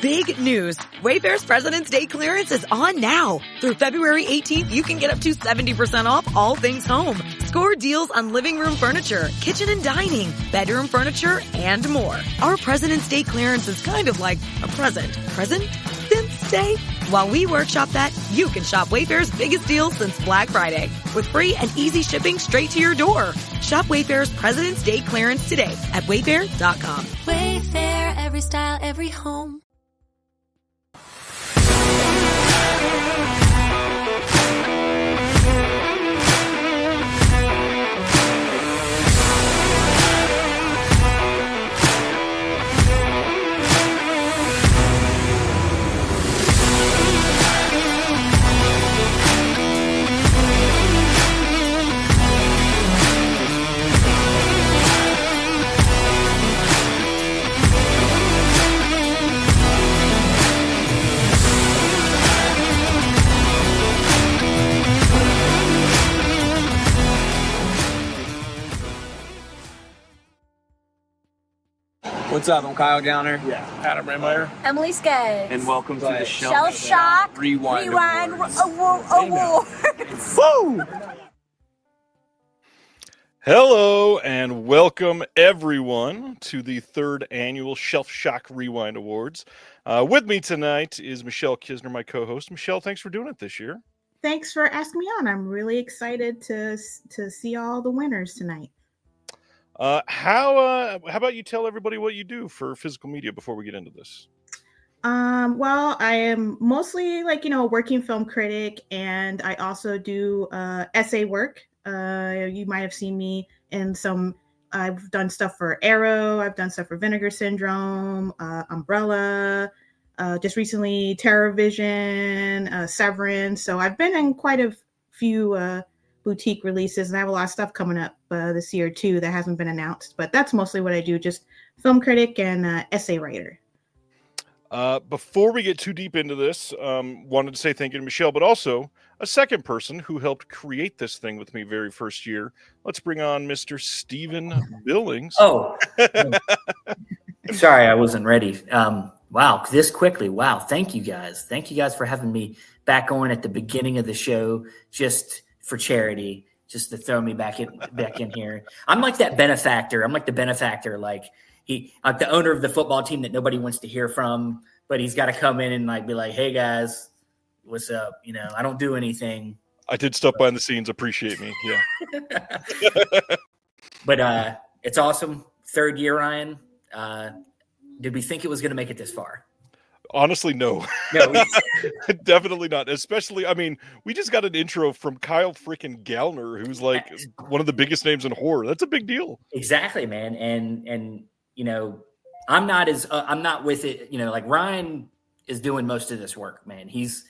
Big news. Wayfair's President's Day clearance is on now. Through February 18th, you can get up to 70% off all things home. Score deals on living room furniture, kitchen and dining, bedroom furniture, and more. Our President's Day clearance is kind of like a present. President's Day? While we workshop that, you can shop Wayfair's biggest deals since Black Friday with free and easy shipping straight to your door. Shop Wayfair's President's Day clearance today at wayfair.com. Wayfair, every style, every home. What's up? I'm Kyle Gowner. Yeah. Adam Raymeyer. Emily Skaggs. And welcome to the Shell Shock Rewind Awards. Awards. Woo! Hello and welcome everyone to the third annual Shelf Shock Rewind Awards. With me tonight is Michelle Kisner, my co-host. Michelle, thanks for doing it this year. Thanks for asking me on. I'm really excited to see all the winners tonight. How about you tell everybody what you do for physical media before we get into this? Well, I am mostly a working film critic, and I also do essay work. You might have seen me in some. I've done stuff for Arrow. I've done stuff for Vinegar Syndrome, Umbrella. Just recently, Terror Vision, Severance. So I've been in quite a few boutique releases, and I have a lot of stuff coming up this year too that hasn't been announced. But that's mostly what I do, just film critic and essay writer. Before we get too deep into this, wanted to say thank you to Michelle, but also a second person who helped create this thing with me very first year. Let's bring on Mr. Stephen Billings. Oh, sorry, I wasn't ready. Wow, this quickly. Wow, thank you guys. Thank you guys for having me back on at the beginning of the show, just for charity, just to throw me back in here. I'm like that benefactor. I'm like the benefactor, like the owner of the football team that nobody wants to hear from, but he's got to come in and be like, "Hey guys, what's up?" I don't do anything. I did stuff behind the scenes. Appreciate me. Yeah. But it's awesome. Third year, Ryan. Did we think it was going to make it this far? Honestly, no. No, definitely not. Especially, we just got an intro from Kyle freaking Gallner, who's like one of the biggest names in horror. That's a big deal. Exactly, man. And I'm not with it. Like Ryan is doing most of this work, man. He's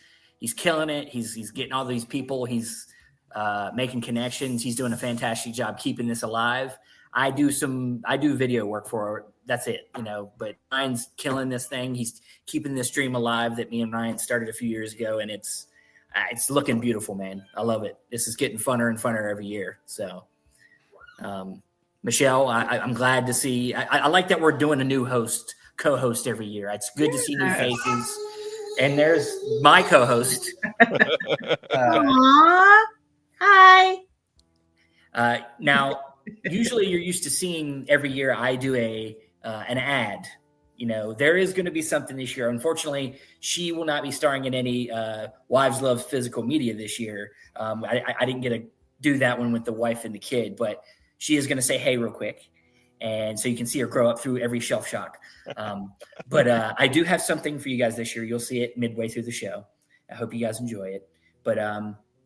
killing it. He's getting all these people. He's making connections. He's doing a fantastic job keeping this alive. I do video work for it. That's it, but Ryan's killing this thing. He's keeping this dream alive that me and Ryan started a few years ago. And it's looking beautiful, man. I love it. This is getting funner and funner every year. So, Michelle, I'm glad to see, I like that we're doing a new co-host every year. It's good to see new faces. And there's my co-host. Aww. Hi. Now, usually you're used to seeing every year I do an ad. There is going to be something this year. Unfortunately, she will not be starring in any Wives Love Physical Media this year. I didn't get to do that one with the wife and the kid, but she is going to say hey real quick. And so you can see her grow up through every Shelf Shock. But I do have something for you guys this year. You'll see it midway through the show. I hope you guys enjoy it. But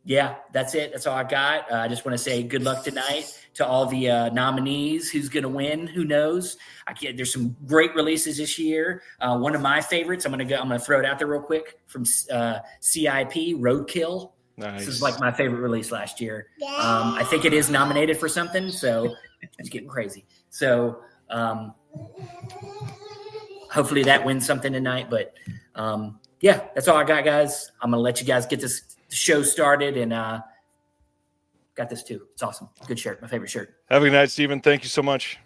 yeah, that's it. That's all I got. I just want to say good luck tonight to all the nominees. Who's going to win? Who knows? There's some great releases this year. One of my favorites, I'm going to throw it out there real quick, from CIP, Roadkill. Nice. This is like my favorite release last year. I think it is nominated for something, so it's getting crazy. So hopefully that wins something tonight. But yeah, that's all I got, guys. I'm going to let you guys get this show started, and got this too. It's awesome. Good shirt. My favorite shirt. Have a good night, Stephen. Thank you so much.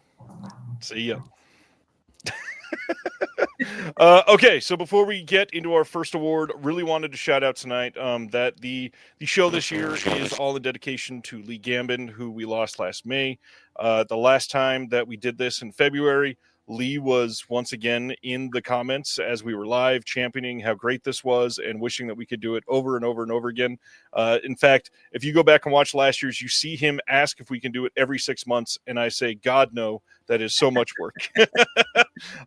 See ya. Okay, so before we get into our first award, really wanted to shout out tonight that the show this year is all in dedication to Lee Gambin, who we lost last May. The last time that we did this in February, Lee was once again in the comments as we were live, championing how great this was and wishing that we could do it over and over and over again. In fact, if you go back and watch last year's, you see him ask if we can do it every 6 months, and I say, God, no, that is so much work.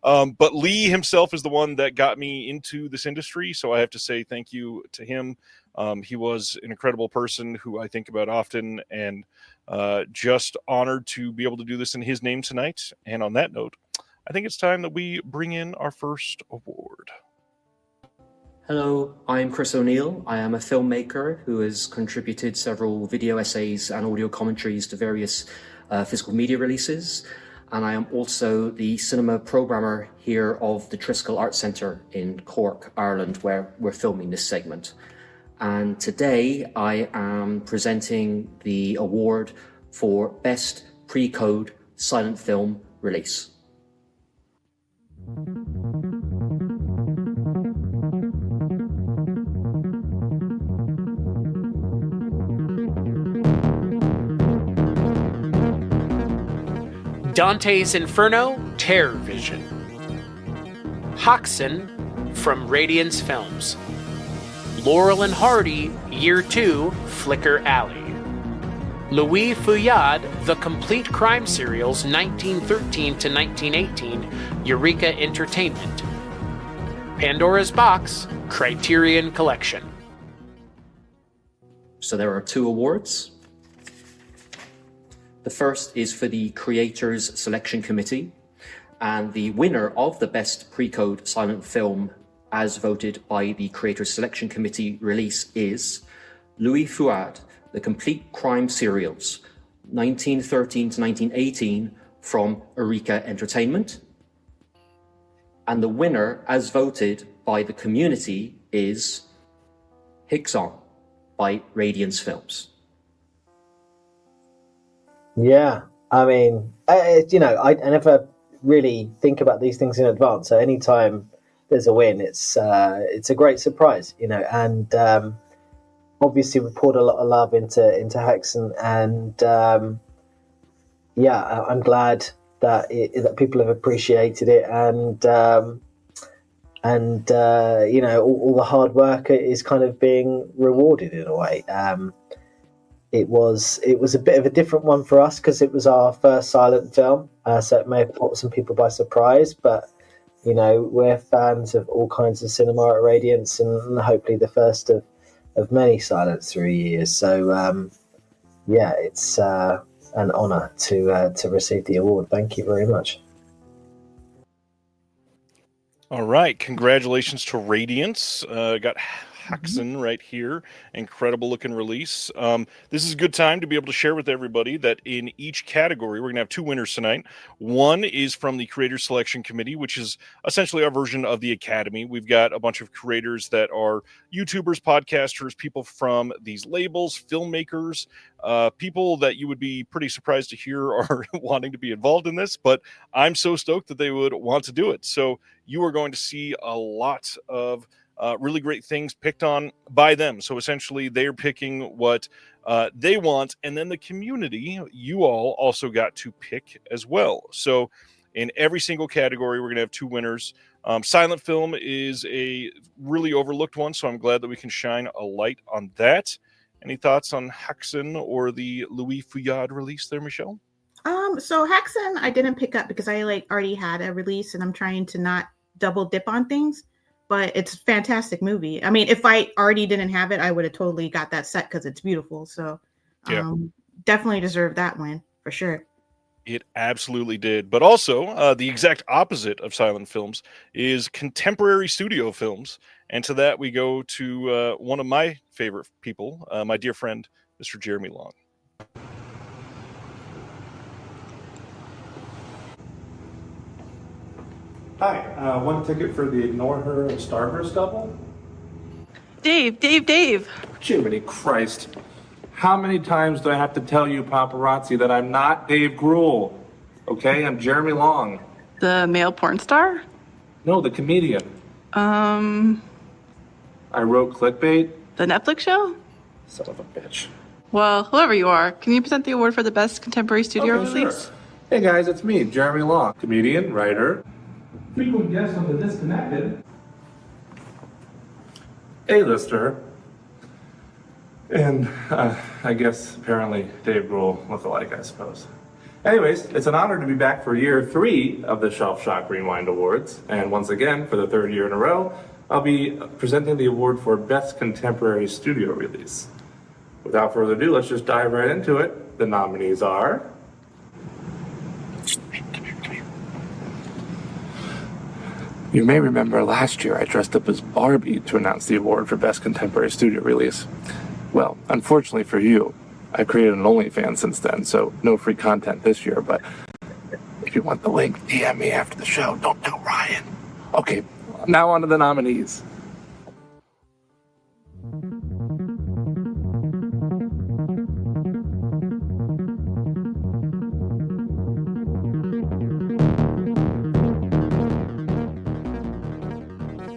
But Lee himself is the one that got me into this industry, so I have to say thank you to him. He was an incredible person who I think about often, and just honored to be able to do this in his name tonight. And on that note, I think it's time that we bring in our first award. Hello, I'm Chris O'Neill. I am a filmmaker who has contributed several video essays and audio commentaries to various physical media releases. And I am also the cinema programmer here of the Triskel Art Centre in Cork, Ireland, where we're filming this segment. And today I am presenting the award for Best Pre-Code Silent Film Release. Dante's Inferno, Terror Vision. Hoxton from Radiance Films. Laurel and Hardy, Year 2, Flicker Alley. Louis Fouillade, The Complete Crime Serials, 1913 to 1918, Eureka Entertainment. Pandora's Box, Criterion Collection. So there are 2 awards. The first is for the Creators Selection Committee, and the winner of the Best Pre-Code Silent Film, as voted by the Creators Selection Committee release, is Louis Fouillade, The Complete Crime Serials, 1913 to 1918, from Eureka Entertainment. And the winner, as voted by the community, is Hixon by Radiance Films. Yeah, I mean, I never really think about these things in advance. So anytime there's a win, it's a great surprise, and obviously we poured a lot of love into Hexen, and I'm glad that people have appreciated it, and all the hard work is kind of being rewarded in a way. It was a bit of a different one for us because it was our first silent film, so it may have caught some people by surprise. But we're fans of all kinds of cinema at Radiance, and hopefully the first of many silents through years. So it's an honour to receive the award. Thank you very much. All right, congratulations to Radiance. Got Hoxton right here. Incredible looking release. This is a good time to be able to share with everybody that in each category, we're going to have 2 winners tonight. One is from the Creator Selection Committee, which is essentially our version of the Academy. We've got a bunch of creators that are YouTubers, podcasters, people from these labels, filmmakers, people that you would be pretty surprised to hear are wanting to be involved in this, but I'm so stoked that they would want to do it. So you are going to see a lot of really great things picked on by them. So essentially they're picking what they want, and then the community, you all also got to pick as well. So in every single category, we're going to have 2 winners. Silent film is a really overlooked one, so I'm glad that we can shine a light on that. Any thoughts on Hexen or the Louis Fouillade release there, Michelle? So Hexen I didn't pick up because I already had a release, and I'm trying to not double dip on things. But it's a fantastic movie. I mean, if I already didn't have it, I would have totally got that set because it's beautiful. So definitely deserved that win for sure. It absolutely did. But also the exact opposite of silent films is contemporary studio films. And to that, we go to one of my favorite people, my dear friend, Mr. Jeremy Long. Hi, one ticket for the Ignore Her and Starburst double? Dave. Jiminy Christ. How many times do I have to tell you, paparazzi, that I'm not Dave Grohl? Okay, I'm Jeremy Long. The male porn star? No, the comedian. Um, I wrote clickbait. the Netflix show? Son of a bitch. Well, whoever you are, can you present the award for the best contemporary studio Okay, release? sure. Hey guys, it's me, Jeremy Long, comedian, writer, frequent guest on The Disconnected, A-lister, and I guess apparently Dave Grohl lookalike, I suppose. Anyways, it's an honor to be back for year 3 of the Shelf Shock Rewind Awards, and once again, for the 3rd year in a row, I'll be presenting the award for Best Contemporary Studio Release. Without further ado, let's just dive right into it. The nominees are... You may remember last year I dressed up as Barbie to announce the award for Best Contemporary Studio Release. Well, unfortunately for you, I've created an OnlyFans since then, so no free content this year, but if you want the link, DM me after the show. Don't tell Ryan. Okay, now on to the nominees.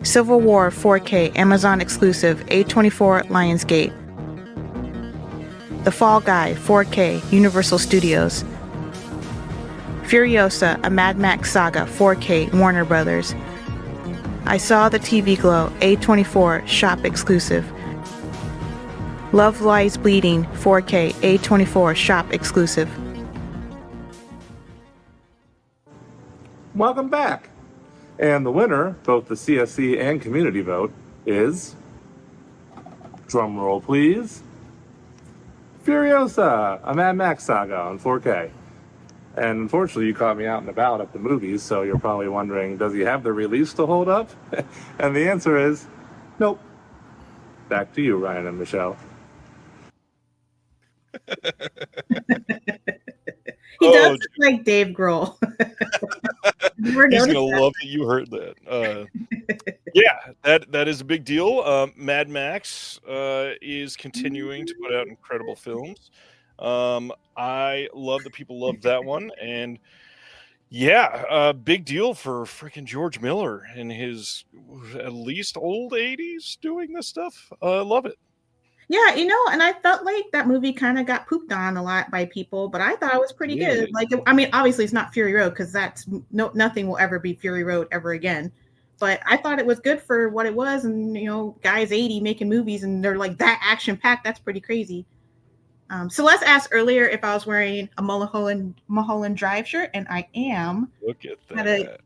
Civil War 4K, Amazon exclusive, A24 Lionsgate. The Fall Guy 4K, Universal Studios. Furiosa, a Mad Max saga, 4K, Warner Brothers. I Saw the TV Glow, A24 Shop exclusive. Love Lies Bleeding, 4K, A24 Shop exclusive. Welcome back. And the winner, both the CSC and community vote, is, drum roll please, Furiosa, a Mad Max saga on 4K. And unfortunately, you caught me out and about at the movies, so you're probably wondering, does he have the release to hold up? And the answer is, nope. Back to you, Ryan and Michelle. He does look like Dave Grohl. He's gonna love that you heard that. Yeah, that is a big deal. Mad Max is continuing to put out incredible films. I love that people love that one, and yeah, big deal for freaking George Miller in his at least old 80s doing this stuff. I love it. Yeah, and I felt like that movie kind of got pooped on a lot by people, but I thought it was pretty good. Like, I mean, obviously it's not Fury Road because that's nothing will ever be Fury Road ever again. But I thought it was good for what it was, and guys 80 making movies, and they're like that action packed. That's pretty crazy. Celeste asked earlier if I was wearing a Mulholland Drive shirt, and I am. Look at that. Gotta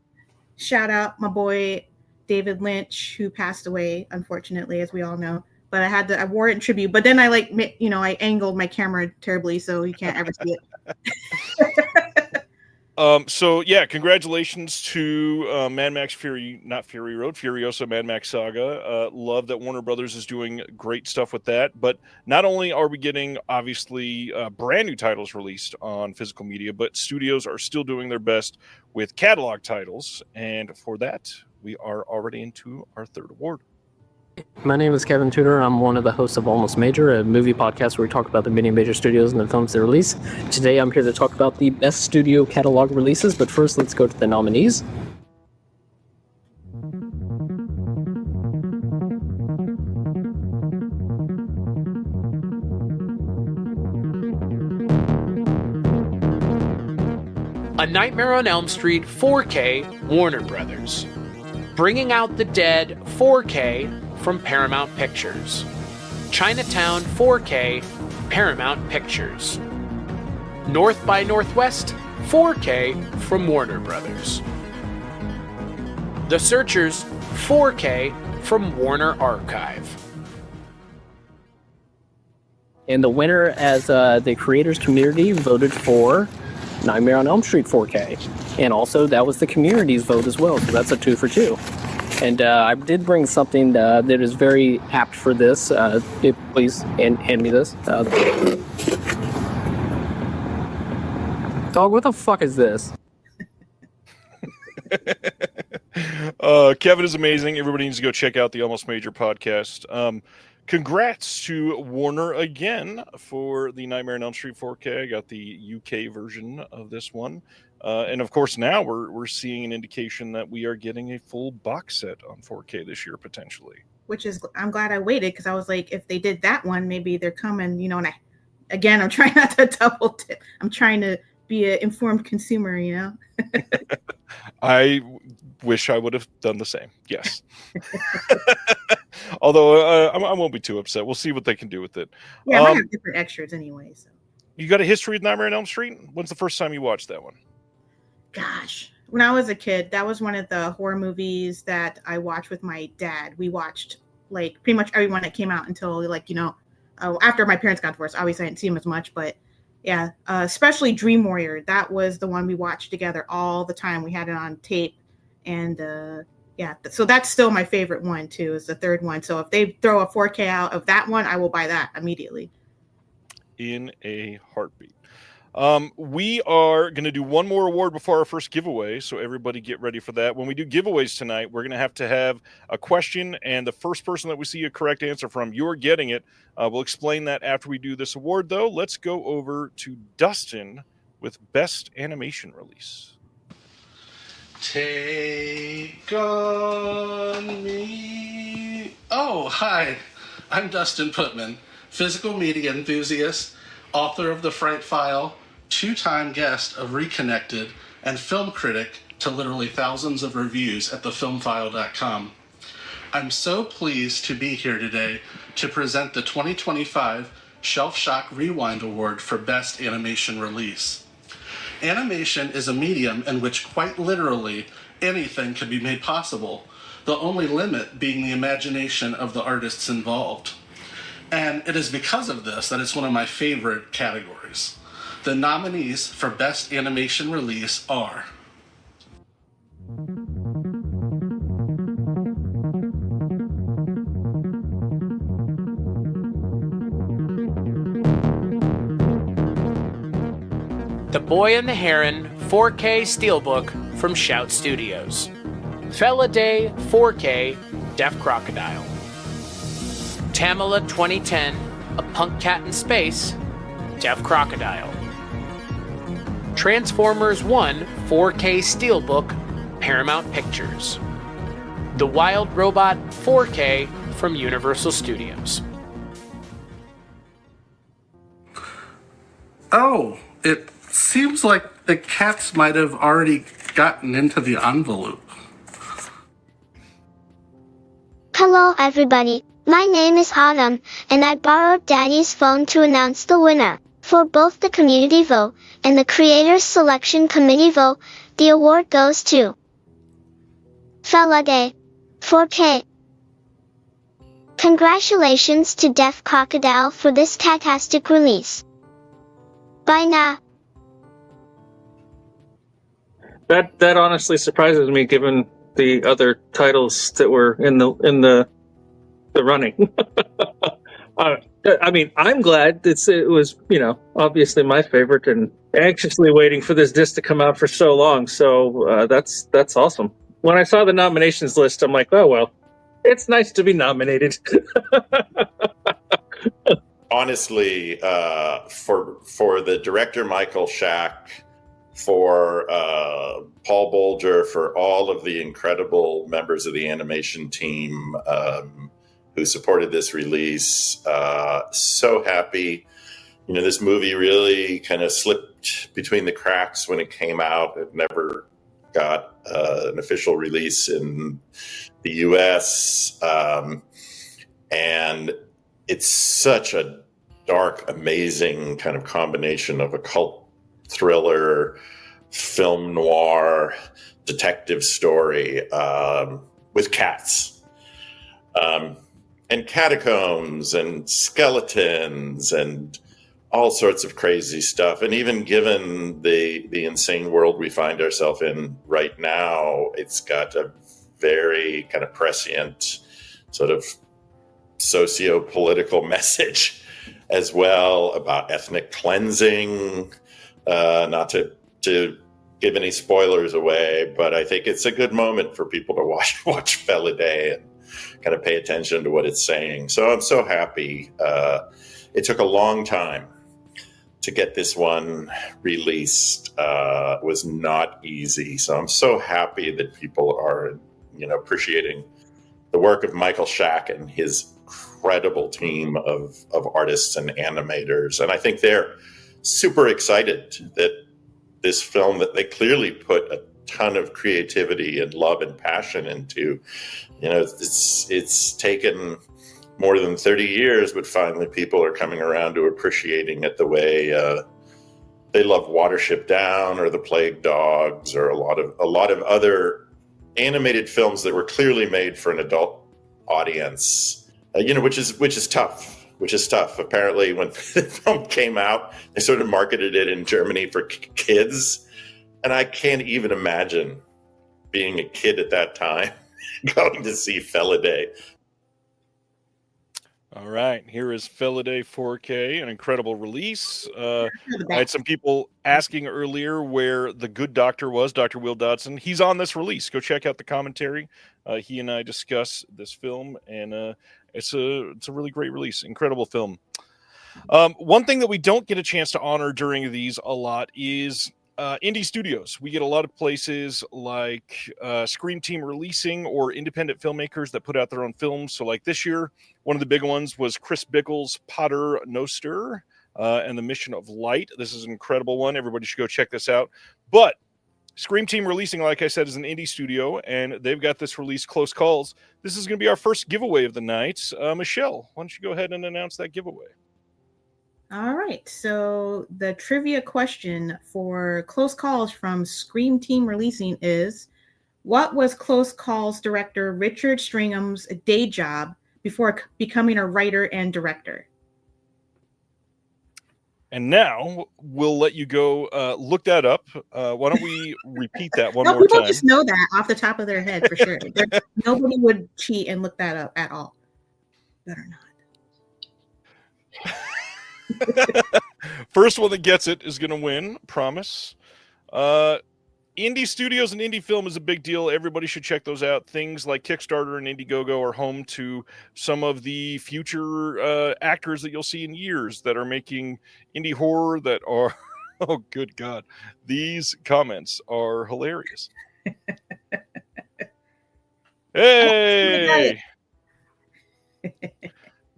shout out my boy David Lynch, who passed away, unfortunately, as we all know. But I wore it in tribute. But then I I angled my camera terribly, so you can't ever see it. So yeah, congratulations to Mad Max not Fury Road, Furiosa Mad Max Saga. Love that Warner Brothers is doing great stuff with that. But not only are we getting obviously brand new titles released on physical media, but studios are still doing their best with catalog titles. And for that, we are already into our 3rd award. My name is Kevin Tudor. I'm one of the hosts of Almost Major, a movie podcast where we talk about the many major studios and the films they release. Today I'm here to talk about the best studio catalog releases, but first let's go to the nominees. A Nightmare on Elm Street 4K, Warner Brothers. Bringing Out the Dead 4K from Paramount Pictures. Chinatown 4K, Paramount Pictures. North by Northwest 4K from Warner Brothers. The Searchers 4K from Warner Archive. And the winner, as the creators community voted for Nightmare on Elm Street 4K. And also that was the community's vote as well, so that's a 2 for 2. And I did bring something that is very apt for this. Please hand me this. Dog, what the fuck is this? Kevin is amazing. Everybody needs to go check out the Almost Major podcast. Congrats to Warner again for the Nightmare on Elm Street 4K. I got the UK version of this one. And of course, now we're seeing an indication that we are getting a full box set on 4K this year, potentially. Which is, I'm glad I waited, because I was like, if they did that one, maybe they're coming, and I'm trying not to double tip. I'm trying to be an informed consumer, I wish I would have done the same. Yes. Although I won't be too upset. We'll see what they can do with it. Yeah, I might have different extras anyway. So. You got a history with Nightmare on Elm Street? When's the first time you watched that one? Gosh, when I was a kid, that was one of the horror movies that I watched with my dad. We watched pretty much everyone that came out until after my parents got divorced. Obviously, I didn't see them as much, but yeah, especially Dream Warrior. That was the one we watched together all the time. We had it on tape, and so that's still my favorite one too. Is the third one. So if they throw a 4K out of that one, I will buy that immediately. In a heartbeat. We are going to do one more award before our first giveaway, so everybody get ready for that. When we do giveaways tonight, we're going to have a question, and the first person that we see a correct answer from, you're getting it. We'll explain that after we do this award, though. Let's go over to Dustin with Best Animation Release. Take on me. Oh, hi. I'm Dustin Putman, physical media enthusiast, author of The Fright File, two-time guest of Reconnected, and film critic to literally thousands of reviews at thefilmfile.com. I'm so pleased to be here today to present the 2025 Shelf Shock Rewind Award for Best Animation Release. Animation is a medium in which quite literally anything can be made possible, the only limit being the imagination of the artists involved. And it is because of this that it's one of my favorite categories. The nominees for Best Animation Release are The Boy and the Heron 4K Steelbook from Shout Studios. Fella Day 4K Deaf Crocodile. Tamala 2010, A Punk Cat in Space, Deaf Crocodile. Transformers 1 4K Steelbook, Paramount Pictures. The Wild Robot 4K from Universal Studios. Oh, it seems like the cats might have already gotten into the envelope. Hello everybody, my name is Autumn, and I borrowed Daddy's phone to announce the winner. For both the community vote and the Creators Selection Committee vote, the award goes to Fella Day 4K. Congratulations to Deaf Crocodile for this fantastic release. Bye now. That honestly surprises me, given the other titles that were in the running. I mean, I'm glad it was, obviously my favorite, and anxiously waiting for this disc to come out for so long. So that's awesome. When I saw the nominations list, I'm like, oh well, it's nice to be nominated. Honestly, for the director Michael Schack, for Paul Bolger, for all of the incredible members of the animation team who supported this release. So happy. This movie really kind of slipped between the cracks when it came out. It never got an official release in the US. And it's such a dark, amazing kind of combination of a cult thriller, film noir, detective story with cats. And catacombs and skeletons and all sorts of crazy stuff. And even given the insane world we find ourselves in right now, it's got a very kind of prescient sort of socio-political message as well about ethnic cleansing. Not to give any spoilers away, but I think it's a good moment for people to watch Fella Day and kind of pay attention to what it's saying. So I'm so happy. It took a long time to get this one released was not easy. So I'm so happy that people are, appreciating the work of Michael Schack and his incredible team of artists and animators. And I think they're super excited that this film that they clearly put a ton of creativity and love and passion into, it's taken more than 30 years, but finally people are coming around to appreciating it the way they love Watership Down or The Plague Dogs or a lot of other animated films that were clearly made for an adult audience. Which is tough. Apparently, when the film came out, they sort of marketed it in Germany for kids, and I can't even imagine being a kid at that time going to see Felidae. All right, here is Felidae 4K, an incredible release. I had some people asking earlier where the good doctor was, Dr. Will Dodson. He's on this release. Go check out the commentary. He and I discuss this film, and it's a really great release. Incredible film. One thing that we don't get a chance to honor during these a lot is indie studios. We get a lot of places like Scream Team releasing or independent filmmakers that put out their own films. So like this year, one of the big ones was Chris Bickle's Pater Noster and the Mission of Light. This is an incredible one. Everybody should go check this out. But Scream Team releasing, like I said, is an indie studio, and they've got this release, Close Calls. This is going to be our first giveaway of the night. Michelle, why don't you go ahead and announce that giveaway? All right. So the trivia question for Close Calls from Scream Team releasing is, what was Close Calls director Richard Stringham's day job before becoming a writer and director? And now we'll let you go look that up. Why don't we repeat that one more People time? just know that off the top of their head for sure. Nobody would cheat and look that up at all. Better not. First one that gets it is going to win. Promise. Indie studios and indie film is a big deal. Everybody should check those out. Things like Kickstarter and Indiegogo are home to some of the future actors that you'll see in years that are making indie horror that are, oh, good God. These comments are hilarious. Hey!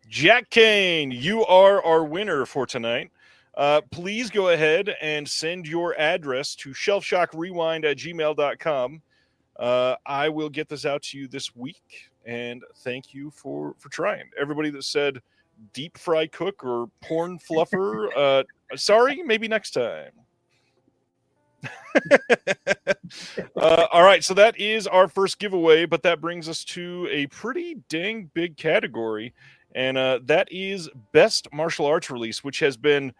Jack Kane, you are our winner for tonight. Please go ahead and send your address to shelfshockrewind@gmail.com. I will get this out to you this week, and thank you for trying. Everybody that said deep fry cook or porn fluffer, sorry, maybe next time. All right, so that is our first giveaway, but that brings us to a pretty dang big category, and that is Best Martial Arts Release, which has been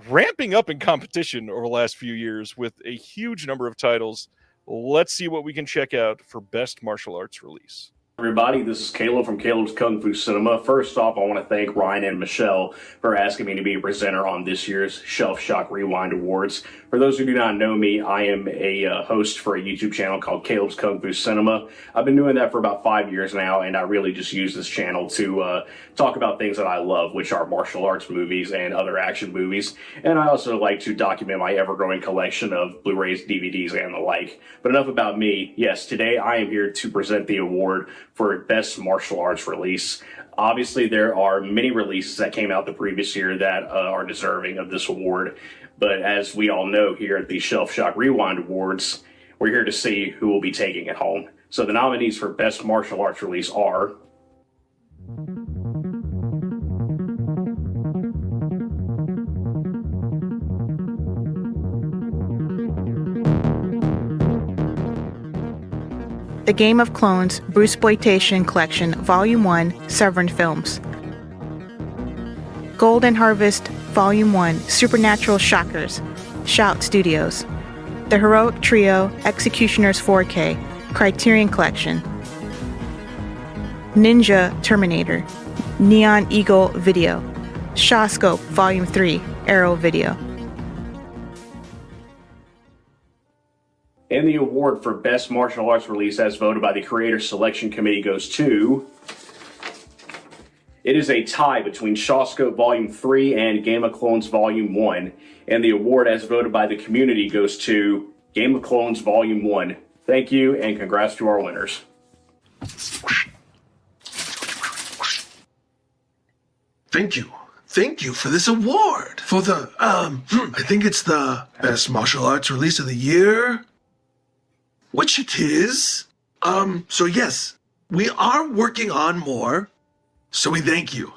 ramping up in competition over the last few years with a huge number of titles. Let's see what we can check out for Best Martial Arts Release. Everybody, this is Caleb from Caleb's Kung Fu Cinema. First off, I want to thank Ryan and Michelle for asking me to be a presenter on this year's Shelf Shock Rewind Awards. For those who do not know me, I am a host for a YouTube channel called Caleb's Kung Fu Cinema. I've been doing that for about 5 years now, and I really just use this channel to talk about things that I love, which are martial arts movies and other action movies. And I also like to document my ever-growing collection of Blu-rays, DVDs, and the like. But enough about me. Yes, today I am here to present the award for Best Martial Arts Release. Obviously, there are many releases that came out the previous year that are deserving of this award. But as we all know here at the Shelf Shock Rewind Awards, we're here to see who will be taking it home. So the nominees for Best Martial Arts Release are The Game of Clones, Bruceploitation Collection, Volume 1, Severin Films. Golden Harvest, Volume 1, Supernatural Shockers, Shout Studios. The Heroic Trio, Executioners 4K, Criterion Collection. Ninja Terminator, Neon Eagle Video. Shawscope, Volume 3, Arrow Video. And the award for Best Martial Arts Release as voted by the Creator Selection Committee goes to It is a tie between Shawscope Volume 3 and Game of Clones Volume 1, and the award as voted by the community goes to Game of Clones Volume 1. Thank you, and congrats to our winners. Thank you. Thank you for this award. For the, I think it's the Best Martial Arts Release of the Year, which it is. So yes, we are working on more, so we thank you.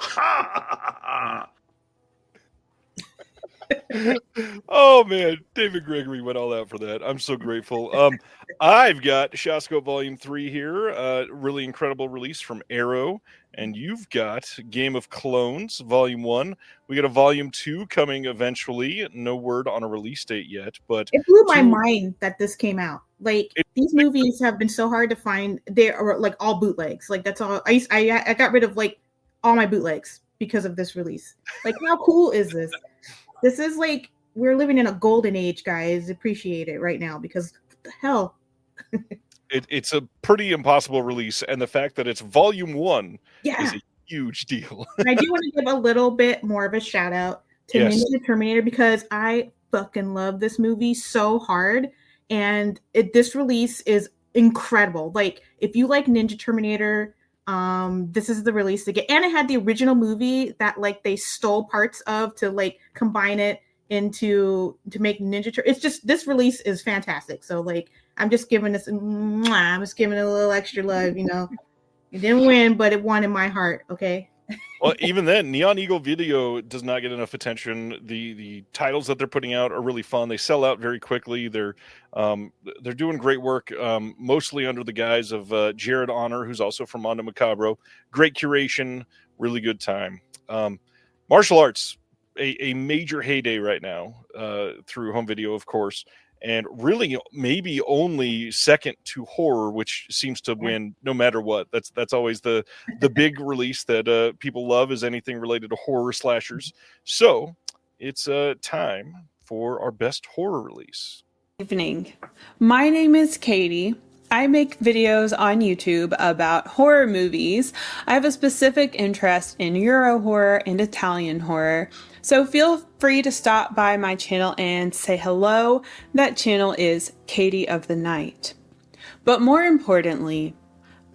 Oh man, David Gregory went all out for that. I'm so grateful. I've got Shawscope Volume 3 here, really incredible release from Arrow, and you've got Game of Clones Volume 1. We got a Volume 2 coming eventually. No word on a release date yet, but it blew my mind that this came out. Like, these movies have been so hard to find. They are like all bootlegs. Like, that's all. I got rid of like all my bootlegs because of this release. Like, how cool is this? This is like, we're living in a golden age, guys. Appreciate it right now, because what the hell? It's a pretty impossible release, and the fact that it's Volume 1 is a huge deal. And I do want to give a little bit more of a shout out to Ninja Terminator, because I fucking love this movie so hard, and this release is incredible. Like, if you like Ninja Terminator, this is the release to get. And it had the original movie that like they stole parts of to like combine it into to make Ninja. It's just, this release is fantastic. So like, I'm just giving this, I'm just giving it a little extra love. You know, it didn't win, but it won in my heart. Okay. Well, even then, Neon Eagle Video does not get enough attention. The titles that they're putting out are really fun. They sell out very quickly. They're doing great work, mostly under the guise of Jared Honor, who's also from Mondo Macabro. Great curation, really good time. Martial arts, a major heyday right now through home video, of course. And really maybe only second to horror, which seems to win no matter what. That's always the big release that people love, is anything related to horror slashers. So it's time for our best horror release. Evening. My name is Katie. I make videos on YouTube about horror movies. I have a specific interest in Euro horror and Italian horror, so feel free to stop by my channel and say hello. That channel is Katie of the Night. But more importantly,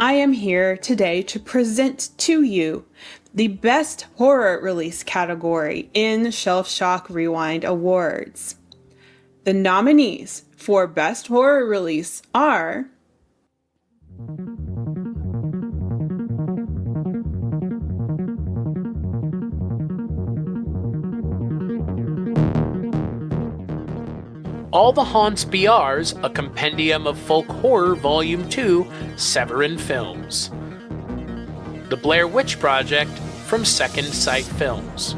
I am here today to present to you the Best Horror Release category in Shelf Shock Rewind Awards. The nominees for Best Horror Release are All the Haunts Be Ours, a compendium of folk horror, Volume 2, Severin Films. The Blair Witch Project from Second Sight Films.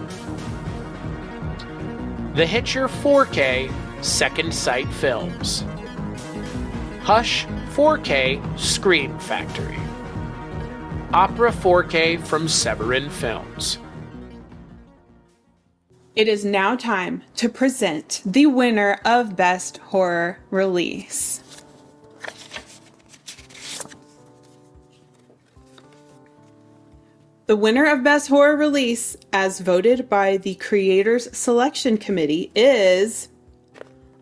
The Hitcher 4K, Second Sight Films. Hush 4K, Scream Factory. Opera 4K from Severin Films. It is now time to present the winner of Best Horror Release. The winner of Best Horror Release, as voted by the Creators Selection Committee, is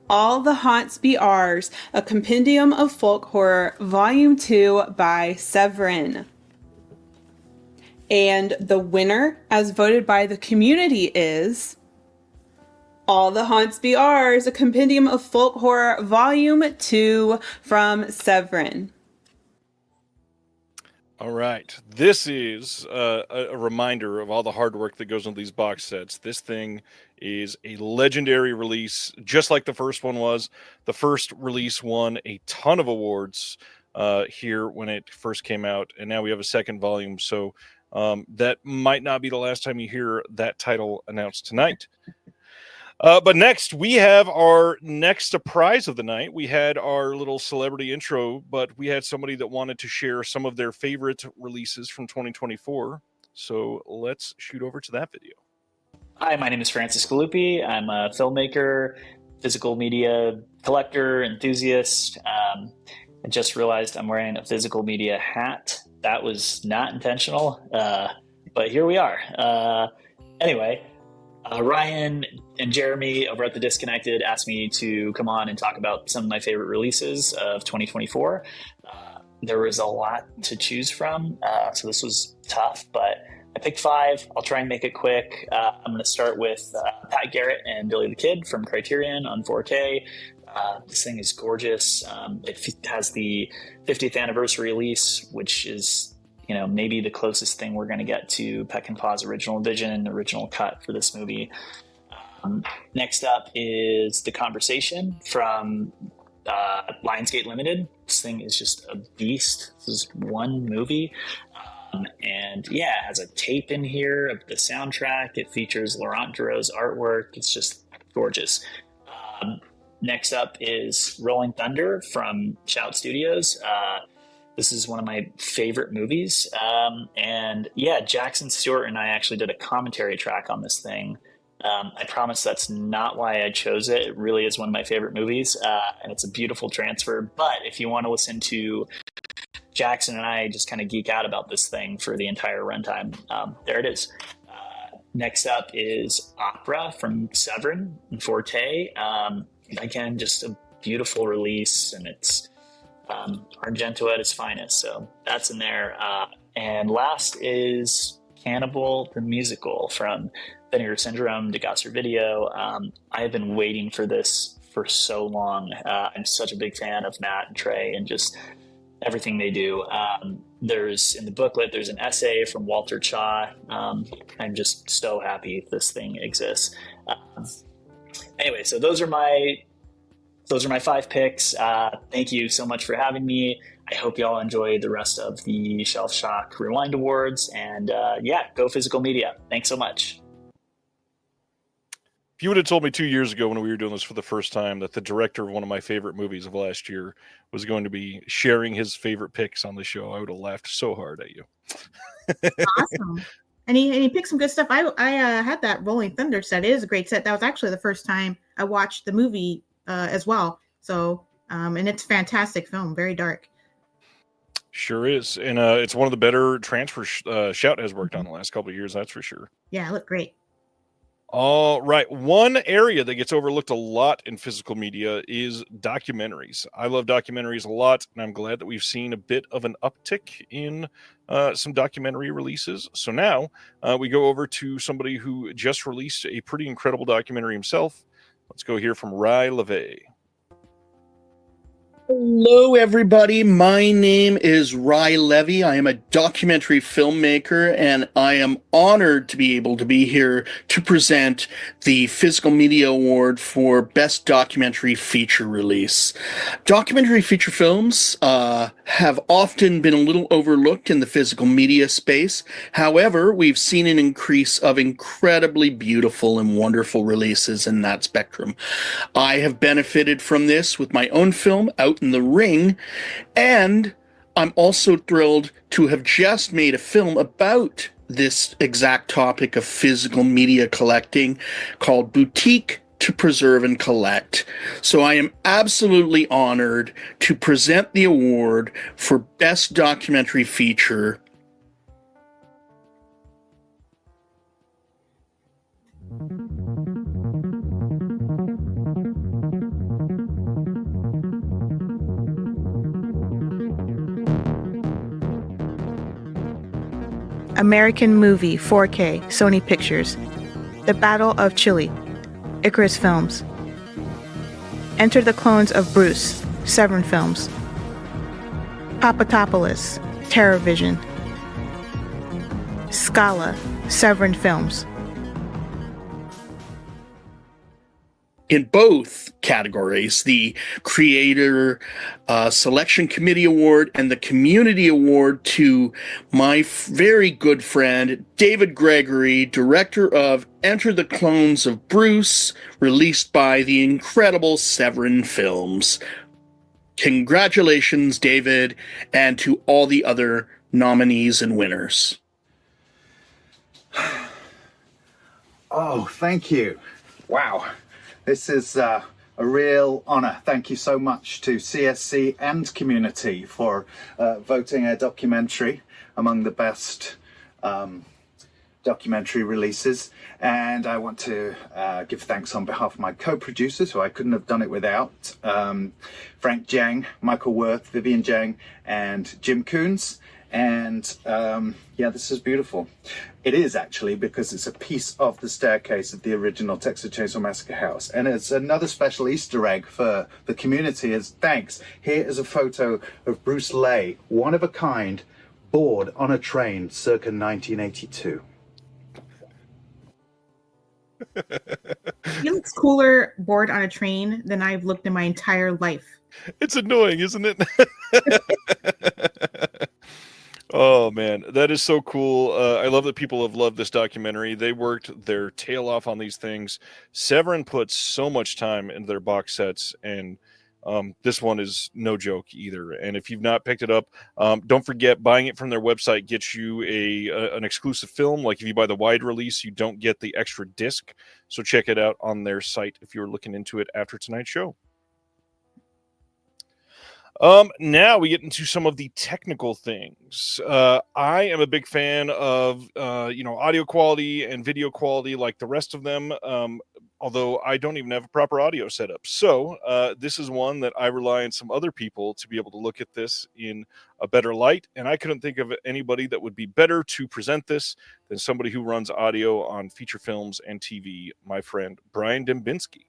All the Haunts Be Ours, a compendium of folk horror, Volume 2 by Severin. And the winner, as voted by the community, is All the Haunts Be Ours, a compendium of folk horror, Volume 2 from Severin. All right. This is a reminder of all the hard work that goes into these box sets. This thing is a legendary release, just like the first one was. The first release won a ton of awards here when it first came out, and now we have a second volume. So that might not be the last time you hear that title announced tonight. But next, we have our next prize of the night. We had our little celebrity intro, but we had somebody that wanted to share some of their favorite releases from 2024. So let's shoot over to that video. Hi, my name is Francis Galuppi. I'm a filmmaker, physical media collector, enthusiast. I just realized I'm wearing a physical media hat. That was not intentional. but here we are. Anyway, Ryan and Jeremy over at The Disconnected asked me to come on and talk about some of my favorite releases of 2024. There was a lot to choose from, so this was tough, but I picked 5. I'll try and make it quick. I'm going to start with Pat Garrett and Billy the Kid from Criterion on 4K. This thing is gorgeous. It has the 50th anniversary release, which is, you know, maybe the closest thing we're going to get to Peckinpah's original vision, original cut for this movie. Next up is The Conversation from Lionsgate Limited. This thing is just a beast. This is one movie. And yeah, it has a tape in here of the soundtrack. It features Laurent Dureau's artwork. It's just gorgeous. Next up is Rolling Thunder from Shout Studios. This is one of my favorite movies. And yeah, Jackson Stewart and I actually did a commentary track on this thing. I promise that's not why I chose it. It really is one of my favorite movies, and it's a beautiful transfer. But if you want to listen to Jackson and I just kind of geek out about this thing for the entire runtime, there it is. Next up is Opera from Severin in Forte. Again, just a beautiful release, and it's Argento at its finest. So that's in there. And last is Cannibal the Musical from Vinegar Syndrome, Degasser Video. I have been waiting for this for so long. I'm such a big fan of Matt and Trey and just everything they do. There's in the booklet, there's an essay from Walter Chaw. I'm just so happy this thing exists. Anyway, so those are my 5 picks. Thank you so much for having me. I hope y'all enjoy the rest of the Shelf Shock Rewind Awards, and yeah, go physical media. Thanks so much. If you would have told me 2 years ago when we were doing this for the first time that the director of one of my favorite movies of last year was going to be sharing his favorite picks on the show, I would have laughed so hard at you. Awesome. And he picked some good stuff. I had that Rolling Thunder set. It is a great set. That was actually the first time I watched the movie as well. So, and it's a fantastic film, very dark. Sure is. And it's one of the better transfers Shout has worked on the last couple of years, that's for sure. Yeah, it looked great. All right. One area that gets overlooked a lot in physical media is documentaries. I love documentaries a lot, and I'm glad that we've seen a bit of an uptick in some documentary releases. So now we go over to somebody who just released a pretty incredible documentary himself. Let's go hear from Ry LeVay. Hello, everybody. My name is Ry Levy. I am a documentary filmmaker, and I am honored to be able to be here to present the Physical Media Award for Best Documentary Feature Release. Documentary feature films have often been a little overlooked in the physical media space. However, we've seen an increase of incredibly beautiful and wonderful releases in that spectrum. I have benefited from this with my own film, Out in the Ring, and I'm also thrilled to have just made a film about this exact topic of physical media collecting called Boutique to Preserve and Collect. So I am absolutely honored to present the award for Best Documentary Feature. American Movie 4K, Sony Pictures. The Battle of Chile, Icarus Films. Enter the Clones of Bruce, Severin Films. Papadopoulos, TerrorVision. Scala, Severin Films. In both categories, the Creator Selection Committee Award and the Community Award to my very good friend, David Gregory, director of Enter the Clones of Bruce, released by the incredible Severin Films. Congratulations, David, and to all the other nominees and winners. Oh, thank you. Wow. This is a real honor. Thank you so much to CSC and community for voting a documentary among the best documentary releases, and I want to give thanks on behalf of my co-producers, who I couldn't have done it without, Frank Jang, Michael Worth, Vivian Jang, and Jim Coons. And yeah, this is beautiful. It is actually, because it's a piece of the staircase of the original Texas Chainsaw Massacre house, and it's another special Easter egg for the community as thanks. Here is a photo of Bruce Lay, one of a kind, bored on a train circa 1982. He looks cooler bored on a train than I've looked in my entire life. It's annoying, isn't it? Oh man, that is so cool. I love that people have loved this documentary. They worked their tail off on these things. Severin put so much time into their box sets, and this one is no joke either. And if you've not picked it up, don't forget, buying it from their website gets you an exclusive film. Like if you buy the wide release, you don't get the extra disc. So check it out on their site if you're looking into it after tonight's show. Now we get into some of the technical things. I am a big fan of, audio quality and video quality like the rest of them. Although I don't even have a proper audio setup. So this is one that I rely on some other people to be able to look at this in a better light. And I couldn't think of anybody that would be better to present this than somebody who runs audio on feature films and TV, my friend, Bryan Dembinski.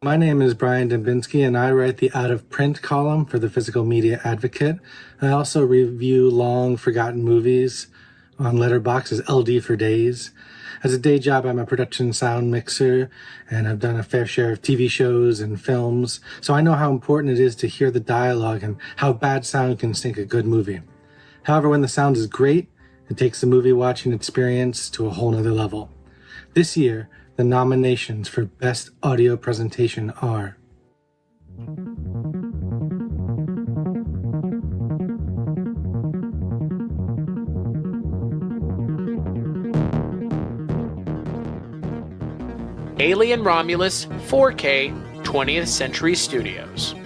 My name is Bryan Dembinski, and I write the out-of-print column for the Physical Media Advocate. I also review long-forgotten movies on Letterboxd as LD for Days. As a day job, I'm a production sound mixer, and I've done a fair share of TV shows and films, so I know how important it is to hear the dialogue and how bad sound can sink a good movie. However, when the sound is great, it takes the movie-watching experience to a whole nother level. This year, the nominations for Best Audio Presentation are Alien Romulus 4K 20th Century Studios.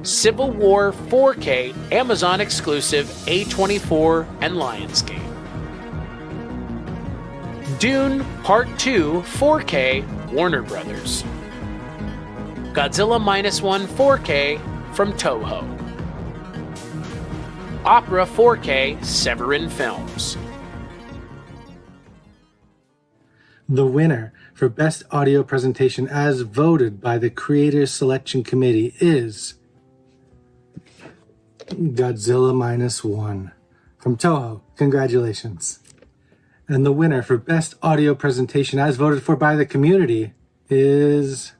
Civil War 4K Amazon exclusive A24 and Lionsgate. Dune Part 2 4K Warner Brothers. Godzilla -1 4K from Toho. Opera 4K Severin Films. the winner for Best Audio Presentation as voted by the Creators Selection Committee is Godzilla -1 from Toho. Congratulations. And the winner for Best Audio Presentation as voted for by the community is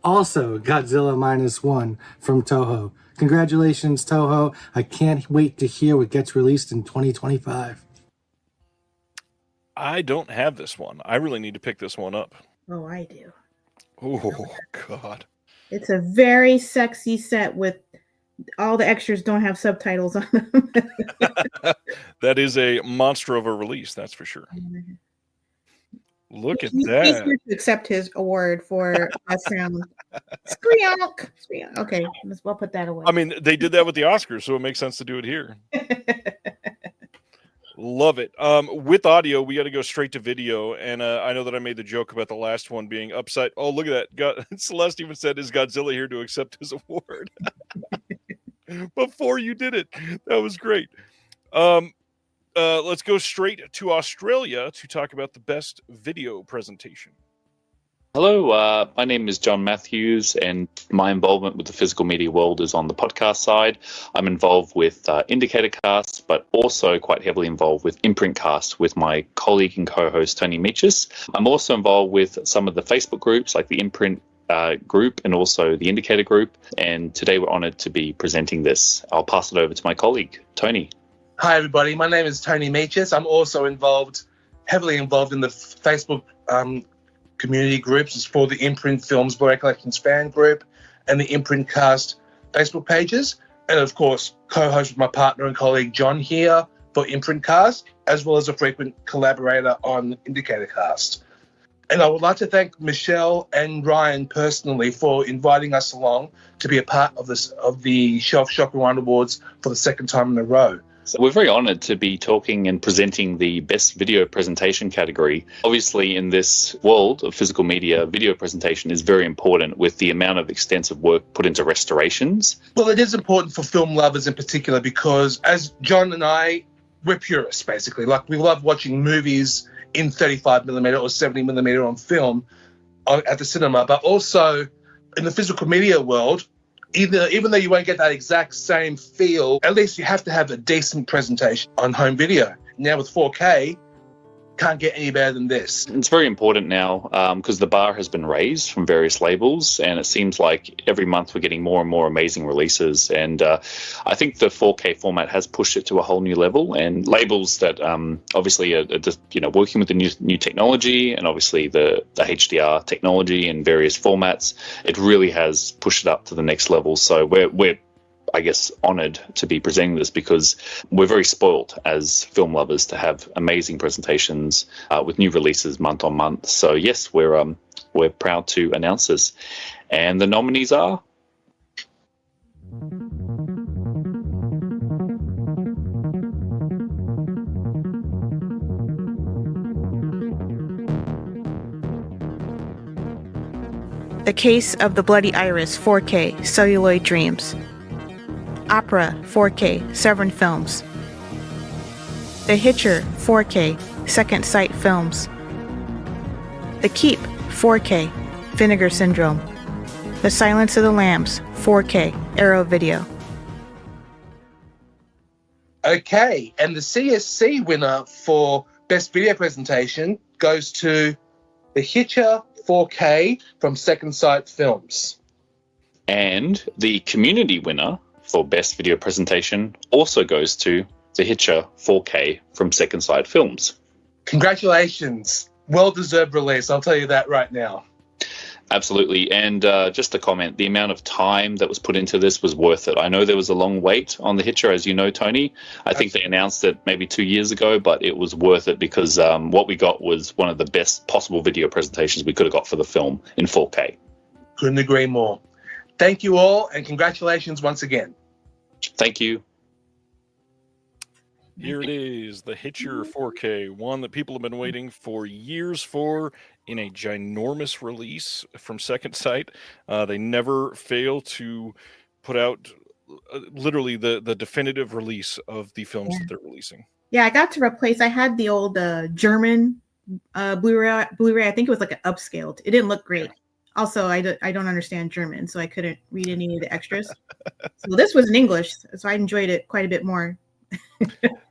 also Godzilla -1 from Toho. Congratulations, Toho. I can't wait to hear what gets released in 2025. I don't have this one. I really need to pick this one up. Oh, I do. Oh, God. It's a very sexy set with all the extras don't have subtitles on them. That is a monster of a release, that's for sure. Look at He's that. here to accept his award for sound. Squeak. Okay, we'll put that away. I mean, they did that with the Oscars, so it makes sense to do it here. Love it. With audio, we got to go straight to video, and I know that I made the joke about the last one being upside. Oh, look at that! Celeste even said, "Is Godzilla here to accept his award?" Before you did it, that was great. Let's go straight to Australia to talk about the best video presentation. Hello, my name is John Matthews, and my involvement with the physical media world is on the podcast side. I'm involved with Indicator Cast, but also quite heavily involved with Imprint Cast with my colleague and co-host Tony Meaches. I'm also involved with some of the Facebook groups like the Imprint group and also the Indicator group, and today we're honored to be presenting this. I'll pass it over to my colleague, Tony. Hi, everybody. My name is Tony Meaches. I'm also heavily involved in the Facebook community groups. It's for the Imprint Films Blu-ray Collections fan group and the Imprint Cast Facebook pages. And, of course, co-host with my partner and colleague John here for Imprint Cast, as well as a frequent collaborator on Indicator Cast. And I would like to thank Michelle and Ryan personally for inviting us along to be a part of the Shelf Shock Rewind Awards for the second time in a row. So we're very honored to be talking and presenting the Best Video Presentation category. Obviously, in this world of physical media, video presentation is very important with the amount of extensive work put into restorations. Well, it is important for film lovers in particular because, as John and I, we're purists, basically. Like, we love watching movies in 35mm or 70mm on film at the cinema, but also in the physical media world, even though you won't get that exact same feel, at least you have to have a decent presentation on home video. Now with 4K, can't get any better than this. It's very important now because the bar has been raised from various labels, and it seems like every month we're getting more and more amazing releases. And I think the 4K format has pushed it to a whole new level. And labels that obviously are just working with the new technology and obviously the HDR technology in various formats, it really has pushed it up to the next level. So we're I guess, honored to be presenting this because we're very spoilt as film lovers to have amazing presentations with new releases month on month. So yes, we're proud to announce this. And the nominees are? The Case of the Bloody Iris 4K Celluloid Dreams. Opera 4K Severn Films. The Hitcher 4K Second Sight Films. The Keep 4K Vinegar Syndrome. The Silence of the Lambs 4K Arrow Video. Okay, and the CSC winner for Best Video Presentation goes to The Hitcher 4K from Second Sight Films. And the community winner for Best Video Presentation also goes to The Hitcher 4K from Second Sight Films. Congratulations. Well-deserved release, I'll tell you that right now. Absolutely. And just a comment, the amount of time that was put into this was worth it. I know there was a long wait on The Hitcher, as you know, Tony. I think they announced it maybe 2 years ago, but it was worth it because what we got was one of the best possible video presentations we could have got for the film in 4K. Couldn't agree more. Thank you all, and congratulations once again. Thank you. Here it is, the Hitcher 4K, one that people have been waiting for years for in a ginormous release from Second Sight. They never fail to put out literally the definitive release of the films that they're releasing. Yeah, I got to replace, I had the old German Blu-ray. I think it was like an upscaled. It didn't look great. Also, I don't understand German, so I couldn't read any of the extras. So this was in English, so I enjoyed it quite a bit more.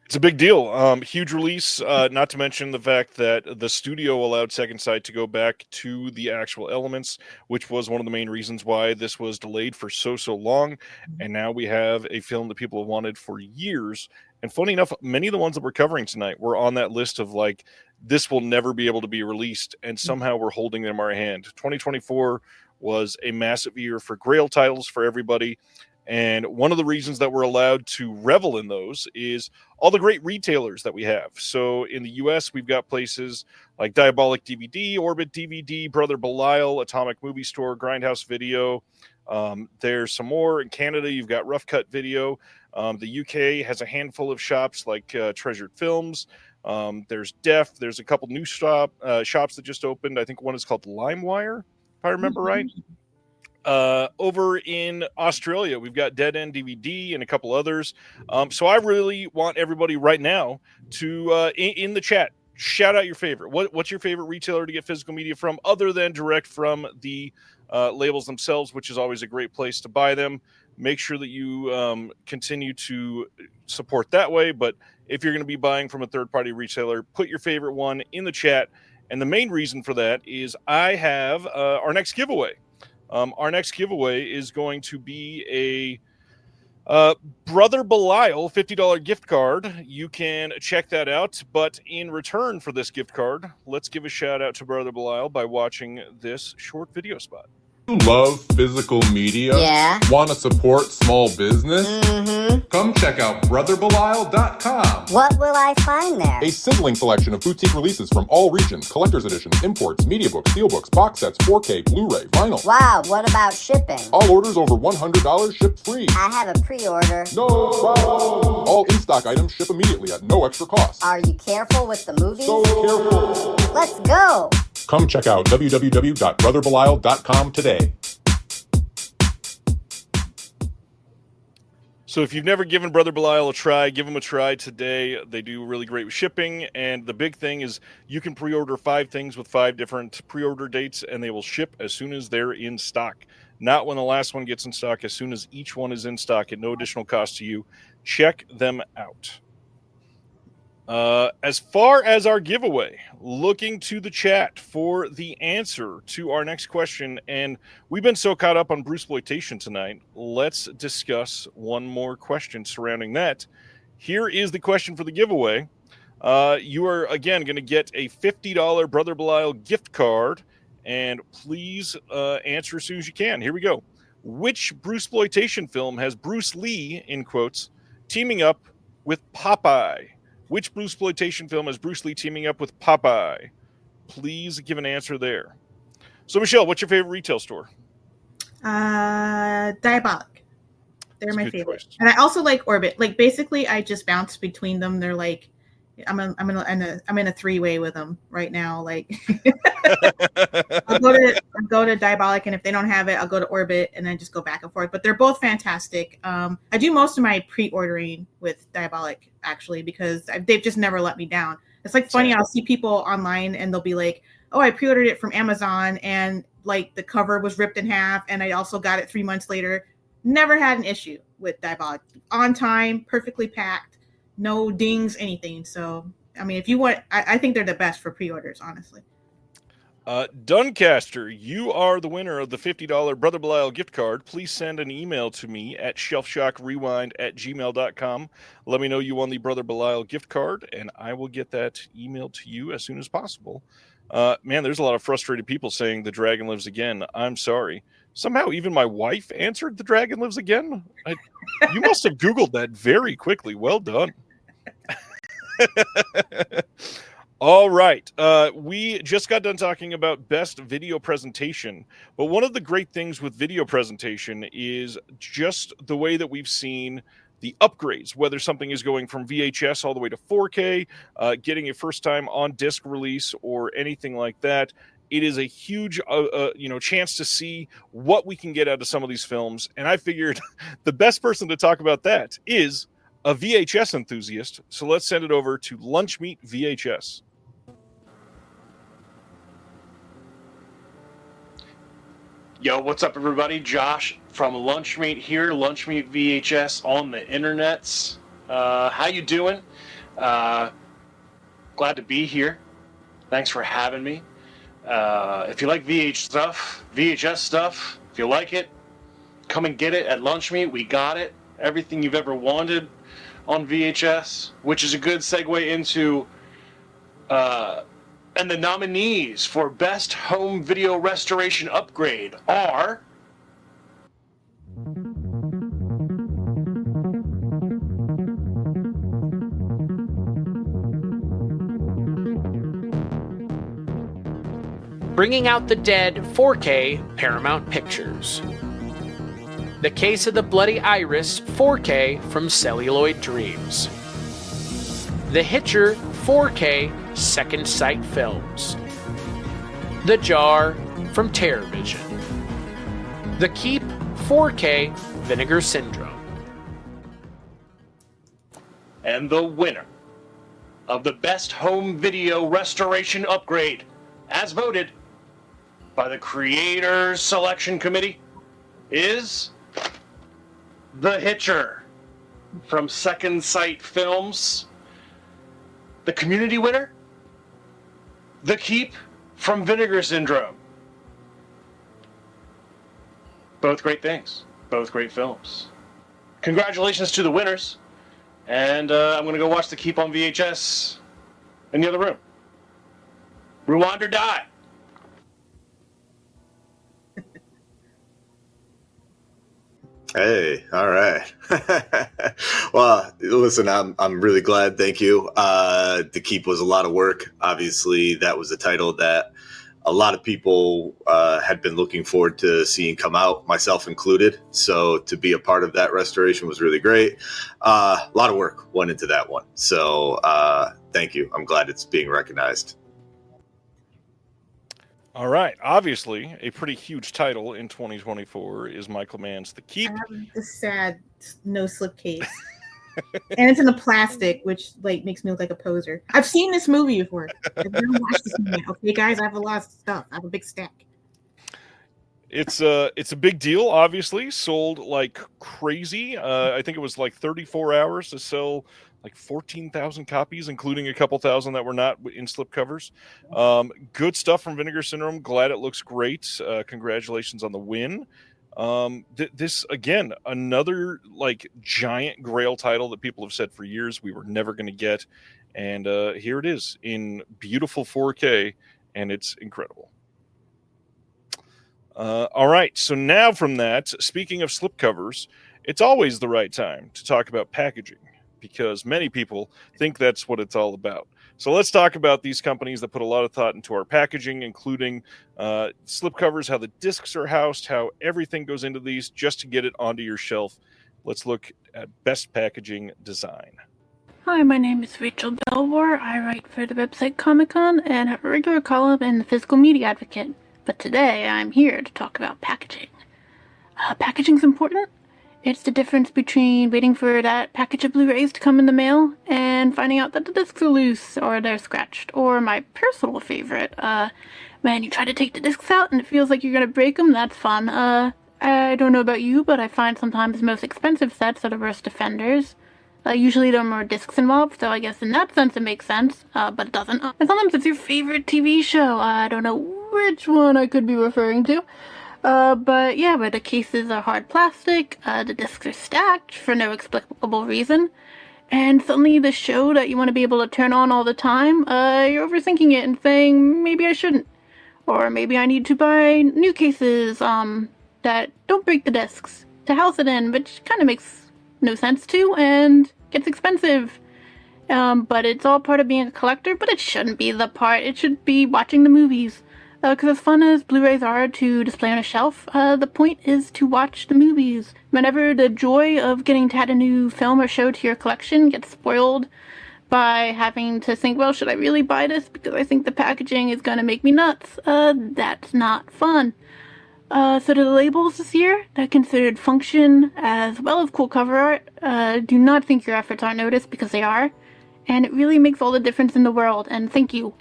It's a big deal. Huge release, not to mention the fact that the studio allowed Second Sight to go back to the actual elements, which was one of the main reasons why this was delayed for so long. And now we have a film that people have wanted for years. And funny enough, many of the ones that we're covering tonight were on that list of like, this will never be able to be released, and somehow we're holding them in our hand. 2024 was a massive year for Grail titles for everybody. And one of the reasons that we're allowed to revel in those is all the great retailers that we have. So in the US, we've got places like Diabolic DVD, Orbit DVD, Brother Belial, Atomic Movie Store, Grindhouse Video. There's some more. In Canada, you've got Rough Cut Video. The UK has a handful of shops like Treasured Films. There's Def. There's a couple new shops that just opened. I think one is called LimeWire, if I remember right. Over in Australia, we've got Dead End DVD and a couple others. So I really want everybody right now to, in the chat, shout out your favorite. What's your favorite retailer to get physical media from other than direct from the labels themselves, which is always a great place to buy them. Make sure that you continue to support that way. But if you're going to be buying from a third-party retailer, put your favorite one in the chat. And the main reason for that is I have our next giveaway. Our next giveaway is going to be a Brother Belial $50 gift card. You can check that out. But in return for this gift card, let's give a shout out to Brother Belial by watching this short video spot. You love physical media? Yeah. Want to support small business? Mm-hmm. Come check out BrotherBelial.com. What will I find there? A sizzling selection of boutique releases from all regions, collector's editions, imports, media books, steelbooks, box sets, 4K, Blu-ray, vinyl. Wow, what about shipping? All orders over $100 shipped free. I have a pre-order. No problem. All in-stock items ship immediately at no extra cost. Are you careful with the movies? So careful. Let's go. Come check out www.BrotherBelial.com today. So if you've never given Brother Belial a try, give them a try today. They do really great with shipping, and the big thing is you can pre-order 5 things with 5 different pre-order dates, and they will ship as soon as they're in stock. Not when the last one gets in stock, as soon as each one is in stock at no additional cost to you. Check them out. As far as our giveaway, looking to the chat for the answer to our next question, and we've been so caught up on Bruceploitation tonight, let's discuss one more question surrounding that. Here is the question for the giveaway. You are, again, going to get a $50 Brother Belial gift card, and please answer as soon as you can. Here we go. Which Bruceploitation film has Bruce Lee, in quotes, teaming up with Popeye? Which Bruceploitation film has Bruce Lee teaming up with Popeye? Please give an answer there. So, Michelle, what's your favorite retail store? Diabolic. They're That's my a good favorite. choice. And I also like Orbit. Like, basically, I just bounce between them. They're like, I'm in a 3-way with them right now. Like, I'll go to Diabolic, and if they don't have it, I'll go to Orbit, and then just go back and forth. But they're both fantastic. I do most of my pre-ordering with Diabolic, actually, because they've just never let me down. It's like funny. I'll see people online, and they'll be like, "Oh, I pre-ordered it from Amazon, and like the cover was ripped in half, and I also got it 3 months later." Never had an issue with Diabolic. On time, perfectly packed. No dings, anything. So, I mean, if you want, I think they're the best for pre-orders, honestly. Duncaster, you are the winner of the $50 Brother Belial gift card. Please send an email to me at shelfshockrewind@gmail.com. Let me know you won the Brother Belial gift card, and I will get that email to you as soon as possible. Man, there's a lot of frustrated people saying The Dragon Lives Again. I'm sorry. Somehow even my wife answered The Dragon Lives Again. You must have Googled that very quickly. Well done. All right. We just got done talking about best video presentation, but one of the great things with video presentation is just the way that we've seen the upgrades, whether something is going from VHS all the way to 4K, getting a first time on disc release or anything like that. It is a huge, chance to see what we can get out of some of these films. And I figured the best person to talk about that is a VHS enthusiast. So let's send it over to Lunchmeat VHS. Yo, what's up, everybody? Josh from Lunchmeat here, Lunchmeat VHS on the internets. How you doing? Glad to be here. Thanks for having me. If you like VHS stuff, if you like it, come and get it at Lunchmeat. We got it. Everything you've ever wanted on VHS, which is a good segue into and the nominees for Best Home Video Restoration Upgrade are Bringing Out the Dead 4K Paramount Pictures. The Case of the Bloody Iris 4K from Celluloid Dreams. The Hitcher 4K Second Sight Films. The Jar from TerrorVision. The Keep 4K Vinegar Syndrome. and the winner of the Best Home Video Restoration Upgrade, as voted by the Creators Selection Committee, is The Hitcher from Second Sight Films. The community winner, The Keep from Vinegar Syndrome. Both great things. Both great films. Congratulations to the winners. And I'm going to go watch The Keep on VHS in the other room. Rewind or die. Hey, all right. Well, listen, I'm really glad. Thank you. The Keep was a lot of work. Obviously, that was a title that a lot of people had been looking forward to seeing come out, myself included. So to be a part of that restoration was really great. A lot of work went into that one. So thank you. I'm glad it's being recognized. All right. Obviously, a pretty huge title in 2024 is Michael Mann's The Keep. I have this sad no slip case. And it's in a plastic, which like makes me look like a poser. I've seen this movie before. I've never watched this movie. Okay, guys, I have a lot of stuff. I have a big stack. It's a big deal, obviously. Sold like crazy. I think it was like 34 hours to sell like 14,000 copies, including a couple thousand that were not in slipcovers. Good stuff from Vinegar Syndrome. Glad it looks great. Congratulations on the win. This again, another like giant Grail title that people have said for years we were never going to get, and here it is in beautiful 4K, and it's incredible. All right, so now from that, speaking of slipcovers, it's always the right time to talk about packaging because many people think that's what it's all about. So let's talk about these companies that put a lot of thought into our packaging, including slipcovers, how the discs are housed, how everything goes into these just to get it onto your shelf. Let's look at best packaging design. Hi, my name is Rachel Belvoir. I write for the website Comic-Con and have a regular column in the Physical Media Advocate. But today I'm here to talk about packaging. Packaging's important. It's the difference between waiting for that package of Blu-rays to come in the mail and finding out that the discs are loose or they're scratched. Or my personal favorite, when you try to take the discs out and it feels like you're going to break them, that's fun. I don't know about you, but I find sometimes the most expensive sets are the worst offenders. Usually there are more discs involved, so I guess in that sense it makes sense, but it doesn't. And sometimes it's your favorite TV show. I don't know which one I could be referring to. But yeah, where the cases are hard plastic, the discs are stacked for no explicable reason, and suddenly the show that you want to be able to turn on all the time, you're overthinking it and saying, maybe I shouldn't. Or maybe I need to buy new cases, that don't break the discs to house it in, which kind of makes no sense too, and gets expensive. But it's all part of being a collector, but it shouldn't be the part. It should be watching the movies. Because as fun as Blu-rays are to display on a shelf, the point is to watch the movies. Whenever the joy of getting to add a new film or show to your collection gets spoiled by having to think, well, should I really buy this because I think the packaging is going to make me nuts, that's not fun. So the labels this year that considered function as well as cool cover art, do not think your efforts aren't noticed because they are. And it really makes all the difference in the world, and thank you.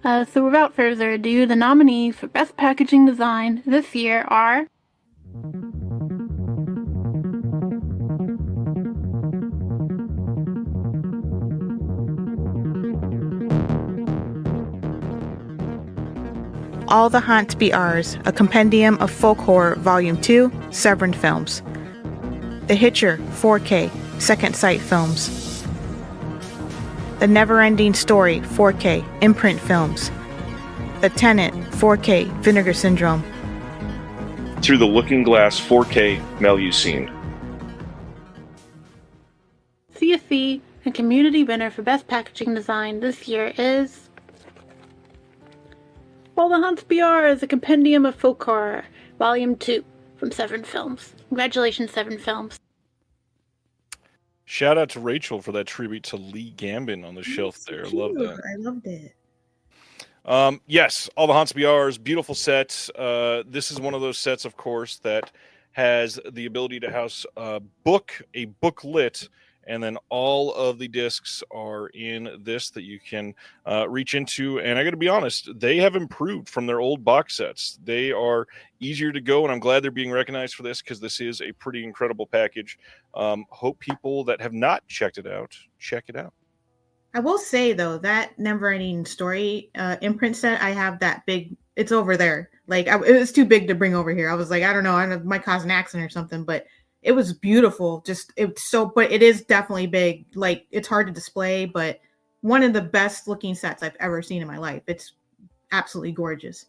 So without further ado, the nominees for Best Packaging Design this year are All the Haunts Be Ours, a compendium of folk horror, Volume 2, Severin Films. The Hitcher, 4K, Second Sight Films. The Neverending Story, 4K, Imprint Films. The Tenant, 4K, Vinegar Syndrome. Through the Looking Glass, 4K, Melusine. CSC, a community winner for Best Packaging Design this year is All the Haunts Be Ours, a compendium of folk horror, Volume 2, from Severin Films. Congratulations, Severin Films. Shout out to Rachel for that tribute to Lee Gambin on the shelf there. I love that. I loved it. Yes, All the Haunts Be Ours, beautiful set. This is one of those sets, of course, that has the ability to house a booklet, and then all of the discs are in this that you can reach into. And I got to be honest, they have improved from their old box sets. They are easier to go, and I'm glad they're being recognized for this because this is a pretty incredible package. Hope people that have not checked it out, check it out. I will say, though, that Neverending Story imprint set, I have that big, it's over there. Like, it was too big to bring over here. I was like, I don't know, it might cause an accident or something, but it was beautiful. But it is definitely big. Like, it's hard to display, but one of the best looking sets I've ever seen in my life. It's absolutely gorgeous.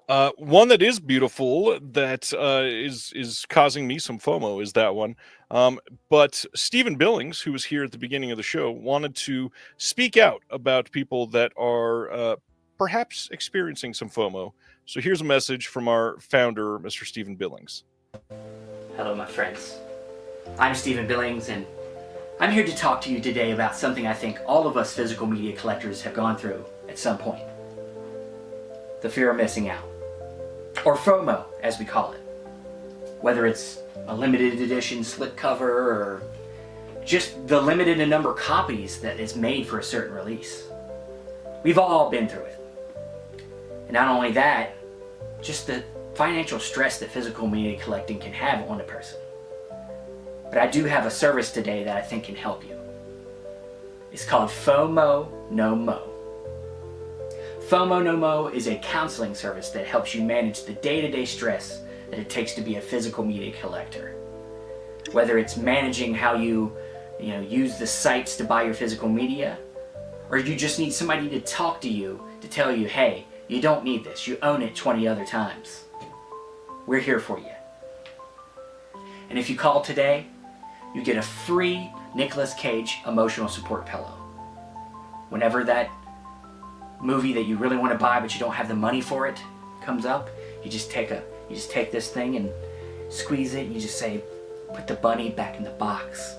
One that is beautiful that is causing me some FOMO is that one. But Stephen Billings, who was here at the beginning of the show, wanted to speak out about people that are perhaps experiencing some FOMO. So here's a message from our founder, Mr. Stephen Billings. Hello, my friends. I'm Stephen Billings, and I'm here to talk to you today about something I think all of us physical media collectors have gone through at some point. The fear of missing out. Or FOMO, as we call it. Whether it's a limited edition slipcover or just the limited number copies that is made for a certain release. We've all been through it. And not only that, just the financial stress that physical media collecting can have on a person. But I do have a service today that I think can help you. It's called FOMO No Mo. FOMO No Mo is a counseling service that helps you manage the day-to-day stress that it takes to be a physical media collector. Whether it's managing how you use the sites to buy your physical media, or you just need somebody to talk to you to tell you, hey, you don't need this, you own it 20 other times. We're here for you. And if you call today, you get a free Nicolas Cage emotional support pillow. Whenever that movie that you really want to buy but you don't have the money for it comes up, you just take this thing and squeeze it, and you just say, put the bunny back in the box.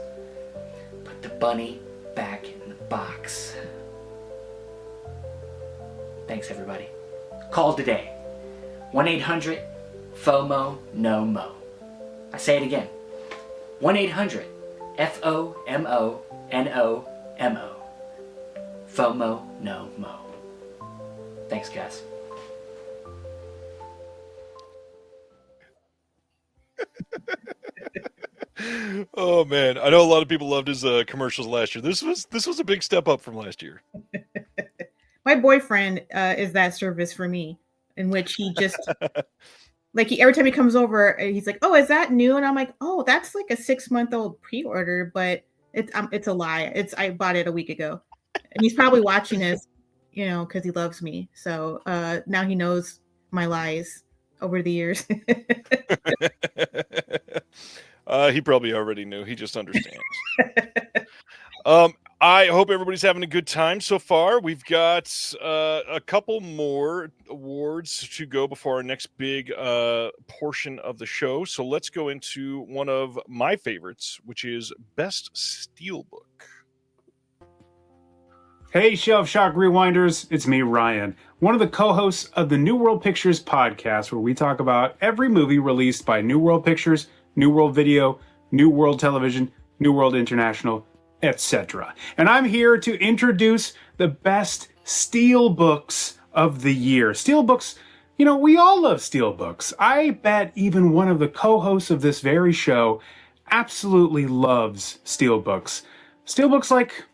Put the bunny back in the box. Thanks, everybody. Call today. 1-800-FOMO-NO-MO. I say it again. 1-800-FOMO-NO-MO. FOMO No Mo. Thanks, guys. Oh man, I know a lot of people loved his commercials last year. This was a big step up from last year. My boyfriend is that service for me, in which he just every time he comes over, he's like, "Oh, is that new?" And I'm like, "Oh, that's like a 6-month-old pre-order, but it's a lie. I bought it a week ago." And he's probably watching this, because he loves me. So now he knows my lies over the years. He probably already knew. He just understands. I hope everybody's having a good time so far. We've got a couple more awards to go before our next big portion of the show. So let's go into one of my favorites, which is Best Steelbook. Hey, Shelf Shock Rewinders, it's me, Ryan, one of the co-hosts of the New World Pictures podcast, where we talk about every movie released by New World Pictures, New World Video, New World Television, New World International, etc. And I'm here to introduce the best steelbooks of the year. Steelbooks, we all love steelbooks. I bet even one of the co-hosts of this very show absolutely loves steelbooks. Steelbooks like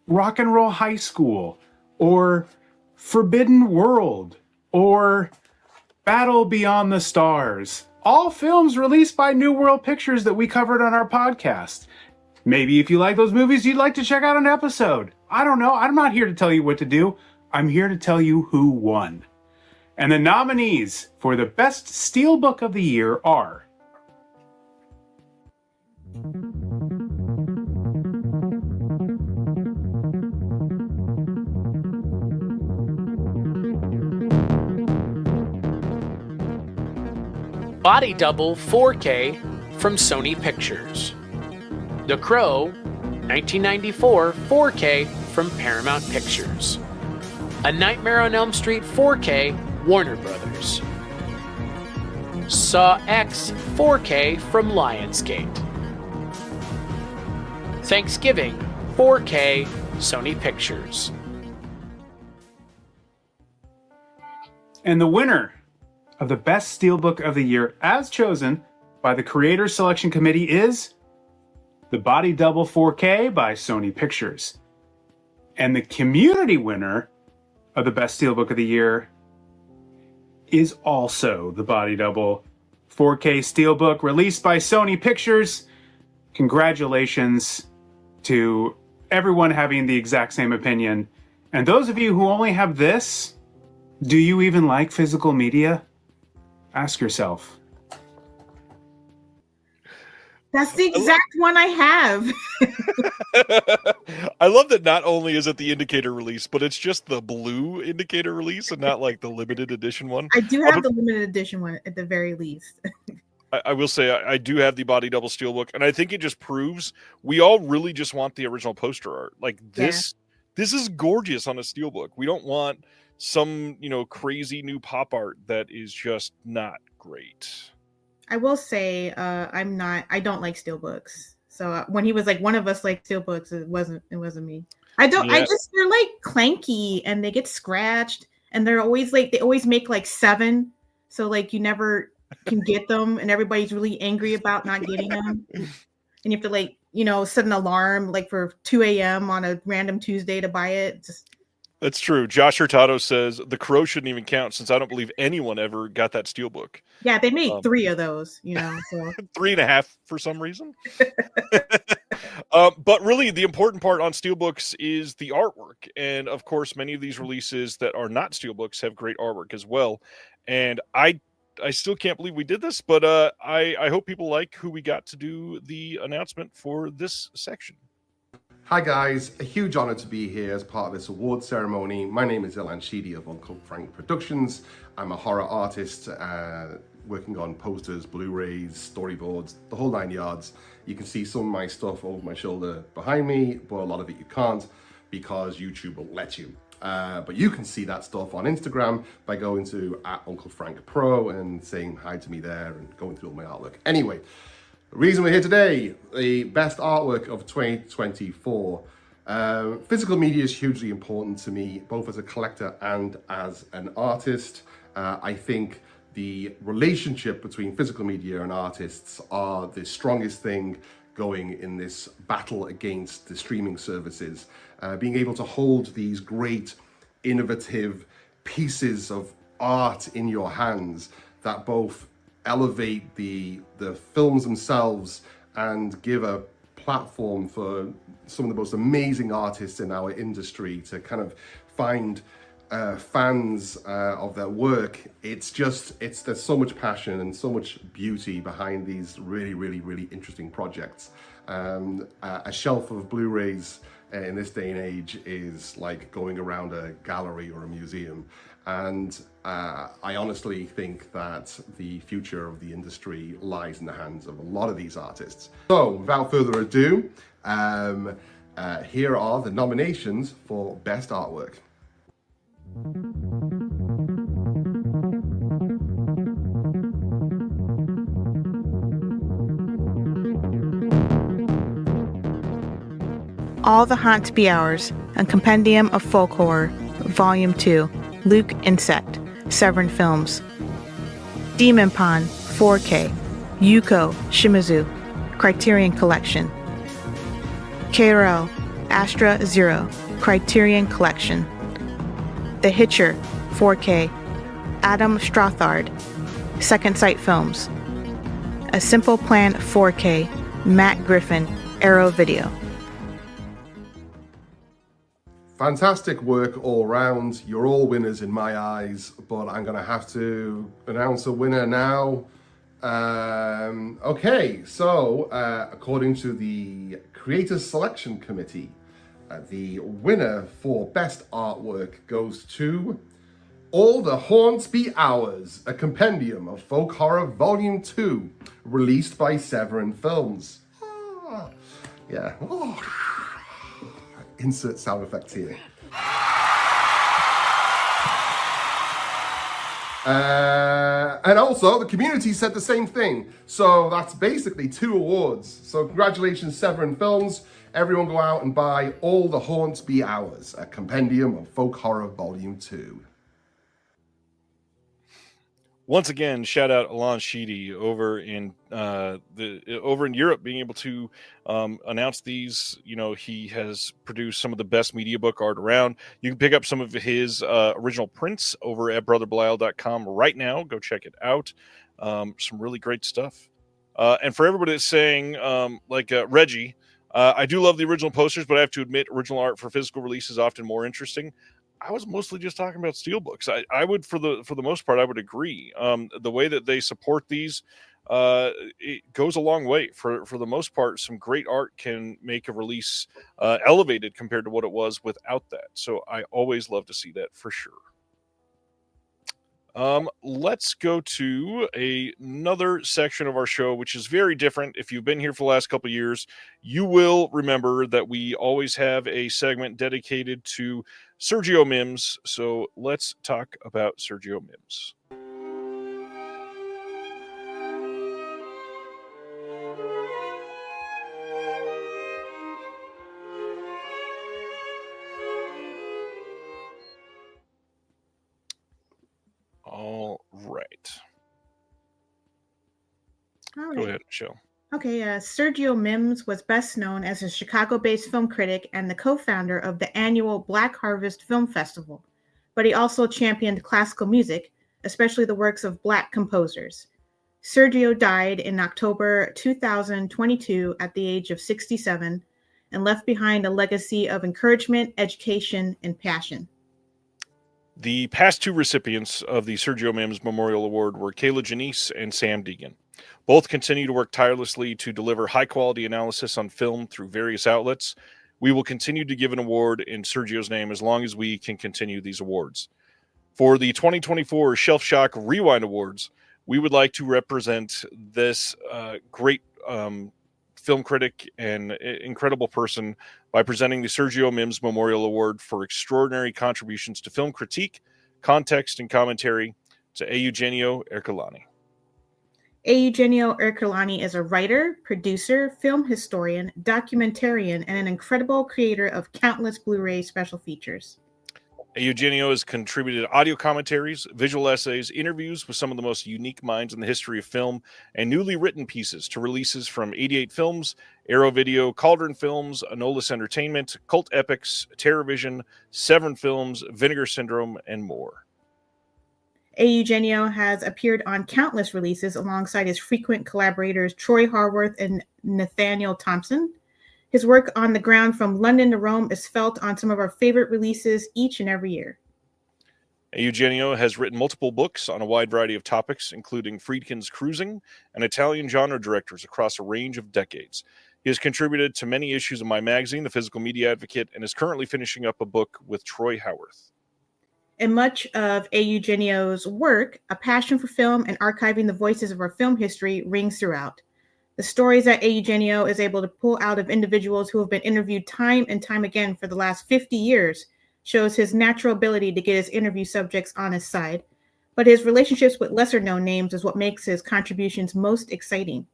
Rock and Roll High School, or Forbidden World, or Battle Beyond the Stars. All films released by New World Pictures that we covered on our podcast. Maybe if you like those movies, you'd like to check out an episode. I don't know. I'm not here to tell you what to do. I'm here to tell you who won. And the nominees for the Best Steelbook of the Year are Body Double 4K from Sony Pictures. The Crow 1994 4K from Paramount Pictures. A Nightmare on Elm Street 4K Warner Brothers. Saw X 4K from Lionsgate. Thanksgiving 4K Sony Pictures. And the winner of the Best Steelbook of the Year, as chosen by the Creator Selection Committee, is the Body Double 4K by Sony Pictures. And the community winner of the Best Steelbook of the Year is also the Body Double 4K Steelbook released by Sony Pictures. Congratulations to everyone having the exact same opinion. And those of you who only have this, do you even like physical media? Ask yourself. That's the exact one I have. I love that not only is it the indicator release, but it's just the blue indicator release and not like the limited edition one. I do have the limited edition one at the very least. I will say I do have the body double steelbook, and I think it just proves we all really just want the original poster art. Like this is gorgeous on a steelbook. We don't want some, crazy new pop art that is just not great. I will say I don't like steelbooks. So when he was like, one of us like steelbooks, it wasn't me. They're like clanky and they get scratched and they're always like, they always make like 7. So like you never can get them and everybody's really angry about not getting them. And you have to like, set an alarm like for 2 a.m. on a random Tuesday to buy it. That's true. Josh Hurtado says the crow shouldn't even count since I don't believe anyone ever got that steelbook. Yeah, they made 3 of those, so 3.5 for some reason. But really, the important part on steelbooks is the artwork, and of course, many of these releases that are not steelbooks have great artwork as well. And I still can't believe we did this, but I hope people like who we got to do the announcement for this section. Hi guys, a huge honor to be here as part of this award ceremony. My name is Ilan Sheedy of Uncle Frank Productions. I'm a horror artist working on posters, Blu-rays, storyboards, the whole 9 yards. You can see some of my stuff over my shoulder behind me, but a lot of it you can't because YouTube won't let you. But you can see that stuff on Instagram by going to @UncleFrankPro and saying hi to me there and going through all my artwork. Anyway, the reason we're here today, the best artwork of 2024. Physical media is hugely important to me, both as a collector and as an artist. I think the relationship between physical media and artists are the strongest thing going in this battle against the streaming services. Being able to hold these great, innovative pieces of art in your hands that both elevate the films themselves and give a platform for some of the most amazing artists in our industry to kind of find fans of their work. There's so much passion and so much beauty behind these really, really, really interesting projects. A shelf of Blu-rays in this day and age is like going around a gallery or a museum. And I honestly think that the future of the industry lies in the hands of a lot of these artists. So without further ado, here are the nominations for Best Artwork. All the Haunts Be Ours, a compendium of folk horror, Volume 2, Luke Insect, Severin Films. Demon Pond, 4K, Yuko Shimizu, Criterion Collection. KRL, Astra Zero, Criterion Collection. The Hitcher, 4K, Adam Strathard, Second Sight Films. A Simple Plan, 4K, Matt Griffin, Arrow Video. Fantastic work all round. You're all winners in my eyes, but I'm going to have to announce a winner now. Okay, so according to the Creators Selection Committee, the winner for Best Artwork goes to All the Haunts Be Ours, a compendium of folk horror Volume 2, released by Severin Films. Yeah. Oh. Insert sound effects here. And also, the community said the same thing. So that's basically 2 awards. So congratulations, Severin Films. Everyone go out and buy All the Haunts Be Ours, a compendium of folk horror Volume 2. Once again, shout out Ilan Sheedy over in Europe, being able to announce these. He has produced some of the best media book art around. You can pick up some of his original prints over at brotherbelial.com right now. Go check it out. Some really great stuff. And for everybody that's saying, Reggie, I do love the original posters, but I have to admit, original art for physical release is often more interesting. I was mostly just talking about steelbooks. I would, for the most part, I would agree. The way that they support these, it goes a long way. For the most part, some great art can make a release elevated compared to what it was without that. So I always love to see that for sure. Let's go to another section of our show, which is very different. If you've been here for the last couple of years, you will remember that we always have a segment dedicated to Sergio Mims. So let's talk about Sergio Mims. All right. Go ahead, Michelle. Okay, Sergio Mims was best known as a Chicago-based film critic and the co-founder of the annual Black Harvest Film Festival, but he also championed classical music, especially the works of Black composers. Sergio died in October 2022 at the age of 67 and left behind a legacy of encouragement, education, and passion. The past two recipients of the Sergio Mims Memorial Award were Kayla Janice and Sam Deegan. Both continue to work tirelessly to deliver high-quality analysis on film through various outlets. We will continue to give an award in Sergio's name as long as we can continue these awards. For the 2024 Shelf Shock Rewind Awards, we would like to represent this great film critic and incredible person by presenting the Sergio Mims Memorial Award for extraordinary contributions to film critique, context, and commentary to Eugenio Ercolani. Eugenio Ercolani is a writer, producer, film historian, documentarian, and an incredible creator of countless Blu-ray special features. Eugenio has contributed audio commentaries, visual essays, interviews with some of the most unique minds in the history of film, and newly written pieces to releases from 88 Films, Arrow Video, Cauldron Films, Anolis Entertainment, Cult Epics, TerrorVision, Severn Films, Vinegar Syndrome, and more. Eugenio has appeared on countless releases alongside his frequent collaborators Troy Harworth and Nathaniel Thompson. His work on the ground from London to Rome is felt on some of our favorite releases each and every year. Eugenio has written multiple books on a wide variety of topics, including Friedkin's Cruising and Italian genre directors across a range of decades. He has contributed to many issues of my magazine, The Physical Media Advocate, and is currently finishing up a book with Troy Howarth. In much of Eugenio's work, a passion for film and archiving the voices of our film history rings throughout. The stories that Eugenio is able to pull out of individuals who have been interviewed time and time again for the last 50 years shows his natural ability to get his interview subjects on his side, but his relationships with lesser-known names is what makes his contributions most exciting.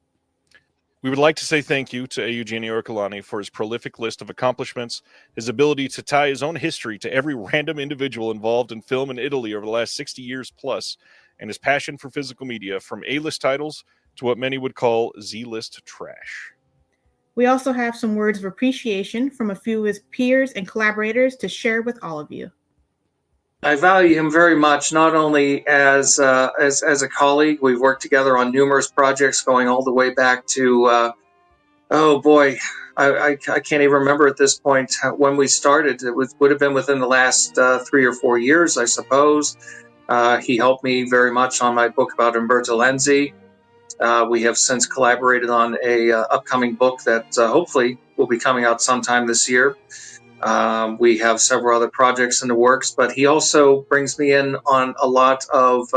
We would like to say thank you to Eugenio Ercolani for his prolific list of accomplishments, his ability to tie his own history to every random individual involved in film in Italy over the last 60 years plus, and his passion for physical media from A-list titles to what many would call Z-list trash. We also have some words of appreciation from a few of his peers and collaborators to share with all of you. I value him very much, not only as a colleague. We've worked together on numerous projects going all the way back to, I can't even remember at this point when we started. It would have been within the last 3 or 4 years, I suppose. He helped me very much on my book about Umberto Lenzi. We have since collaborated on a upcoming book that hopefully will be coming out sometime this year. We have several other projects in the works, but he also brings me in on a lot of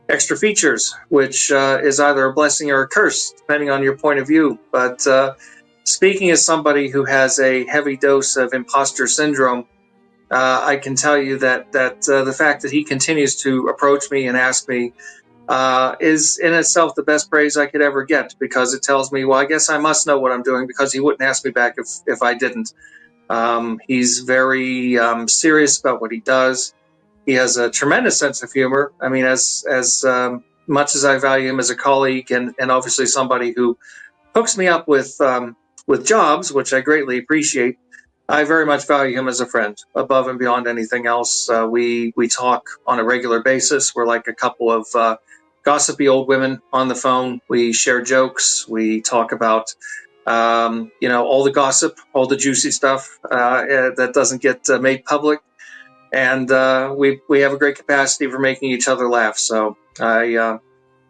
extra features, which is either a blessing or a curse, depending on your point of view. But speaking as somebody who has a heavy dose of imposter syndrome, I can tell you that the fact that he continues to approach me and ask me is in itself the best praise I could ever get, because it tells me, well, I guess I must know what I'm doing, because he wouldn't ask me back if I didn't. He's very serious about what he does. He has a tremendous sense of humor. I mean, as much as I value him as a colleague and obviously somebody who hooks me up with jobs, which I greatly appreciate, I very much value him as a friend, above and beyond anything else. We talk on a regular basis. We're like a couple of gossipy old women on the phone. We share jokes. We talk about all the gossip, all the juicy stuff that doesn't get made public. and we have a great capacity for making each other laugh. So I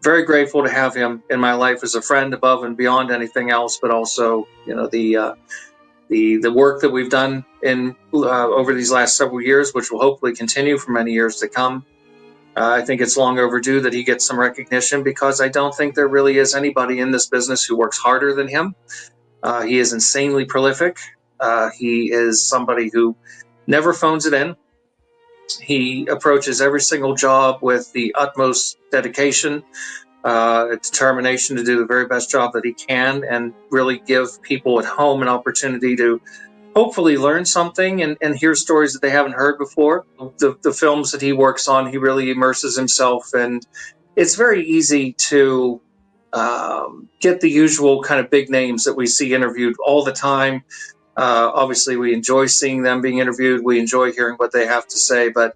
very grateful to have him in my life as a friend above and beyond anything else, but also, you know, the work that we've done in over these last several years, which will hopefully continue for many years to come. I think it's long overdue that he gets some recognition, because I don't think there really is anybody in this business who works harder than him. He is insanely prolific. He is somebody who never phones it in. He approaches every single job with the utmost dedication, determination to do the very best job that he can, and really give people at home an opportunity to hopefully learn something and hear stories that they haven't heard before. The films that he works on, he really immerses himself, and it's very easy to get the usual kind of big names that we see interviewed all the time. Obviously, we enjoy seeing them being interviewed. We enjoy hearing what they have to say. But,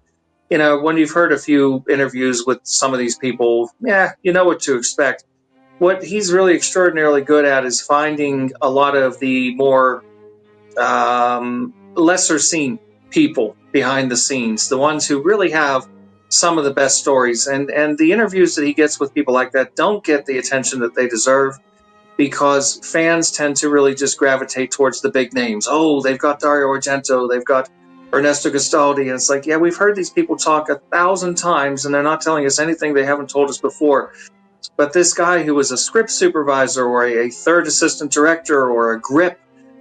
you know, when you've heard a few interviews with some of these people, yeah, you know what to expect. What he's really extraordinarily good at is finding a lot of the more lesser seen people behind the scenes, the ones who really have some of the best stories. And the interviews that he gets with people like that don't get the attention that they deserve, because fans tend to really just gravitate towards the big names. Oh, they've got Dario Argento, they've got Ernesto Gastaldi, and it's like, yeah, we've heard these people talk 1,000 times, and they're not telling us anything they haven't told us before. But this guy who was a script supervisor, or a third assistant director, or a grip,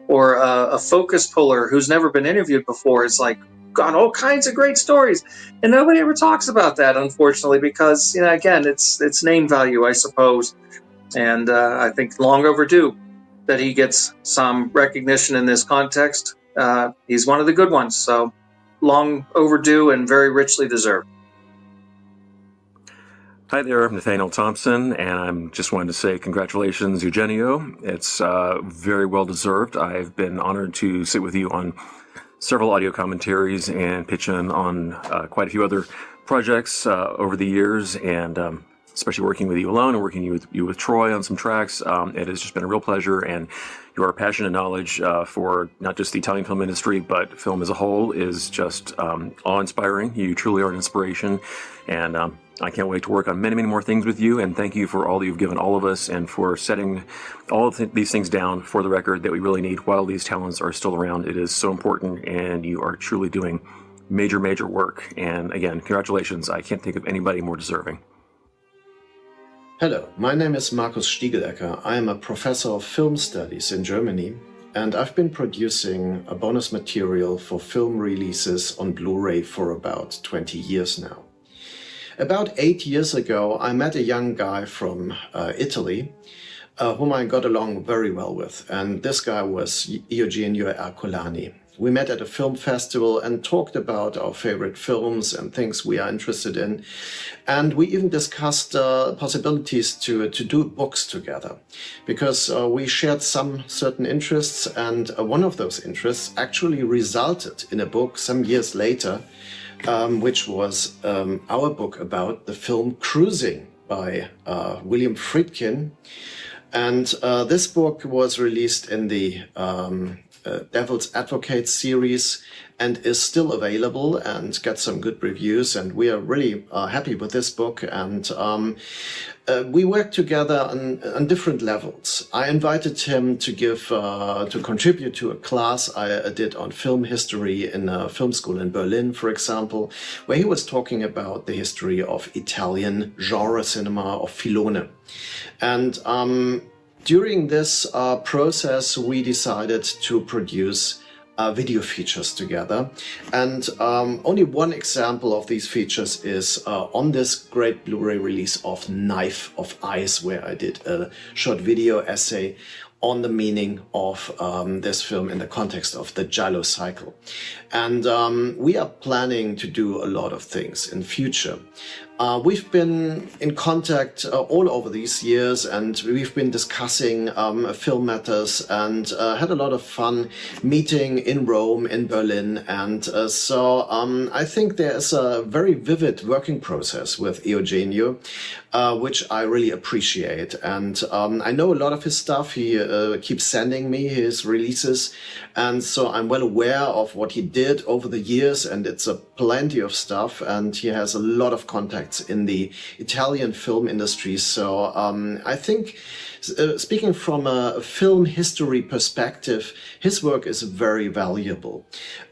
or a focus puller who's never been interviewed before, is like, got all kinds of great stories, and nobody ever talks about that, unfortunately, because, you know, again, it's name value, I suppose. And I think long overdue that he gets some recognition in this context. He's one of the good ones, so long overdue and very richly deserved. Hi there, I'm Nathaniel Thompson, and I'm just wanted to say congratulations, Eugenio. It's very well deserved. I've been honored to sit with you on several audio commentaries and pitch in on quite a few other projects over the years, and especially working with you alone and working with Troy on some tracks. It has just been a real pleasure, and your passion and knowledge for not just the Italian film industry, but film as a whole is just awe-inspiring. You truly are an inspiration, and I can't wait to work on many, many more things with you, and thank you for all that you've given all of us and for setting all of these things down for the record that we really need while these talents are still around. It is so important, and you are truly doing major, major work. And again, congratulations. I can't think of anybody more deserving. Hello, my name is Markus Stiegelecker. I am a professor of film studies in Germany, and I've been producing a bonus material for film releases on Blu-ray for about 20 years now. About 8 years ago, I met a young guy from Italy, whom I got along very well with, and this guy was Eugenio Ercolani. We met at a film festival and talked about our favorite films and things we are interested in. And we even discussed possibilities to do books together, because we shared some certain interests, and one of those interests actually resulted in a book some years later, which was our book about the film Cruising by William Friedkin. And this book was released in the Devil's Advocate series and is still available and got some good reviews, and we are really happy with this book. And we worked together on different levels. I invited him to contribute to a class I did on film history in a film school in Berlin, for example, where he was talking about the history of Italian genre cinema, of Filone. And during this process, we decided to produce video features together. And only one example of these features is on this great Blu-ray release of Knife of Ice, where I did a short video essay on the meaning of this film in the context of the Giallo cycle. And we are planning to do a lot of things in future. We've been in contact all over these years, and we've been discussing film matters and had a lot of fun meeting in Rome, in Berlin. And so I think there is a very vivid working process with Eugenio, which I really appreciate. And I know a lot of his stuff. He keeps sending me his releases. And so I'm well aware of what he did over the years, and it's a plenty of stuff. And he has a lot of contacts in the Italian film industry. So I think, speaking from a film history perspective, his work is very valuable.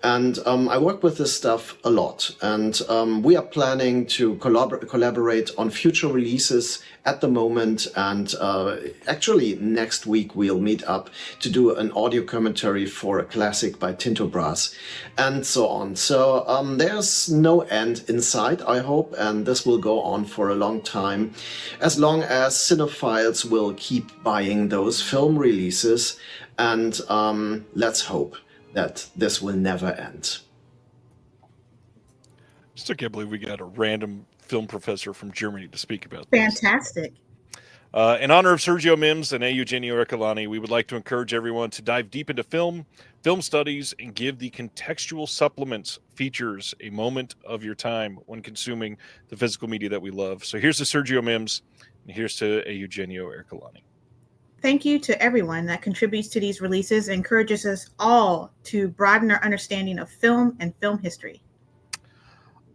And I work with this stuff a lot. And we are planning to collaborate on future releases at the moment. And actually, next week, we'll meet up to do an audio commentary for a classic by Tinto Brass and so on. So there's no end in sight, I hope. And this will go on for a long time, as long as cinephiles will keep buying those film releases. And let's hope that this will never end. Still can't believe we got a random film professor from Germany to speak about this. Fantastic. In honor of Sergio Mims and Eugenio Ercolani, we would like to encourage everyone to dive deep into film studies, and give the contextual supplements features a moment of your time when consuming the physical media that we love. So here's to Sergio Mims, and here's to Eugenio Ercolani. Thank you to everyone that contributes to these releases and encourages us all to broaden our understanding of film and film history.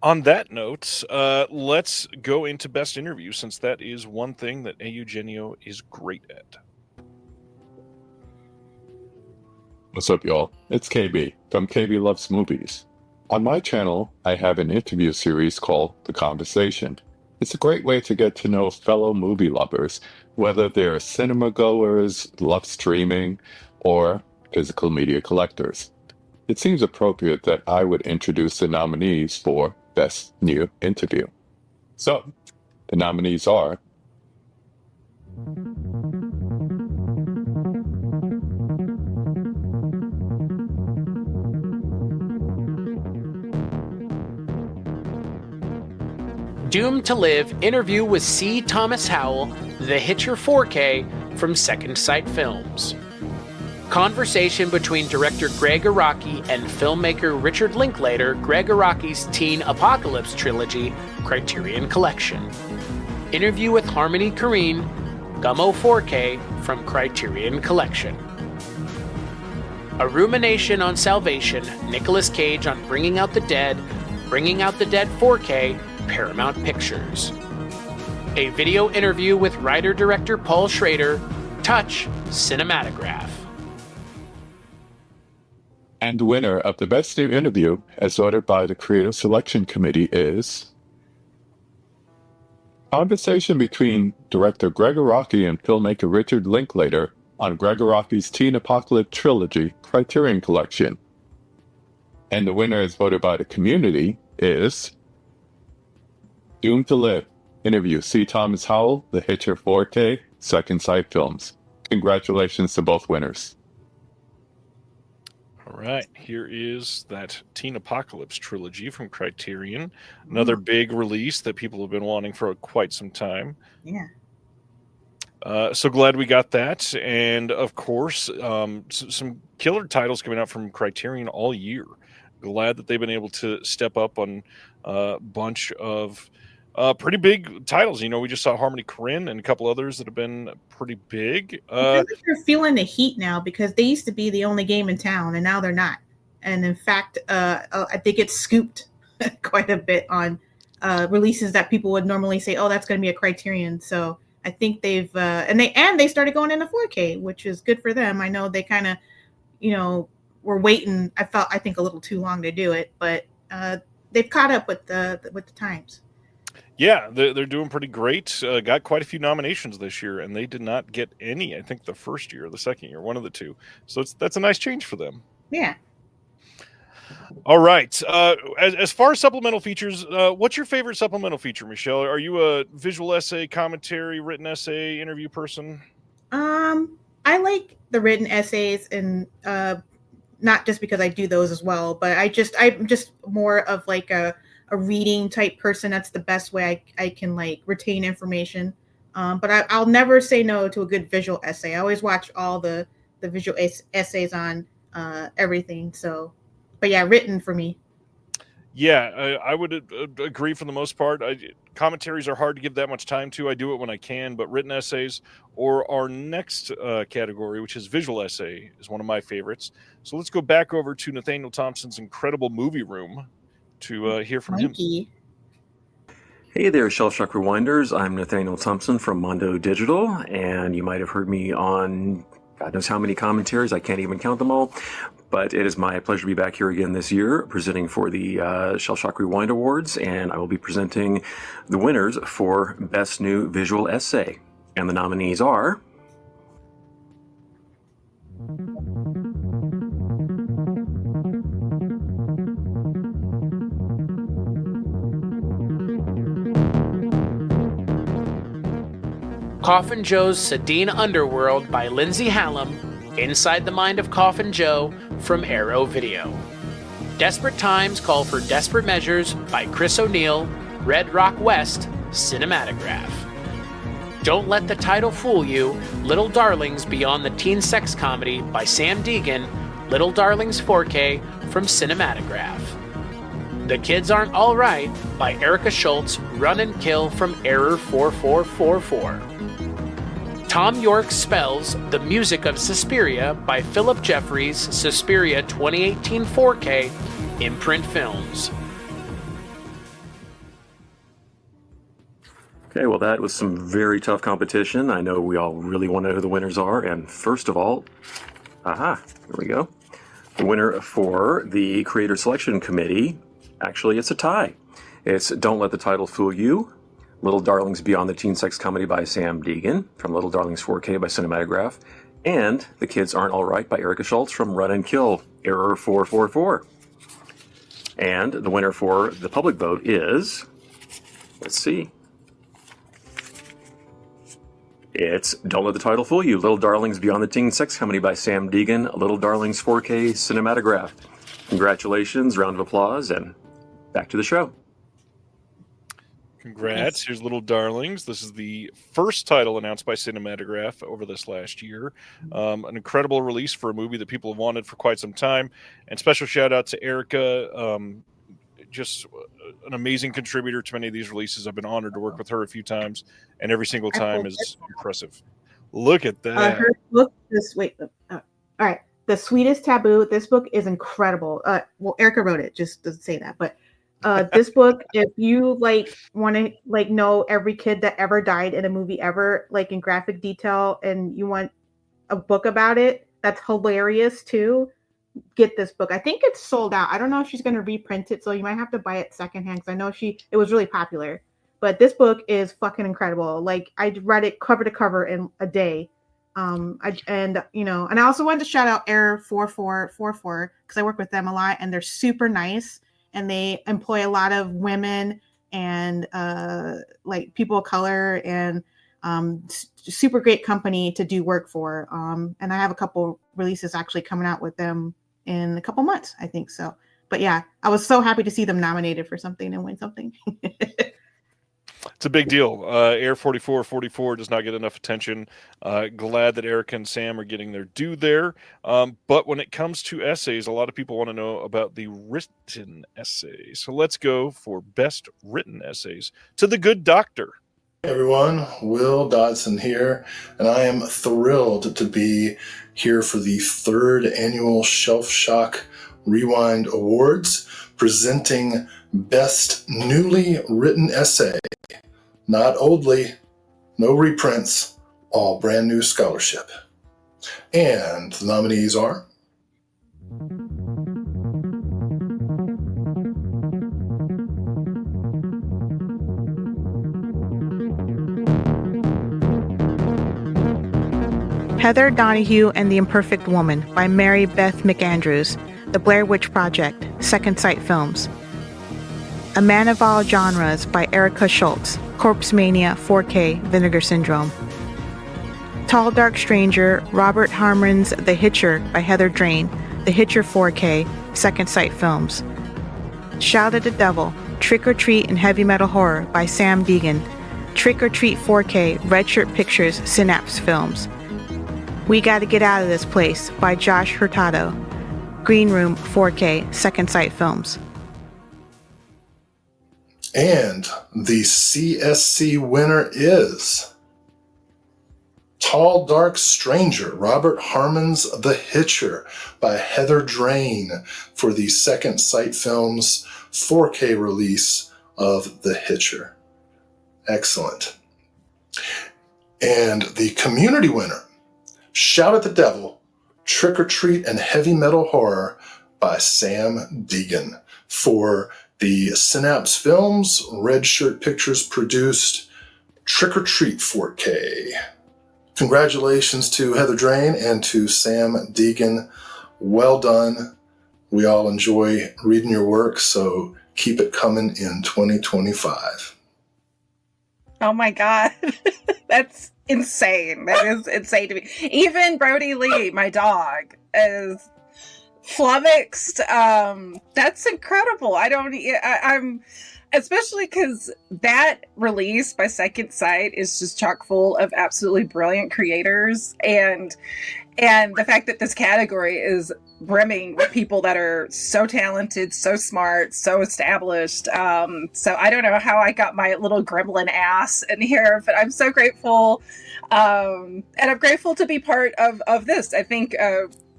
On that note, let's go into best interview, since that is one thing that Eugenio is great at. What's up, y'all? It's KB from KB Loves Movies. On my channel, I have an interview series called The Conversation. It's a great way to get to know fellow movie lovers, whether they're cinema goers, love streaming, or physical media collectors. It seems appropriate that I would introduce the nominees for Best New Interview. So, the nominees are Doomed to Live interview with C. Thomas Howell, The Hitcher 4K from Second Sight Films. Conversation between director Greg Araki and filmmaker Richard Linklater, Greg Araki's teen apocalypse trilogy, Criterion Collection. Interview with Harmony Korine, Gummo 4K from Criterion Collection. A rumination on salvation, Nicolas Cage on Bringing Out the Dead 4K, Paramount Pictures. A video interview with writer-director Paul Schrader, Touch Cinematograph. And the winner of the Best New Interview, as ordered by the Creative Selection Committee, is conversation between director Greg Araki and filmmaker Richard Linklater on Greg Araki's teen apocalypse trilogy, Criterion Collection. And the winner, as voted by the community, is Doomed to Live, interview C. Thomas Howell, The Hitcher 4K, Second Sight Films. Congratulations to both winners. All right, here is that Teen Apocalypse trilogy from Criterion. Another big release that people have been wanting for quite some time. Yeah. So glad we got that. And of course, some killer titles coming out from Criterion all year. Glad that they've been able to step up on a bunch of pretty big titles. You know, we just saw Harmony Korine and a couple others that have been pretty big. I feel like they're feeling the heat now, because they used to be the only game in town, and now they're not. And in fact, I think it's scooped quite a bit on releases that people would normally say, "Oh, that's going to be a Criterion." So I think they've and they started going into 4K, which is good for them. I know they kind of, were waiting. I think a little too long to do it, but they've caught up with the times. Yeah, they're doing pretty great. Got quite a few nominations this year, and they did not get any, I think, the first year or the second year, one of the two. So that's a nice change for them. Yeah. All right. As far as supplemental features, what's your favorite supplemental feature, Michelle? Are you a visual essay, commentary, written essay, interview person? I like the written essays, and not just because I do those as well, but I'm just more of like a a reading type person. That's the best way I can like retain information. But I'll never say no to a good visual essay. I always watch all the visual essays on everything. So, but yeah, written for me. Yeah, I would agree for the most part. Commentaries are hard to give that much time to. I do it when I can, but written essays or our next category, which is visual essay, is one of my favorites. So let's go back over to Nathaniel Thompson's incredible movie room to hear from him. Hey there, Shelf Shock Rewinders. I'm Nathaniel Thompson from Mondo Digital, and you might have heard me on God knows how many commentaries. I can't even count them all. But it is my pleasure to be back here again this year, presenting for the Shelf Shock Rewind Awards, and I will be presenting the winners for Best New Visual Essay. And the nominees are... Coffin Joe's Sedin Underworld by Lindsay Hallam, Inside the Mind of Coffin Joe from Arrow Video. Desperate Times Call for Desperate Measures by Chris O'Neill, Red Rock West, Cinematograph. Don't Let the Title Fool You, Little Darlings Beyond the Teen Sex Comedy by Sam Deegan, Little Darlings 4K from Cinematograph. The Kids Aren't All Right by Erica Schultz, Run and Kill from Error 4444. Tom York Spells The Music of Suspiria by Philip Jeffries, Suspiria 2018 4K, Imprint Films. Okay, well, that was some very tough competition. I know we all really want to know who the winners are. And first of all, here we go. The winner for the Creator Selection Committee, actually, it's a tie. It's Don't Let the Title Fool You, Little Darlings Beyond the Teen Sex Comedy by Sam Deegan from Little Darlings 4K by Cinematograph, and The Kids Aren't All Right by Erica Schultz from Run and Kill, Error 444. And the winner for the public vote is, let's see, it's Don't Let the Title Fool You, Little Darlings Beyond the Teen Sex Comedy by Sam Deegan, Little Darlings 4K Cinematograph. Congratulations, round of applause, and back to the show. Congrats. Here's Little Darlings. This is the first title announced by Cinematograph over this last year. An incredible release for a movie that people have wanted for quite some time. And special shout out to Erica. Just an amazing contributor to many of these releases. I've been honored to work with her a few times, and every single time is impressive. Look at that. Her book, all right. The Sweetest Taboo. This book is incredible. Well, Erica wrote it, just to say that. But this book, if you want to know every kid that ever died in a movie ever, in graphic detail, and you want a book about it that's hilarious too, get this book. I think it's sold out. I don't know if she's going to reprint it, so you might have to buy it secondhand because I know it was really popular. But this book is fucking incredible. I read it cover to cover in a day. And I also wanted to shout out Error 4444 because I work with them a lot, and they're super nice. And they employ a lot of women and people of color, and super great company to do work for. And I have a couple releases actually coming out with them in a couple months, I think so. But yeah, I was so happy to see them nominated for something and win something. It's a big deal. Air 4444 does not get enough attention. Glad that Erica and Sam are getting their due there. But when it comes to essays, a lot of people want to know about the written essay. So let's go for best written essays to The Good Doctor. Hey everyone, Will Dodson here, and I am thrilled to be here for the third annual Shelf Shock Rewind Awards, presenting Best Newly Written Essay. Not oldly, no reprints, all brand new scholarship. And the nominees are Heather Donahue and the Imperfect Woman by Mary Beth McAndrews, The Blair Witch Project, Second Sight Films. A Man of All Genres by Erica Schultz, Corpse Mania 4K, Vinegar Syndrome. Tall Dark Stranger, Robert Harmon's The Hitcher by Heather Drain, The Hitcher 4K, Second Sight Films. Shout at the Devil, Trick or Treat and Heavy Metal Horror by Sam Deegan. Trick or Treat 4K, Redshirt Pictures, Synapse Films. We Gotta Get Out of This Place by Josh Hurtado. Green Room 4K, Second Sight Films. And the CSC winner is Tall Dark Stranger, Robert Harmon's The Hitcher by Heather Drain for the Second Sight Films 4K release of The Hitcher. Excellent. And the community winner, Shout at the Devil, Trick or Treat and Heavy Metal Horror by Sam Deegan for the Synapse Films, Redshirt Pictures produced Trick or Treat 4K. Congratulations to Heather Drain and to Sam Deegan. Well done. We all enjoy reading your work, so keep it coming in 2025. Oh my God. That's insane. That is insane to me. Even Brody Lee, my dog, is flummoxed. That's incredible. I'm especially because that release by Second Sight is just chock full of absolutely brilliant creators, and the fact that this category is brimming with people that are so talented, so smart, so established. So I don't know how I got my little gremlin ass in here, but I'm so grateful. And I'm grateful to be part of this. I think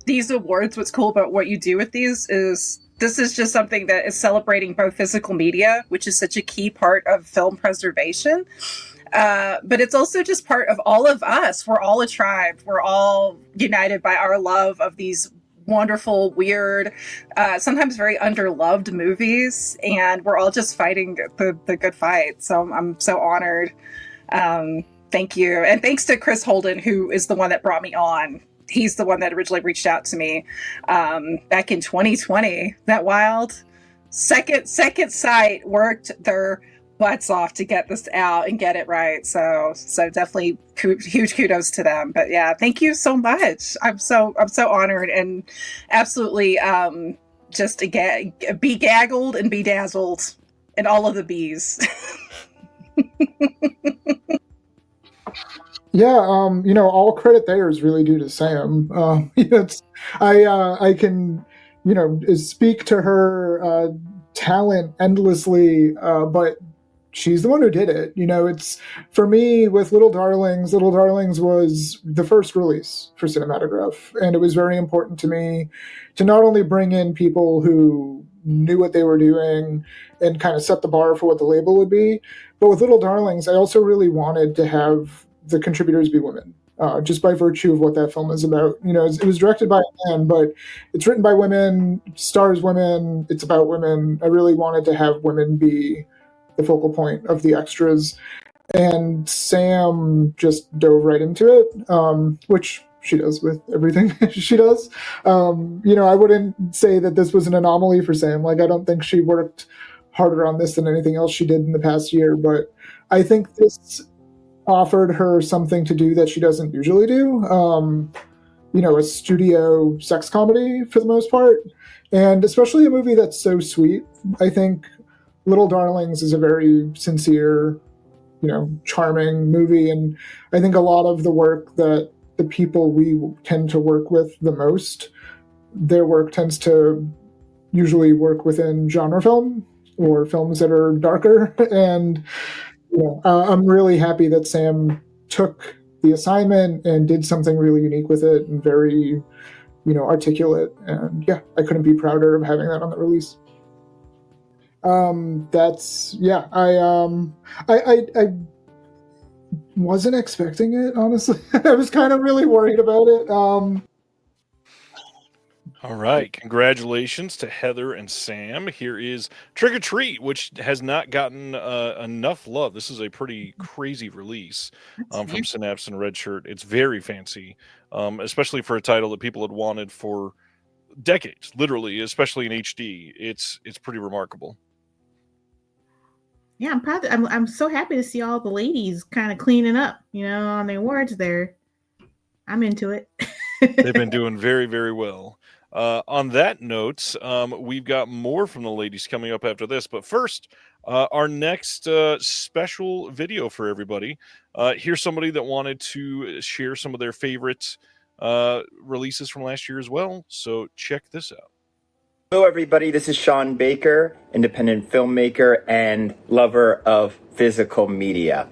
these awards, what's cool about what you do with these is this is just something that is celebrating both physical media, which is such a key part of film preservation. But it's also just part of all of us. We're all a tribe. We're all united by our love of these wonderful, weird, sometimes very underloved movies. And we're all just fighting the good fight. So I'm so honored. Thank you. And thanks to Chris Holden, who is the one that brought me on. He's the one that originally reached out to me back in 2020. Isn't that wild? Second Sight worked their butts off to get this out and get it right. So definitely huge kudos to them. But yeah, thank you so much. I'm so honored and absolutely just be gaggled and bedazzled and all of the bees. Yeah, all credit there is really due to Sam. I can, speak to her talent endlessly, but she's the one who did it. It's for me with Little Darlings. Little Darlings was the first release for Cinematograph, and it was very important to me to not only bring in people who knew what they were doing and kind of set the bar for what the label would be, but with Little Darlings, I also really wanted to have the contributors be women, just by virtue of what that film is about. It was directed by a man, but it's written by women, stars women, it's about women. I really wanted to have women be the focal point of the extras. And Sam just dove right into it, which she does with everything she does. I wouldn't say that this was an anomaly for Sam. I don't think she worked harder on this than anything else she did in the past year, but I think this offered her something to do that she doesn't usually do. A studio sex comedy for the most part, and especially a movie that's so sweet. I think Little Darlings is a very sincere, charming movie, and I think a lot of the work that the people we tend to work with the most, their work tends to usually work within genre film or films that are darker. And I'm really happy that Sam took the assignment and did something really unique with it and very, articulate. And yeah, I couldn't be prouder of having that on the release. I wasn't expecting it, honestly. I was kind of really worried about it. All right. Congratulations to Heather and Sam. Here is Trick or Treat, which has not gotten enough love. This is a pretty crazy release from Synapse and Redshirt. It's very fancy, especially for a title that people had wanted for decades, literally, especially in HD. It's pretty remarkable. Yeah, I'm proud. I'm so happy to see all the ladies kind of cleaning up, on the awards there. I'm into it. They've been doing very, very well. On that note, we've got more from the ladies coming up after this. But first, our next special video for everybody. Here's somebody that wanted to share some of their favorite releases from last year as well. So check this out. Hello, everybody. This is Sean Baker, independent filmmaker and lover of physical media.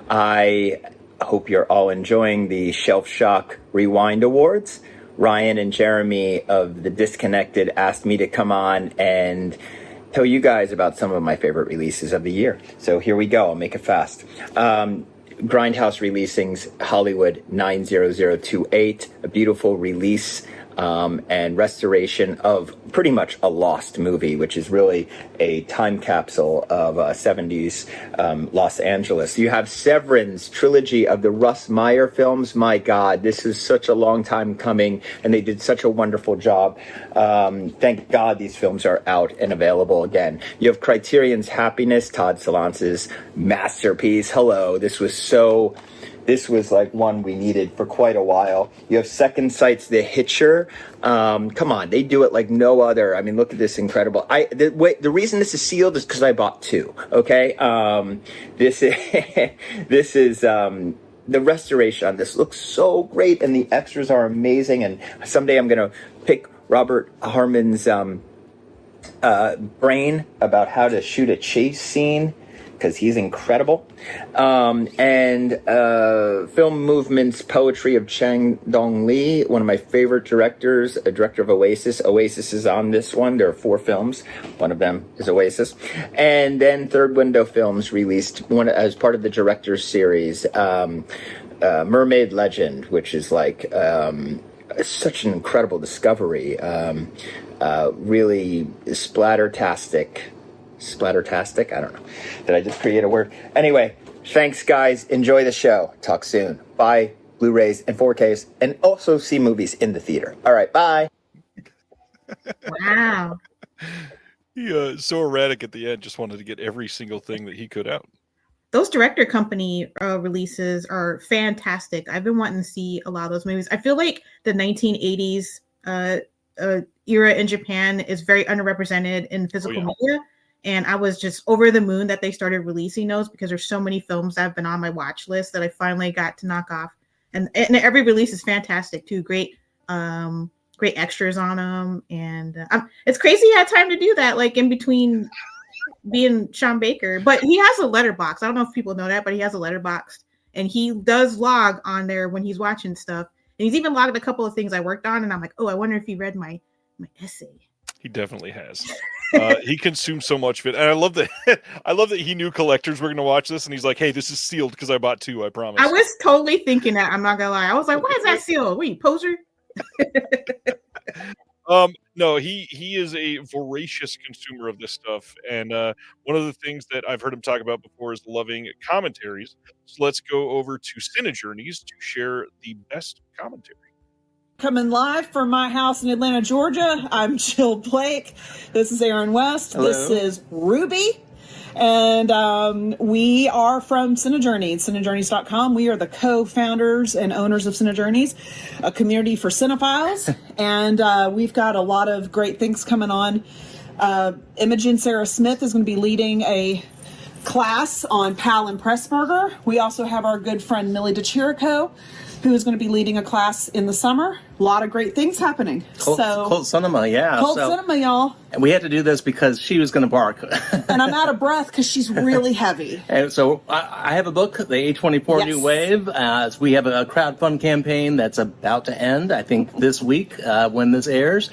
I hope you're all enjoying the Shelf Shock Rewind Awards. Ryan and Jeremy of The Disconnected asked me to come on and tell you guys about some of my favorite releases of the year. So here we go. I'll make it fast. Grindhouse Releasing's Hollywood 90028, a beautiful release and restoration of pretty much a lost movie, which is really a time capsule of 70s Los Angeles. You have Severance, trilogy of the Russ Meyer films. My God, this is such a long time coming, and they did such a wonderful job. Thank God these films are out and available again. You have Criterion's Happiness, Todd Solance's masterpiece. Hello, this was like one we needed for quite a while. You have Second Sight's The Hitcher. Come on, they do it like no other. I mean, look at this incredible. The reason this is sealed is because I bought two. Okay, this is the restoration on this looks so great, and the extras are amazing. And someday I'm gonna pick Robert Harmon's brain about how to shoot a chase scene, because he's incredible. And Film Movement's Poetry of Chang Dong Lee, one of my favorite directors, a director of Oasis. Oasis is on this one. There are 4 films. One of them is Oasis. And then Third Window Films released one as part of the director's series, Mermaid Legend, which is like such an incredible discovery. Really splattertastic. I don't know. Did I just create a word? Anyway, thanks, guys. Enjoy the show. Talk soon. Bye. Blu-rays and 4Ks, and also see movies in the theater. All right, bye. Wow. He so erratic at the end, just wanted to get every single thing that he could out. Those director company releases are fantastic. I've been wanting to see a lot of those movies. I feel like the 1980s era in Japan is very underrepresented in physical media. And I was just over the moon that they started releasing those, because there's so many films that have been on my watch list that I finally got to knock off. And every release is fantastic too. Great extras on them. And it's crazy he had time to do that, like in between being Sean Baker. But he has a letterbox. I don't know if people know that, but he has a letterbox. And he does log on there when he's watching stuff. And he's even logged a couple of things I worked on. And I'm like, oh, I wonder if he read my essay. He definitely has. He consumed so much of it, and I love that. I love that he knew collectors were going to watch this, and he's like, "Hey, this is sealed because I bought 2. I promise." I was totally thinking that. I'm not gonna lie. I was like, "Why is that sealed? What are you, poser?" No, he is a voracious consumer of this stuff, and one of the things that I've heard him talk about before is loving commentaries. So let's go over to Cine Journeys to share the best commentary. Coming live from my house in Atlanta, Georgia, I'm Jill Blake. This is Aaron West. Hello. This is Ruby. And we are from Cinejourneys, cinejourneys.com. We are the co-founders and owners of Cinejourneys, a community for cinephiles. And we've got a lot of great things coming on. Imogen Sarah Smith is going to be leading a class on Pal and Pressburger. We also have our good friend Millie DeChirico, who is going to be leading a class in the summer. A lot of great things happening. Cult Cinema, yeah. Cult Cinema, y'all. And we had to do this because she was going to bark. And I'm out of breath because she's really heavy. And so I have a book, The A24 New Wave. We have a crowdfund campaign that's about to end, I think, this week when this airs.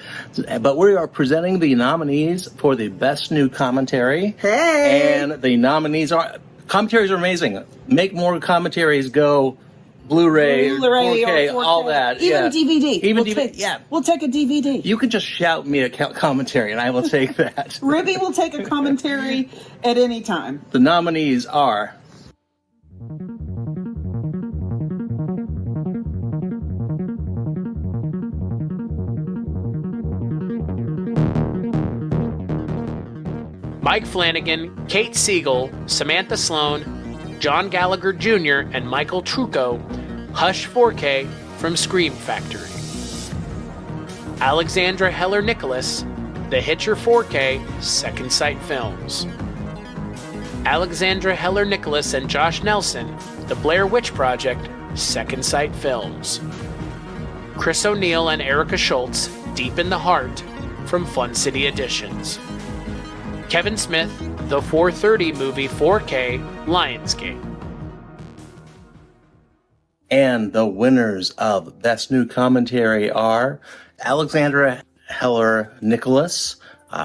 But we are presenting the nominees for the Best New Commentary. Hey! And the commentaries are amazing. Make more commentaries, go Blu-ray 4K, all that. Even DVD. Even DVD, We'll take a DVD. You can just shout me a commentary and I will take that. Ruby will take a commentary at any time. The nominees are Mike Flanagan, Kate Siegel, Samantha Sloan, John Gallagher Jr., and Michael Trucco, Hush 4K from Scream Factory. Alexandra Heller-Nicholas, The Hitcher 4K, Second Sight Films. Alexandra Heller-Nicholas and Josh Nelson, The Blair Witch Project, Second Sight Films. Chris O'Neill and Erica Schultz, Deep in the Heart, from Fun City Editions. Kevin Smith, The 4:30 Movie 4K, Lionsgate. And the winners of Best New Commentary are Alexandra Heller-Nicholas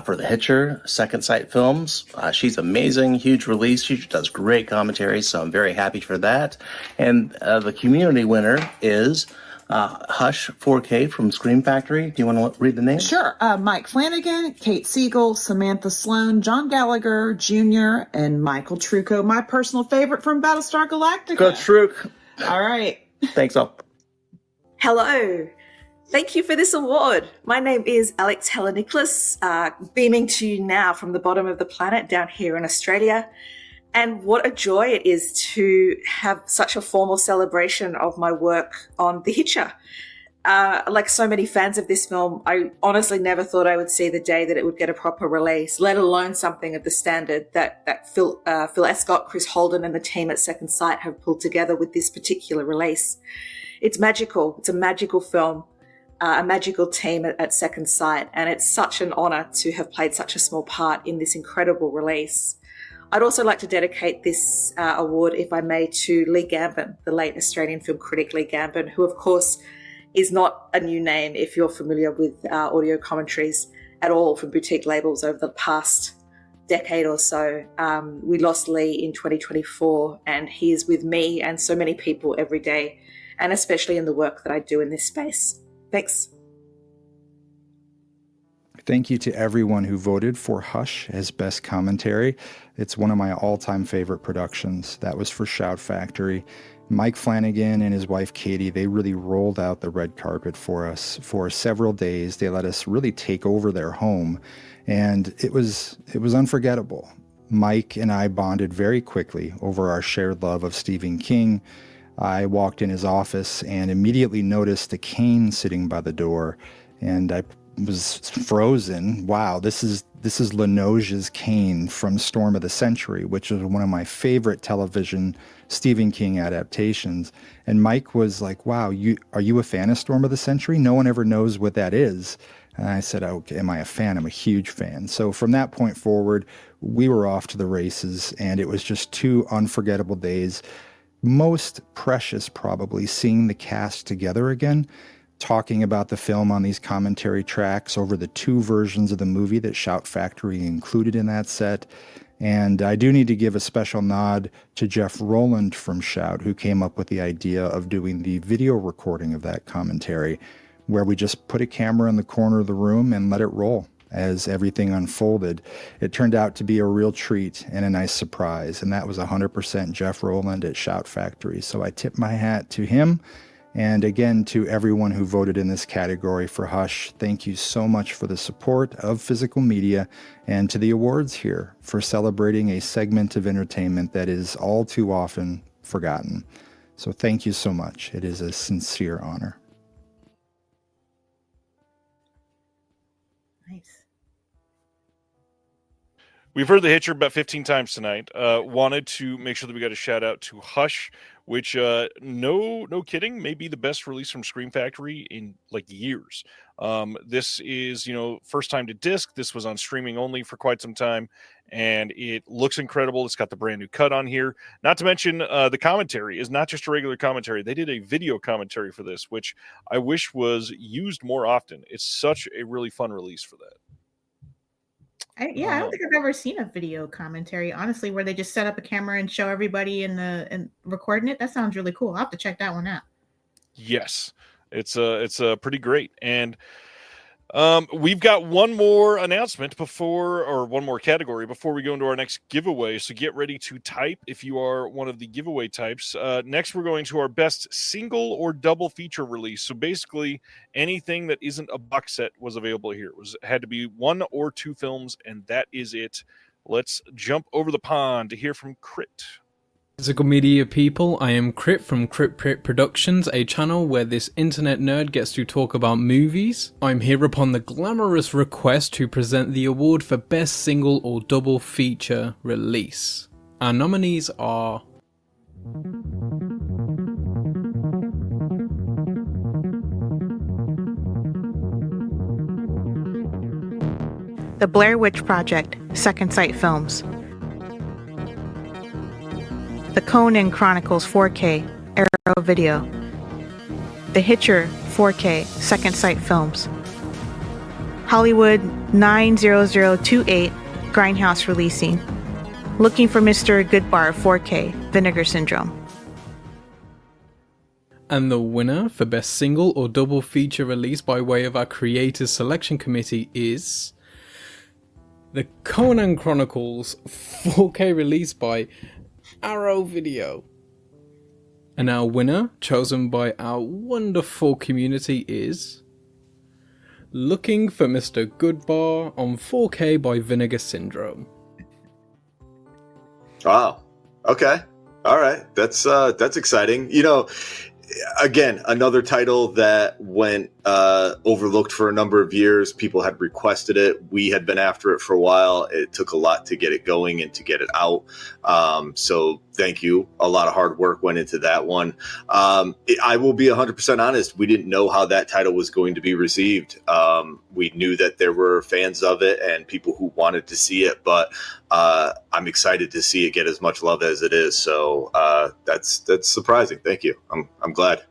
for The Hitcher, Second Sight Films. She's amazing, huge release. She does great commentary, so I'm very happy for that. And the community winner is Hush 4K from Scream Factory. Do you want to read the name? Sure. Mike Flanagan, Kate Siegel, Samantha Sloan, John Gallagher Jr., and Michael Trucco, my personal favorite from Battlestar Galactica. Go Truc. All right. Thanks all. Hello. Thank you for this award. My name is Alex Heller-Nicholas, beaming to you now from the bottom of the planet down here in Australia. And what a joy it is to have such a formal celebration of my work on The Hitcher. Like so many fans of this film, I honestly never thought I would see the day that it would get a proper release, let alone something of the standard that Phil Escott, Chris Holden, and the team at Second Sight have pulled together with this particular release. It's magical. It's a magical film, a magical team at Second Sight, and it's such an honour to have played such a small part in this incredible release. I'd also like to dedicate this award, if I may, to Lee Gambon, the late Australian film critic Lee Gambon, who, of course, is not a new name if you're familiar with audio commentaries at all from boutique labels over the past decade or so. We lost Lee in 2024, and he is with me and so many people every day, and especially in the work that I do in this space. Thanks. Thank you to everyone who voted for Hush as Best Commentary. It's one of my all-time favorite productions. That was for Shout Factory. Mike Flanagan and his wife Katie, they really rolled out the red carpet for us for several days. They let us really take over their home, and it was unforgettable. Mike and I bonded very quickly over our shared love of Stephen King. I walked in his office and immediately noticed a cane sitting by the door, and I was frozen. Wow, this is Linoge's cane from Storm of the Century, which is one of my favorite television Stephen King adaptations. And Mike was like, wow, are you a fan of Storm of the Century? No one ever knows what that is. And I said, okay, am I a fan? I'm a huge fan. So from that point forward, we were off to the races, and it was just 2 unforgettable days. Most precious, probably, seeing the cast together again, talking about the film on these commentary tracks over the 2 versions of the movie that Shout Factory included in that set. And I do need to give a special nod to Jeff Rowland from Shout, who came up with the idea of doing the video recording of that commentary, where we just put a camera in the corner of the room and let it roll as everything unfolded. It turned out to be a real treat and a nice surprise, and that was 100% Jeff Rowland at Shout Factory. So I tip my hat to him. And again, to everyone who voted in this category for Hush, thank you so much for the support of physical media, and to the awards here for celebrating a segment of entertainment that is all too often forgotten. So thank you so much. It is a sincere honor. Nice. We've heard The Hitcher about 15 times tonight. Wanted to make sure that we got a shout out to Hush, which, no kidding, may be the best release from Scream Factory in like years. This is, first time to disc. This was on streaming only for quite some time, and it looks incredible. It's got the brand new cut on here. Not to mention, the commentary is not just a regular commentary. They did a video commentary for this, which I wish was used more often. It's such a really fun release for that. I don't think I've ever seen a video commentary, honestly, where they just set up a camera and show everybody and recording it. That sounds really cool. I'll have to check that one out. Yes, it's pretty great. And we've got one more announcement one more category before we go into our next giveaway. So get ready to type if you are one of the giveaway types. Next, we're going to our best single or double feature release. So basically, anything that isn't a box set was available here. It had to be 1 or 2 films, and that is it. Let's jump over the pond to hear from Crit. Physical media people, I am Crit from Crit Productions, a channel where this internet nerd gets to talk about movies. I'm here upon the glamorous request to present the award for Best Single or Double Feature Release. Our nominees are... The Blair Witch Project, Second Sight Films. The Conan Chronicles 4K, Arrow Video. The Hitcher 4K, Second Sight Films. Hollywood 90028, Grindhouse Releasing. Looking for Mr. Goodbar 4K, Vinegar Syndrome. And the winner for Best Single or Double Feature Release by way of our Creators Selection Committee is... The Conan Chronicles 4K release by Arrow Video. And our winner, chosen by our wonderful community, is... Looking for Mr. Goodbar on 4K by Vinegar Syndrome. Wow. Okay. All right. That's exciting. You know, again, another title that went overlooked for a number of years. People had requested it. We had been after it for a while. It took a lot to get it going and to get it out. So thank you. A lot of hard work went into that one. I will be 100% honest. We didn't know how that title was going to be received. We knew that there were fans of it and people who wanted to see it, but I'm excited to see it get as much love as it is. So that's surprising. Thank you. I'm glad.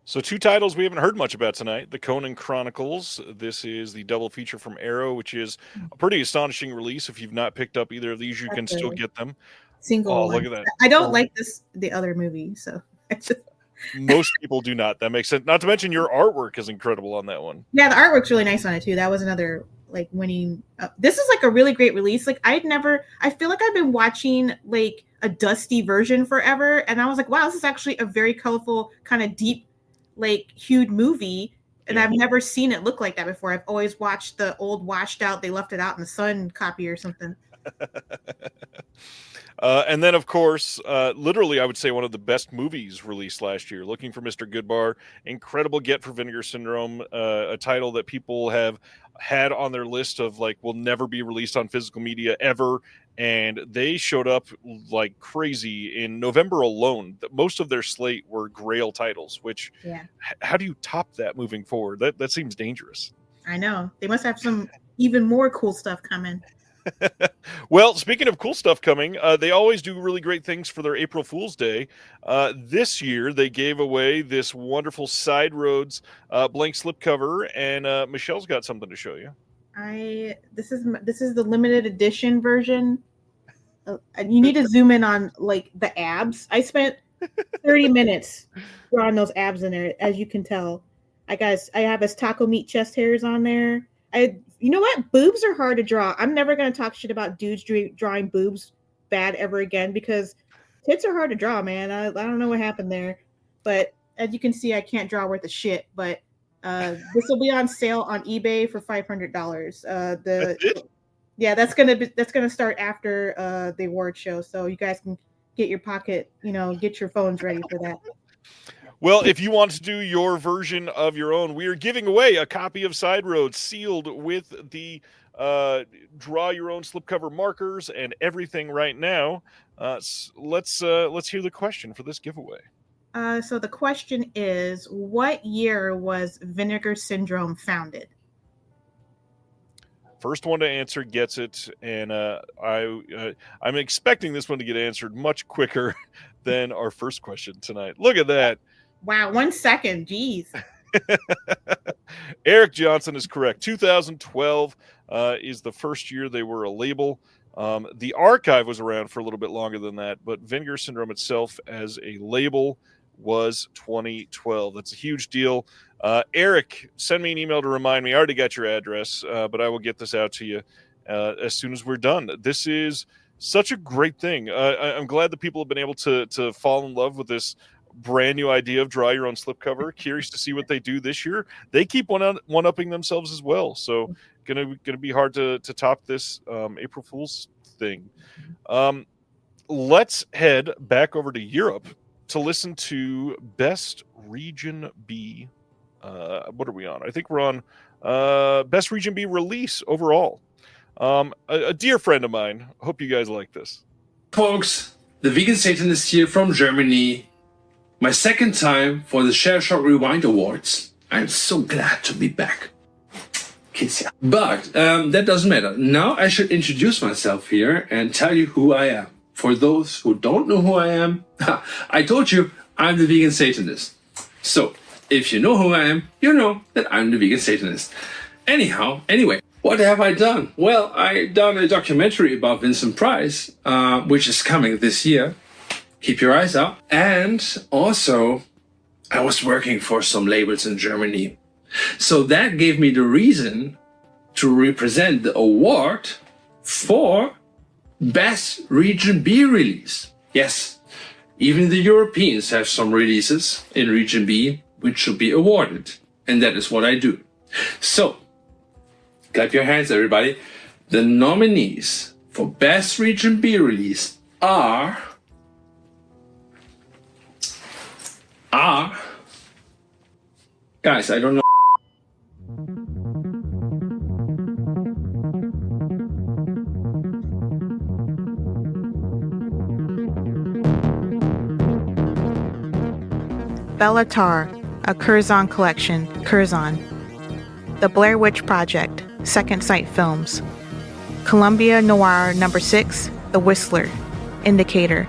So 2 titles we haven't heard much about tonight. The Conan Chronicles. This is the double feature from Arrow, which is a pretty astonishing release. If you've not picked up either of these, you can still get them. Single. Oh, look at that. I don't like the other movie, so it's just... Most people do not. That makes sense. Not to mention your artwork is incredible on that one. Yeah, the artwork's really nice on it too. That was another like winning. This is like a really great release. Like I feel like I've been watching like a dusty version forever, and I was like, wow, this is actually a very colorful, kind of deep, like huge movie, and I've never seen it look like that before. I've always watched the old washed out, they left it out in the sun copy or something. And then, of course, literally, I would say one of the best movies released last year, Looking for Mr. Goodbar. Incredible get for Vinegar Syndrome, a title that people have had on their list of, like, will never be released on physical media ever. And they showed up like crazy in November alone. Most of their slate were Grail titles, which, how do you top that moving forward? That seems dangerous. I know. They must have some even more cool stuff coming. Well, speaking of cool stuff coming, they always do really great things for their April Fool's Day. This year, they gave away this wonderful Side Roads blank slipcover, and Michelle's got something to show you. This is the limited edition version. You need to zoom in on like the abs. I spent 30 minutes drawing those abs in there, as you can tell. I have his taco meat chest hairs on there. You know what? Boobs are hard to draw. I'm never going to talk shit about dudes drawing boobs bad ever again because tits are hard to draw, man. I don't know what happened there. But as you can see, I can't draw worth a shit. But this will be on sale on eBay for $500. That's gonna start after the award show. So you guys can get your get your phones ready for that. Well, if you want to do your version of your own, we are giving away a copy of Side Roads sealed with the draw your own slipcover markers and everything right now. Let's hear the question for this giveaway. So the question is, what year was Vinegar Syndrome founded? First one to answer gets it, and I'm expecting this one to get answered much quicker than our first question tonight. Look at that. Wow, 1 second. Jeez. Eric Johnson is correct. 2012 is the first year they were a label. The archive was around for a little bit longer than that, but Vinegar Syndrome itself as a label was 2012. That's a huge deal. Eric, send me an email to remind me. I already got your address, but I will get this out to you as soon as we're done. This is such a great thing. I'm glad that people have been able to fall in love with this brand new idea of draw your own slipcover. Curious to see what they do this year. They keep one-upping themselves as well. So gonna be hard to top this April Fool's thing. let's head back over to Europe to listen to Best Region B. What are we on? I think we're on Best Region B release overall. A dear friend of mine. Hope you guys like this. Folks, the Vegan Satanist here from Germany. My second time for the Share Shot Rewind Awards. I'm so glad to be back. Kiss ya. But that doesn't matter. Now I should introduce myself here and tell you who I am. For those who don't know who I am, I told you I'm the Vegan Satanist. So, if you know who I am, you know that I'm the Vegan Satanist. Anyway, what have I done? Well, I done a documentary about Vincent Price, which is coming this year. Keep your eyes out. And also, I was working for some labels in Germany. So that gave me the reason to represent the award for Best Region B release. Yes, even the Europeans have some releases in Region B which should be awarded. And that is what I do. So, clap your hands, everybody. The nominees for Best Region B release are guys, I don't know. Bellatar, a Curzon collection, Curzon. The Blair Witch Project, Second Sight Films. Columbia Noir No. 6, The Whistler, Indicator.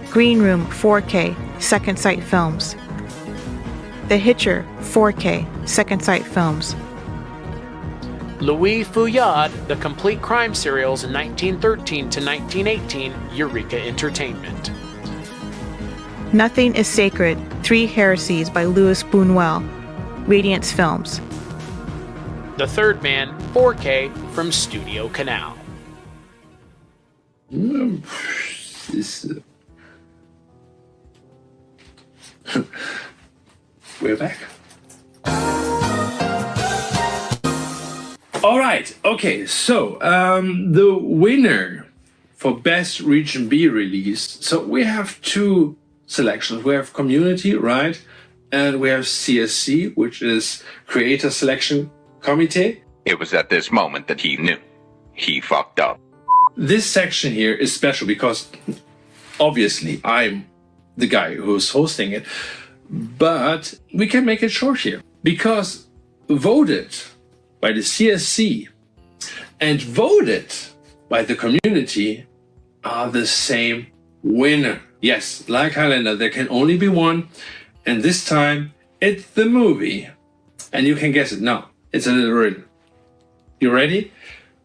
Green Room 4K, Second Sight Films. The Hitcher 4K, Second Sight Films. Louis Fouillade, The Complete Crime Serials 1913 to 1918, Eureka Entertainment. Nothing is Sacred, Three Heresies by Louis Buñuel, Radiance Films. The Third Man 4K from Studio Canal. We're back. All right. Okay. So the winner for Best Region B release. So we have two selections. We have Community, right? And we have CSC, which is Creator Selection Committee. It was at this moment that he knew. He fucked up. This section here is special because obviously I'm the guy who's hosting it. But we can make it short here because voted by the CSC and voted by the community are the same winner. Yes, like Highlander, there can only be one. And this time it's the movie. And you can guess it now. It's a little riddle. You ready?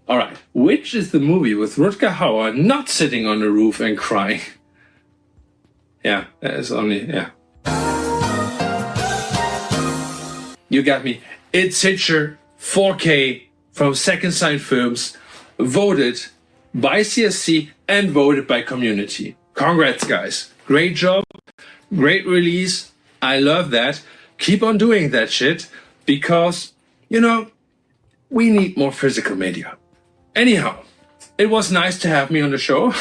All right. Which is the movie with Rutger Hauer not sitting on the roof and crying? Yeah, it's only, yeah. You got me. It's Hitcher 4K from Second Sight Films, voted by CSC and voted by community. Congrats, guys. Great job. Great release. I love that. Keep on doing that shit because, you know, we need more physical media. Anyhow, it was nice to have me on the show.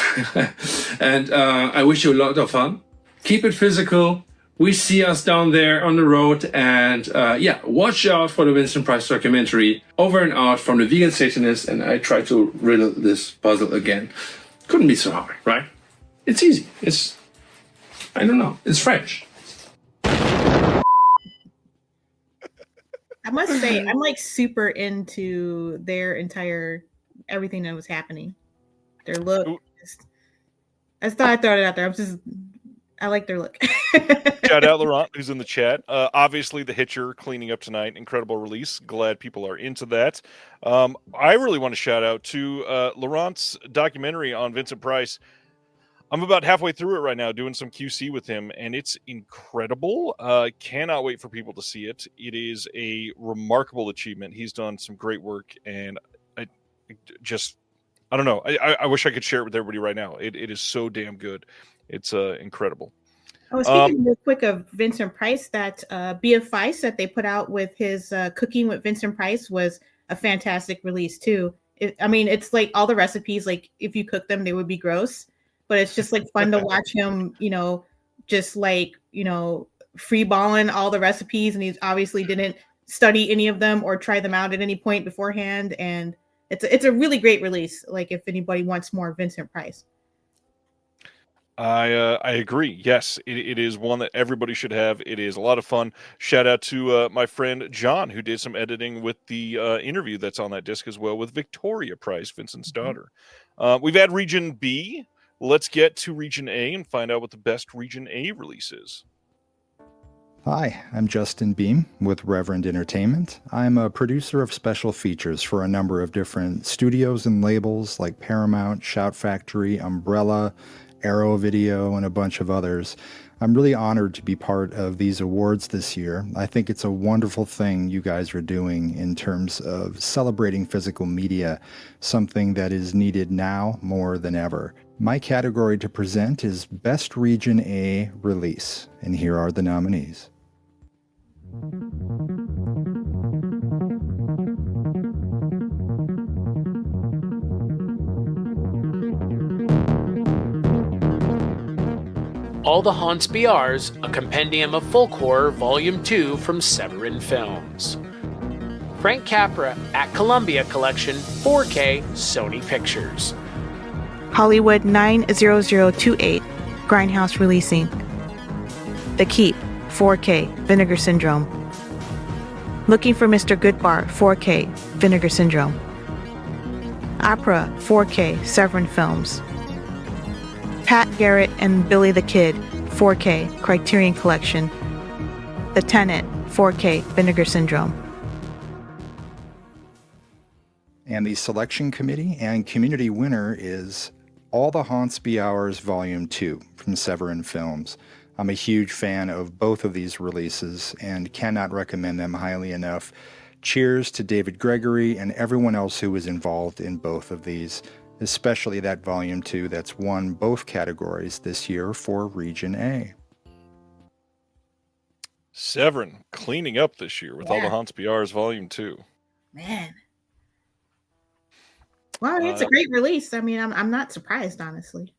And I wish you a lot of fun. Keep it physical. We see us down there on the road. And yeah, watch out for the Vincent Price documentary. Over and out from the Vegan Satanist. And I try to riddle this puzzle again. Couldn't be so hard, right? It's easy. It's, I don't know. It's French. I must say, I'm like super into their entire everything that was happening. Their look. I thought I'd throw it out there. I like their look. Shout out Laurent, who's in the chat. Obviously, The Hitcher cleaning up tonight. Incredible release. Glad people are into that. I really want to shout out to Laurent's documentary on Vincent Price. I'm about halfway through it right now, doing some QC with him, and it's incredible. Cannot wait for people to see it. It is a remarkable achievement. He's done some great work, and I don't know. I wish I could share it with everybody right now. It is so damn good. It's incredible. I was speaking real quick of Vincent Price. That BF Feist that they put out with his Cooking with Vincent Price was a fantastic release too. It's like all the recipes, like if you cook them, they would be gross. but it's just like fun to watch him, just like, free balling all the recipes, and he's obviously didn't study any of them or try them out at any point beforehand. And it's a really great release. Like if anybody wants more Vincent Price. I agree. Yes, it is one that everybody should have. It is a lot of fun. Shout out to my friend John, who did some editing with the interview that's on that disc as well with Victoria Price, Vincent's daughter. We've had Region B. Let's get to Region A and find out what the best Region A release is. Hi, I'm Justin Beam with Reverend Entertainment. I'm a producer of special features for a number of different studios and labels like Paramount, Shout Factory, Umbrella, Arrow Video, and a bunch of others. I'm really honored to be part of these awards this year. I think it's a wonderful thing you guys are doing in terms of celebrating physical media, something that is needed now more than ever. My category to present is Best Region A Release, and here are the nominees. All the Haunts Be Ours, a compendium of folk horror, Volume 2 from Severin Films. Frank Capra at Columbia Collection, 4K, Sony Pictures. Hollywood 90028, Grindhouse releasing. The Keep, 4K, Vinegar Syndrome. Looking for Mr. Goodbar, 4K, Vinegar Syndrome. Opera, 4K, Severin Films. Pat Garrett and Billy the Kid, 4K, Criterion Collection. The Tenant, 4K, Vinegar Syndrome. And the selection committee and community winner is All the Haunts Be Ours Volume 2 from Severin Films. I'm a huge fan of both of these releases and cannot recommend them highly enough. Cheers to David Gregory and everyone else who was involved in both of these, especially that Volume 2 that's won both categories this year for Region A. Severin cleaning up this year with All the Haunts Be Ours Volume 2. Man. Well, it's a great release. I mean, I'm not surprised, honestly.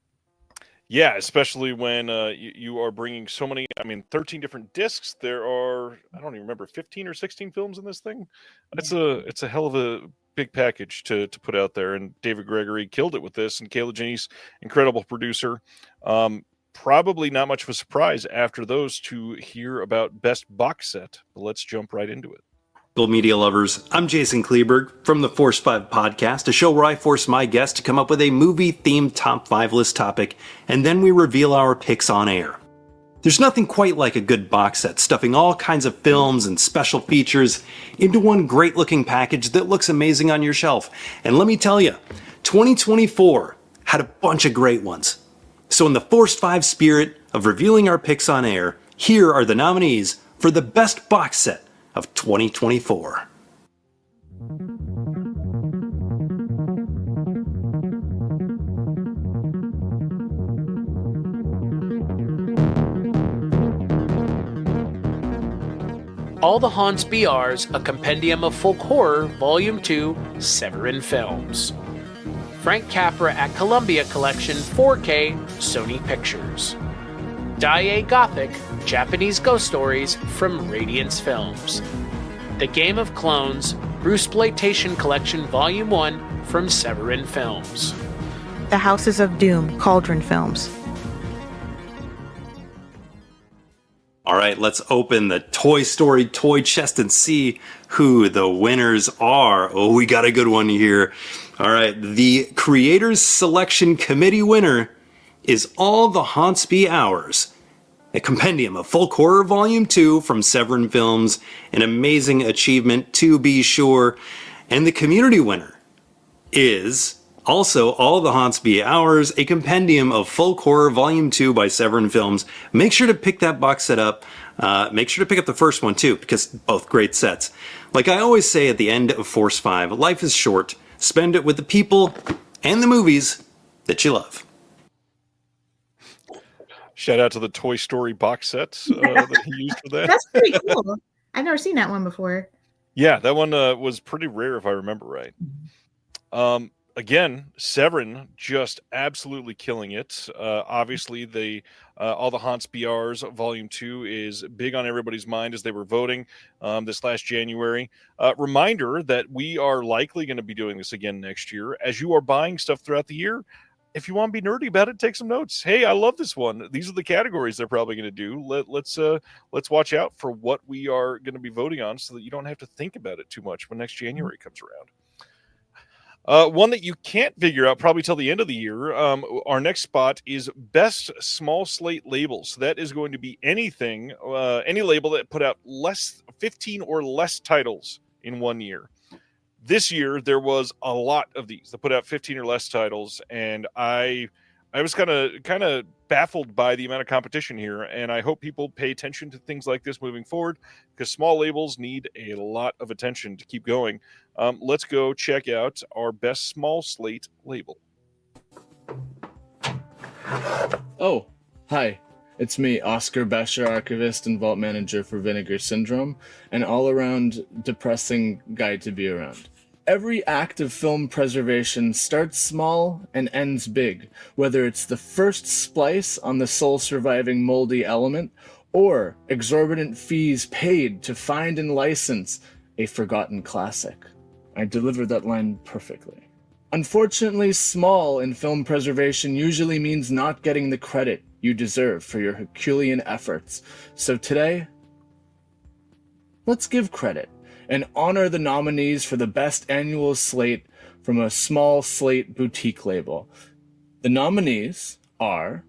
Yeah, especially when you are bringing so many, 13 different discs. There are, I don't even remember, 15 or 16 films in this thing. It's a hell of a big package to put out there. And David Gregory killed it with this. And Kayla Janice, incredible producer. Probably not much of a surprise after those to hear about Best Box Set. But let's jump right into it. Media lovers, I'm Jason Kleberg from the Force 5 podcast, a show where I force my guests to come up with a movie-themed top 5 list topic, and then we reveal our picks on air. There's nothing quite like a good box set, stuffing all kinds of films and special features into one great-looking package that looks amazing on your shelf. And let me tell you, 2024 had a bunch of great ones. So in the Force 5 spirit of revealing our picks on air, here are the nominees for the best box set of 2024. All the Haunts Be Ours, a compendium of folk horror, Volume 2, Severin Films. Frank Capra at Columbia Collection, 4K, Sony Pictures. Dai Gothic, Japanese Ghost Stories from Radiance Films. The Game of Clones, Bruceploitation Collection Volume 1 from Severin Films. The Houses of Doom, Cauldron Films. All right, let's open the Toy Story toy chest and see who the winners are. Oh, we got a good one here. All right, the Creators Selection Committee winner is All the Haunts Be Ours, a compendium of folk horror Volume 2 from Severin Films, an amazing achievement to be sure. And the community winner is also All the Haunts Be Ours, a compendium of folk horror Volume 2 by Severin Films. Make sure to pick that box set up. Make sure to pick up the first one too, because both great sets. Like I always say at the end of Force 5, life is short. Spend it with the people and the movies that you love. Shout out to the Toy Story box sets that he used for that. That's pretty cool. I've never seen that one before. Yeah, that one was pretty rare if I remember right. again, Severin just absolutely killing it. Obviously, all the Hans BRs Volume 2 is big on everybody's mind as they were voting this last January. Reminder that we are likely going to be doing this again next year. As you are buying stuff throughout the year, if you want to be nerdy about it, take some notes. Hey, I love this one. These are the categories they're probably going to do. Let's watch out for what we are going to be voting on so that you don't have to think about it too much when next January comes around. One that you can't figure out probably till the end of the year. Our next spot is Best Small Slate Labels. So that is going to be anything, any label that put out 15 or less titles in 1 year. This year, there was a lot of these that put out 15 or less titles, and I was kind of baffled by the amount of competition here, and I hope people pay attention to things like this moving forward, because small labels need a lot of attention to keep going. Let's go check out our Best Small Slate label. Oh, hi. It's me, Oscar Basher, archivist and vault manager for Vinegar Syndrome, an all-around depressing guy to be around. Every act of film preservation starts small and ends big, whether it's the first splice on the sole surviving moldy element, or exorbitant fees paid to find and license a forgotten classic. I delivered that line perfectly. Unfortunately, small in film preservation usually means not getting the credit you deserve for your Herculean efforts. So today, let's give credit and honor the nominees for the best annual slate from a small slate boutique label. The nominees are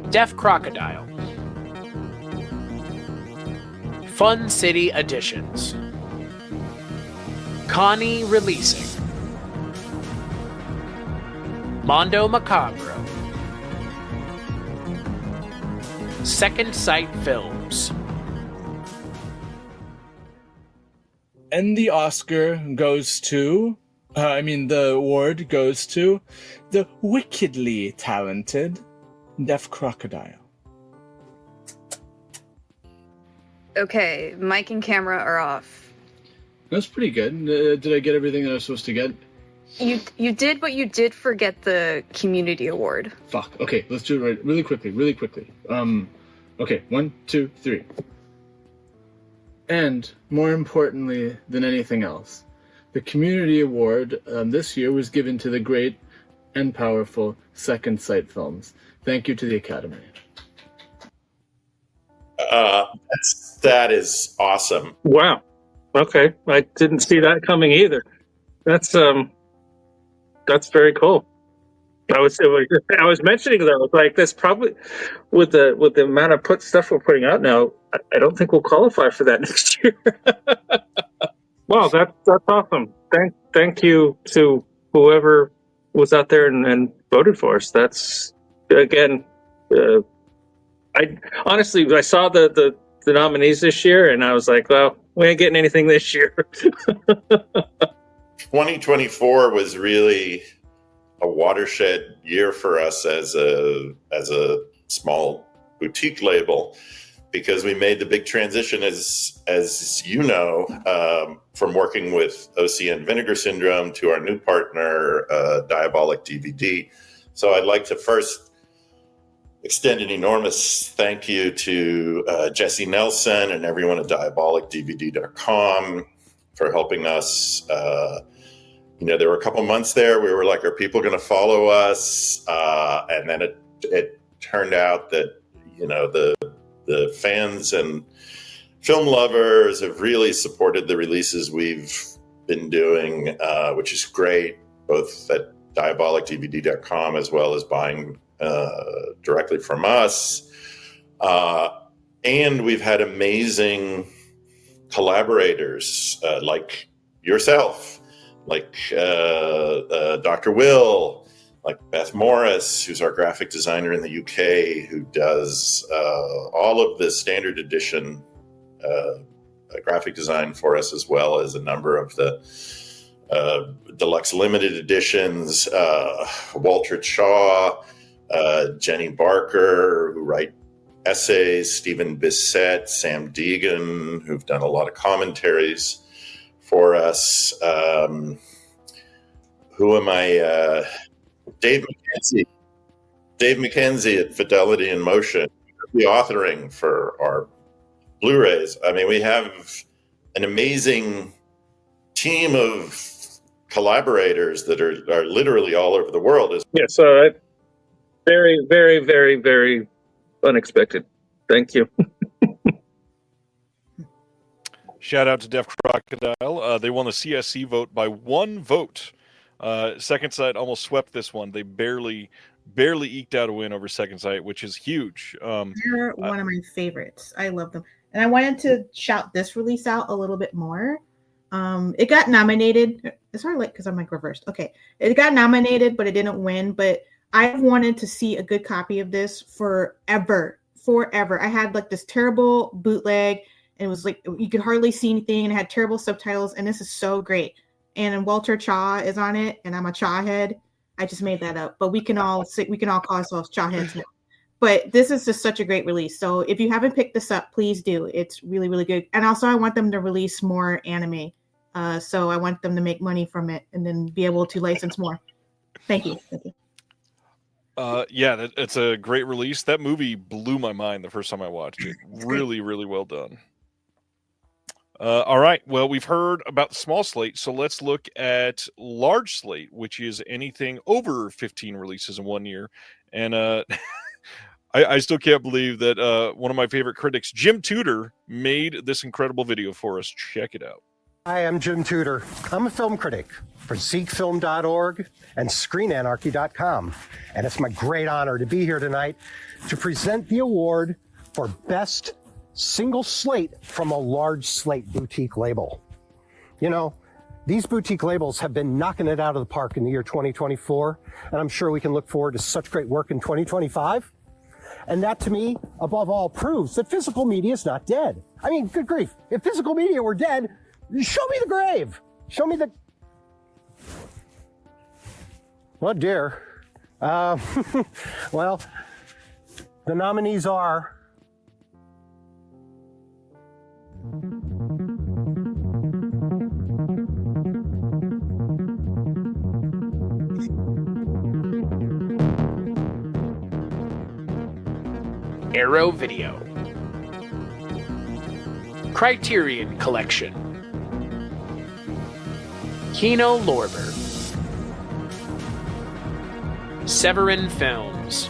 Deaf Crocodile, Fun City Editions, Connie Releasing, Mondo Macabro, Second Sight Films. And the Oscar goes to, the award goes to the wickedly talented Deaf Crocodile. Okay, mic and camera are off. That's pretty good. Did I get everything that I was supposed to get? You did, but you did forget the community award. Fuck. Okay, let's do it really quickly. Okay, 1, 2, 3. And more importantly than anything else, the community award this year was given to the great and powerful Second Sight Films. Thank you to the Academy. That is awesome. Wow. Okay, I didn't see that coming either. That's very cool. I was mentioning though, like this probably with the amount of stuff we're putting out now, I don't think we'll qualify for that next year. Wow, that's awesome. Thank you to whoever was out there and voted for us. That's again, I honestly I saw the nominees this year and I was like, well, we ain't getting anything this year. 2024 was really a watershed year for us as a small boutique label, because we made the big transition, as you know, from working with OCN Vinegar Syndrome to our new partner, Diabolic DVD. So I'd like to first extend an enormous thank you to Jesse Nelson and everyone at DiabolicDVD.com for helping us. There were a couple months there we were like, are people going to follow us? And then it turned out that, the fans and film lovers have really supported the releases we've been doing, which is great, both at DiabolicDVD.com as well as buying directly from us. And we've had amazing collaborators like yourself, like Dr. Will, like Beth Morris, who's our graphic designer in the UK, who does all of the standard edition graphic design for us, as well as a number of the deluxe limited editions. Walter Shaw, Jenny Barker, who write essays, Stephen Bissett, Sam Deegan, who've done a lot of commentaries for us. Who am I? Dave McKenzie at Fidelity in Motion, the authoring for our Blu-rays. I mean, we have an amazing team of collaborators that are literally all over the world. Yeah, so very, very, very, very unexpected. Thank you. Shout out to Deaf Crocodile. They won the CSC vote by 1 vote. Second Sight almost swept this one. They barely eked out a win over Second Sight, which is huge. They're one of my favorites. I love them. And I wanted to shout this release out a little bit more. It got nominated. It's hard because I'm like reversed. Okay. It got nominated, but it didn't win. But I've wanted to see a good copy of this forever. I had like this terrible bootleg, and it was like you could hardly see anything, and it had terrible subtitles, and this is so great. And Walter Chaw is on it, and I'm a Chaw head. I just made that up, but we can all call ourselves Chaw heads now. But this is just such a great release. So if you haven't picked this up, please do. It's really, really good. And also, I want them to release more anime. So I want them to make money from it and then be able to license more. Thank you. Yeah, it's a great release. That movie blew my mind the first time I watched it. Really, really well done. All right. Well, we've heard about the small slate, so let's look at large slate, which is anything over 15 releases in 1 year. And I still can't believe that one of my favorite critics, Jim Tudor, made this incredible video for us. Check it out. Hi, I'm Jim Tudor. I'm a film critic for SeekFilm.org and ScreenAnarchy.com. And it's my great honor to be here tonight to present the award for Best Single Slate from a large slate boutique label. You know, these boutique labels have been knocking it out of the park in the year 2024, and I'm sure we can look forward to such great work in 2025. And that, to me, above all, proves that physical media is not dead. I mean, good grief. If physical media were dead, show me the grave. Show me the... Oh, dear. Well, the nominees are... Arrow Video, Criterion Collection, Kino Lorber, Severin Films,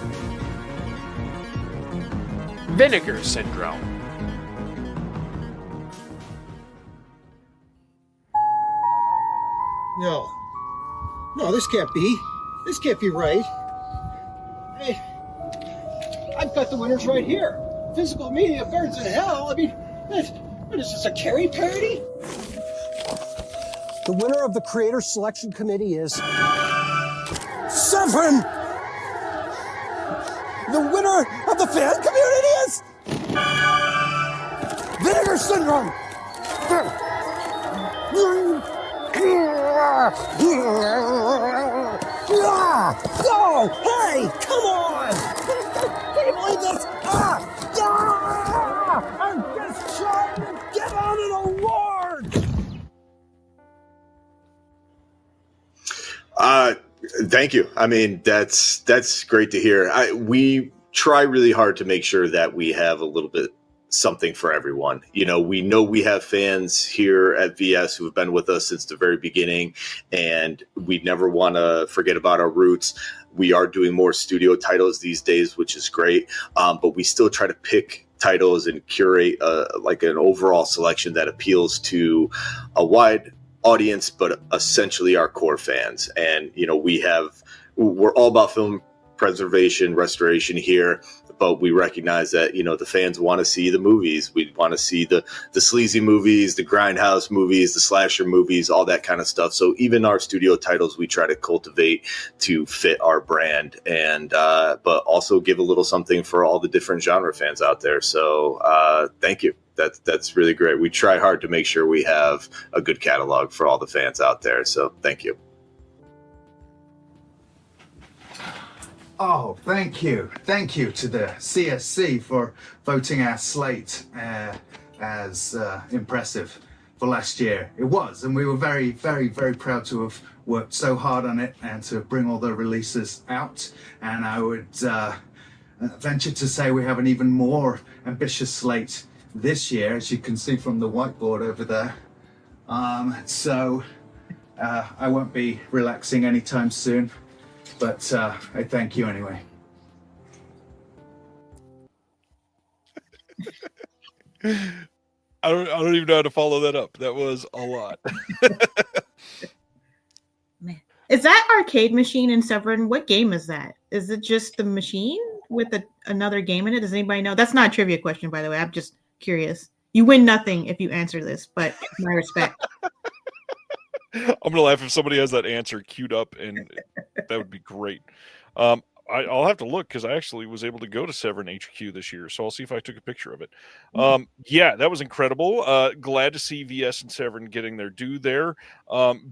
Vinegar Syndrome. No, this can't be. This can't be right. Hey, I've got the winners right here. Physical media birds in hell. I mean, what is this, a Carrie parody? The winner of the Creator Selection Committee is... Severin! The winner of the fan community is... Vinegar Syndrome! Oh, hey, come on! Can you believe this? I'm just trying to get on an award! Thank you. I mean, that's great to hear. We try really hard to make sure that we have a little bit something for everyone. You know we have fans here at VS who have been with us since the very beginning, and we never want to forget about our roots. We are doing more studio titles these days, which is great, but we still try to pick titles and curate like an overall selection that appeals to a wide audience, but essentially our core fans. And we're all about film preservation, restoration here, but we recognize that the fans want to see the movies. We want to see the sleazy movies, the grindhouse movies, the slasher movies, all that kind of stuff. So even our studio titles we try to cultivate to fit our brand, and but also give a little something for all the different genre fans out there. So thank you. That's really great. We try hard to make sure we have a good catalog for all the fans out there. So thank you. Oh, thank you. Thank you to the CSC for voting our slate as impressive for last year. It was, and we were very, very, very proud to have worked so hard on it and to bring all the releases out. And I would venture to say we have an even more ambitious slate this year, as you can see from the whiteboard over there. So I won't be relaxing anytime soon, but I thank you anyway. I don't even know how to follow that up. That was a lot. Is that arcade machine in Severin? What game is that? Is it just the machine with another game in it? Does anybody know? That's not a trivia question, by the way. I'm just curious. You win nothing if you answer this, but my respect. I'm gonna laugh if somebody has that answer queued up, and that would be great. I'll have to look because I actually was able to go to Severn HQ this year, so I'll see if I took a picture of it. Yeah, that was incredible. Glad to see VS and Severn getting their due there.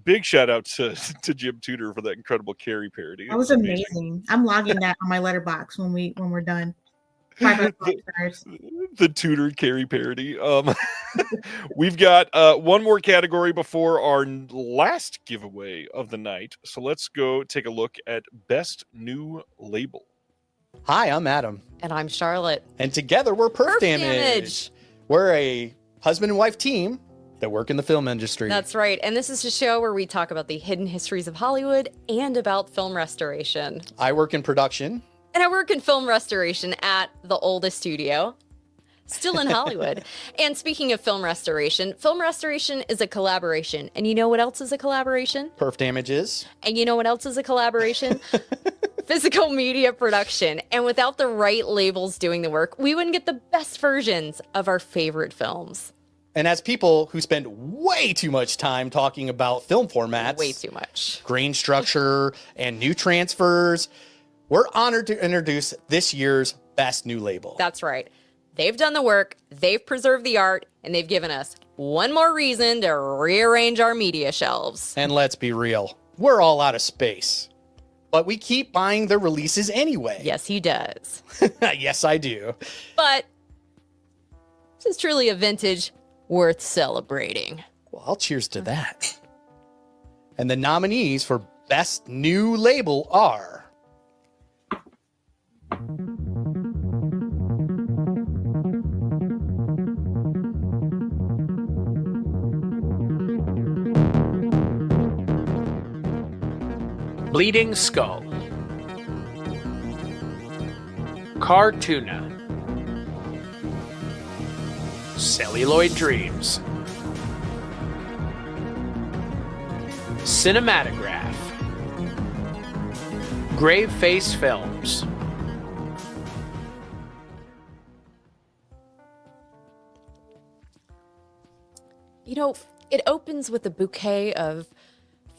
Big shout out to Jim Tudor for that incredible Carrie parody. That was amazing. I'm logging that on my letterbox when we're done. 5 out of 5 stars. The Tudor Carrie parody. We've got one more category before our last giveaway of the night. So let's go take a look at Best New Label. Hi, I'm Adam. And I'm Charlotte. And together we're Perf Damage. We're a husband and wife team that work in the film industry. That's right. And this is a show where we talk about the hidden histories of Hollywood and about film restoration. I work in production. And I work in film restoration at the oldest studio, still in Hollywood. And speaking of film restoration is a collaboration. And you know what else is a collaboration? Perf Damage is. And you know what else is a collaboration? Physical media production. And without the right labels doing the work, we wouldn't get the best versions of our favorite films. And as people who spend way too much time talking about film formats, way too much, grain structure, and new transfers, we're honored to introduce this year's Best New Label. That's right. They've done the work, they've preserved the art, and they've given us one more reason to rearrange our media shelves. And let's be real, we're all out of space. But we keep buying the releases anyway. Yes, he does. Yes, I do. But this is truly a vintage worth celebrating. Well, I'll cheers to that. And the nominees for Best New Label are... Bleeding Skull, Cartoona, Celluloid Dreams, Cinematograph, Graveface Films, You know, it opens with a bouquet of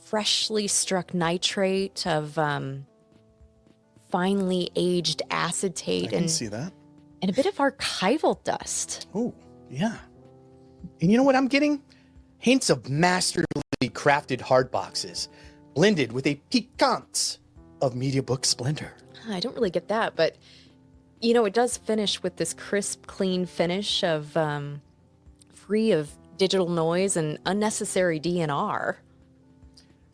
freshly struck nitrate, of finely aged acetate, I can see that. And a bit of archival dust. Oh, yeah. And you know what I'm getting? Hints of masterfully crafted hard boxes, blended with a piquance of media book splendor. I don't really get that, but you know, it does finish with this crisp, clean finish of free of digital noise and unnecessary DNR.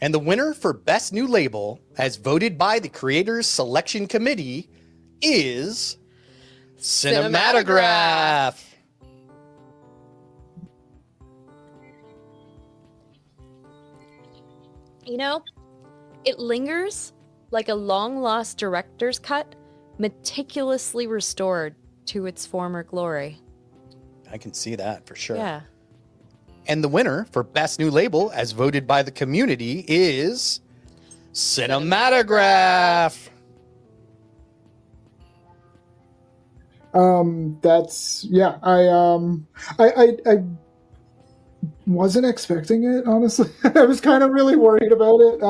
And the winner for Best New Label, as voted by the Creators Selection Committee, is Cinematograph. You know, it lingers like a long-lost director's cut, meticulously restored to its former glory. I can see that for sure. Yeah. And the winner for Best New Label, as voted by the community, is Cinematograph. That's yeah. I wasn't expecting it, honestly. I was kind of really worried about it.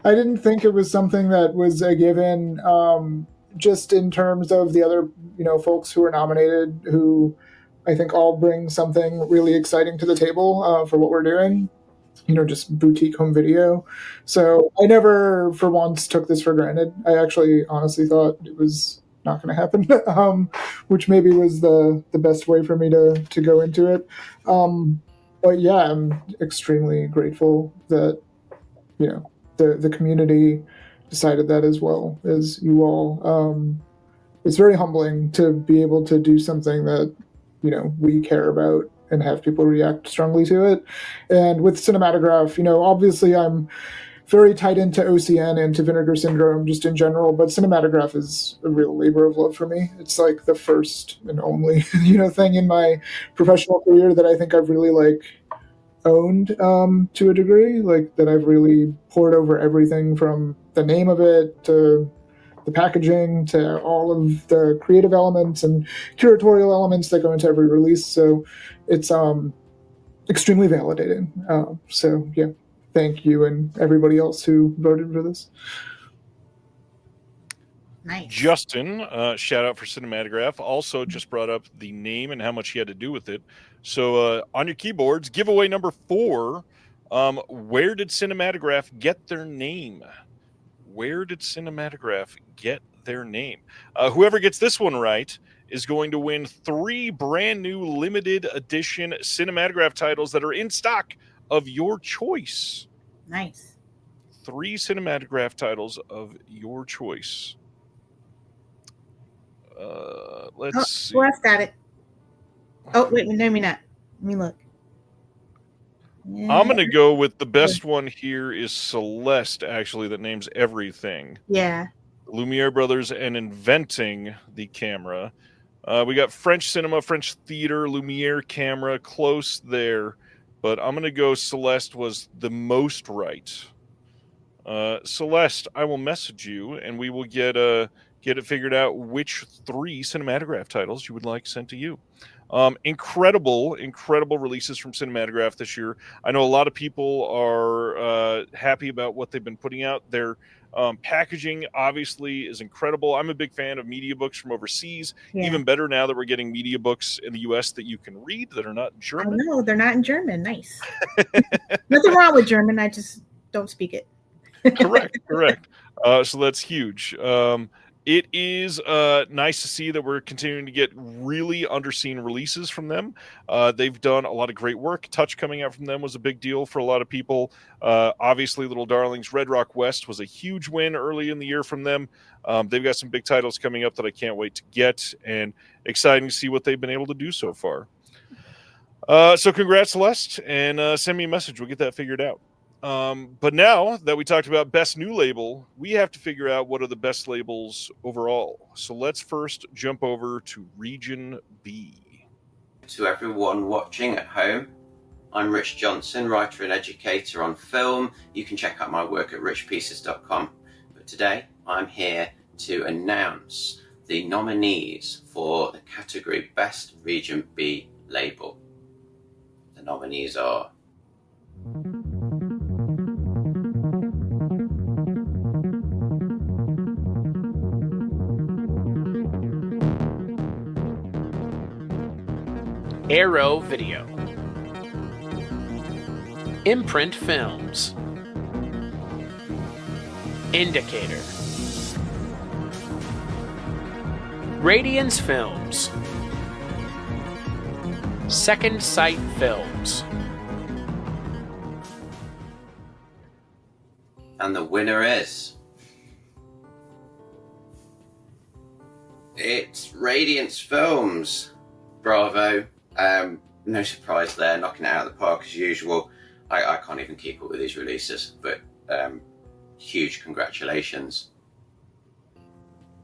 I didn't think it was something that was a given. Just in terms of the other, folks who were nominated, who I think all bring something really exciting to the table for what we're doing. just boutique home video. So I never for once took this for granted. I actually honestly thought it was not going to happen, which maybe was the best way for me to go into it. But yeah, I'm extremely grateful that, the community decided that as well as you all. It's very humbling to be able to do something that, we care about and have people react strongly to it. And with Cinematograph, obviously I'm very tied into OCN and to Vinegar Syndrome just in general, but Cinematograph is a real labor of love for me. It's like the first and only, thing in my professional career that I think I've really owned to a degree, that I've really poured over everything from the name of it to the packaging to all of the creative elements and curatorial elements that go into every release. So it's extremely validating. So yeah, thank you and everybody else who voted for this. Nice. Justin, shout out for Cinematograph, also just brought up the name and how much he had to do with it. So on your keyboards, giveaway number 4. Where did Cinematograph get their name? Where did Cinematograph get their name? Whoever gets this one right is going to win 3 brand new limited edition Cinematograph titles that are in stock of your choice. Nice. 3 Cinematograph titles of your choice. Let's see. Celeste got it. Oh, wait, no, me not. Let me look. I'm going to go with the best one here is Celeste, actually, that names everything. Yeah. Lumiere Brothers and Inventing the Camera. We got French cinema, French theater, Lumiere camera, close there. But I'm going to go Celeste was the most right. Celeste, I will message you, and we will get it figured out which 3 Cinematograph titles you would like sent to you. Incredible releases from Cinematograph this year. I know a lot of people are happy about what they've been putting out. Their packaging obviously is incredible. I'm a big fan of media books from overseas. Yeah. Even better now that we're getting media books in the US that you can read that are not in German. No, they're not in German. Nice. Nothing wrong with German. I just don't speak it. Correct. So that's huge. It is nice to see that we're continuing to get really underseen releases from them. They've done a lot of great work. Touch coming out from them was a big deal for a lot of people. Obviously, Little Darlings, Red Rock West was a huge win early in the year from them. They've got some big titles coming up that I can't wait to get, and exciting to see what they've been able to do so far. So congrats, Celeste, and send me a message. We'll get that figured out. But now that we talked about best new label, we have to figure out what are the best labels overall. So let's first jump over to Region B. To everyone watching at home, I'm Rich Johnson, writer and educator on film. You can check out my work at richpieces.com. But today I'm here to announce the nominees for the category Best Region B Label. The nominees are Arrow Video, Imprint Films, Indicator, Radiance Films, Second Sight Films. And the winner is... it's Radiance Films. Bravo. No surprise there, knocking it out of the park as usual. I can't even keep up with these releases, but huge congratulations.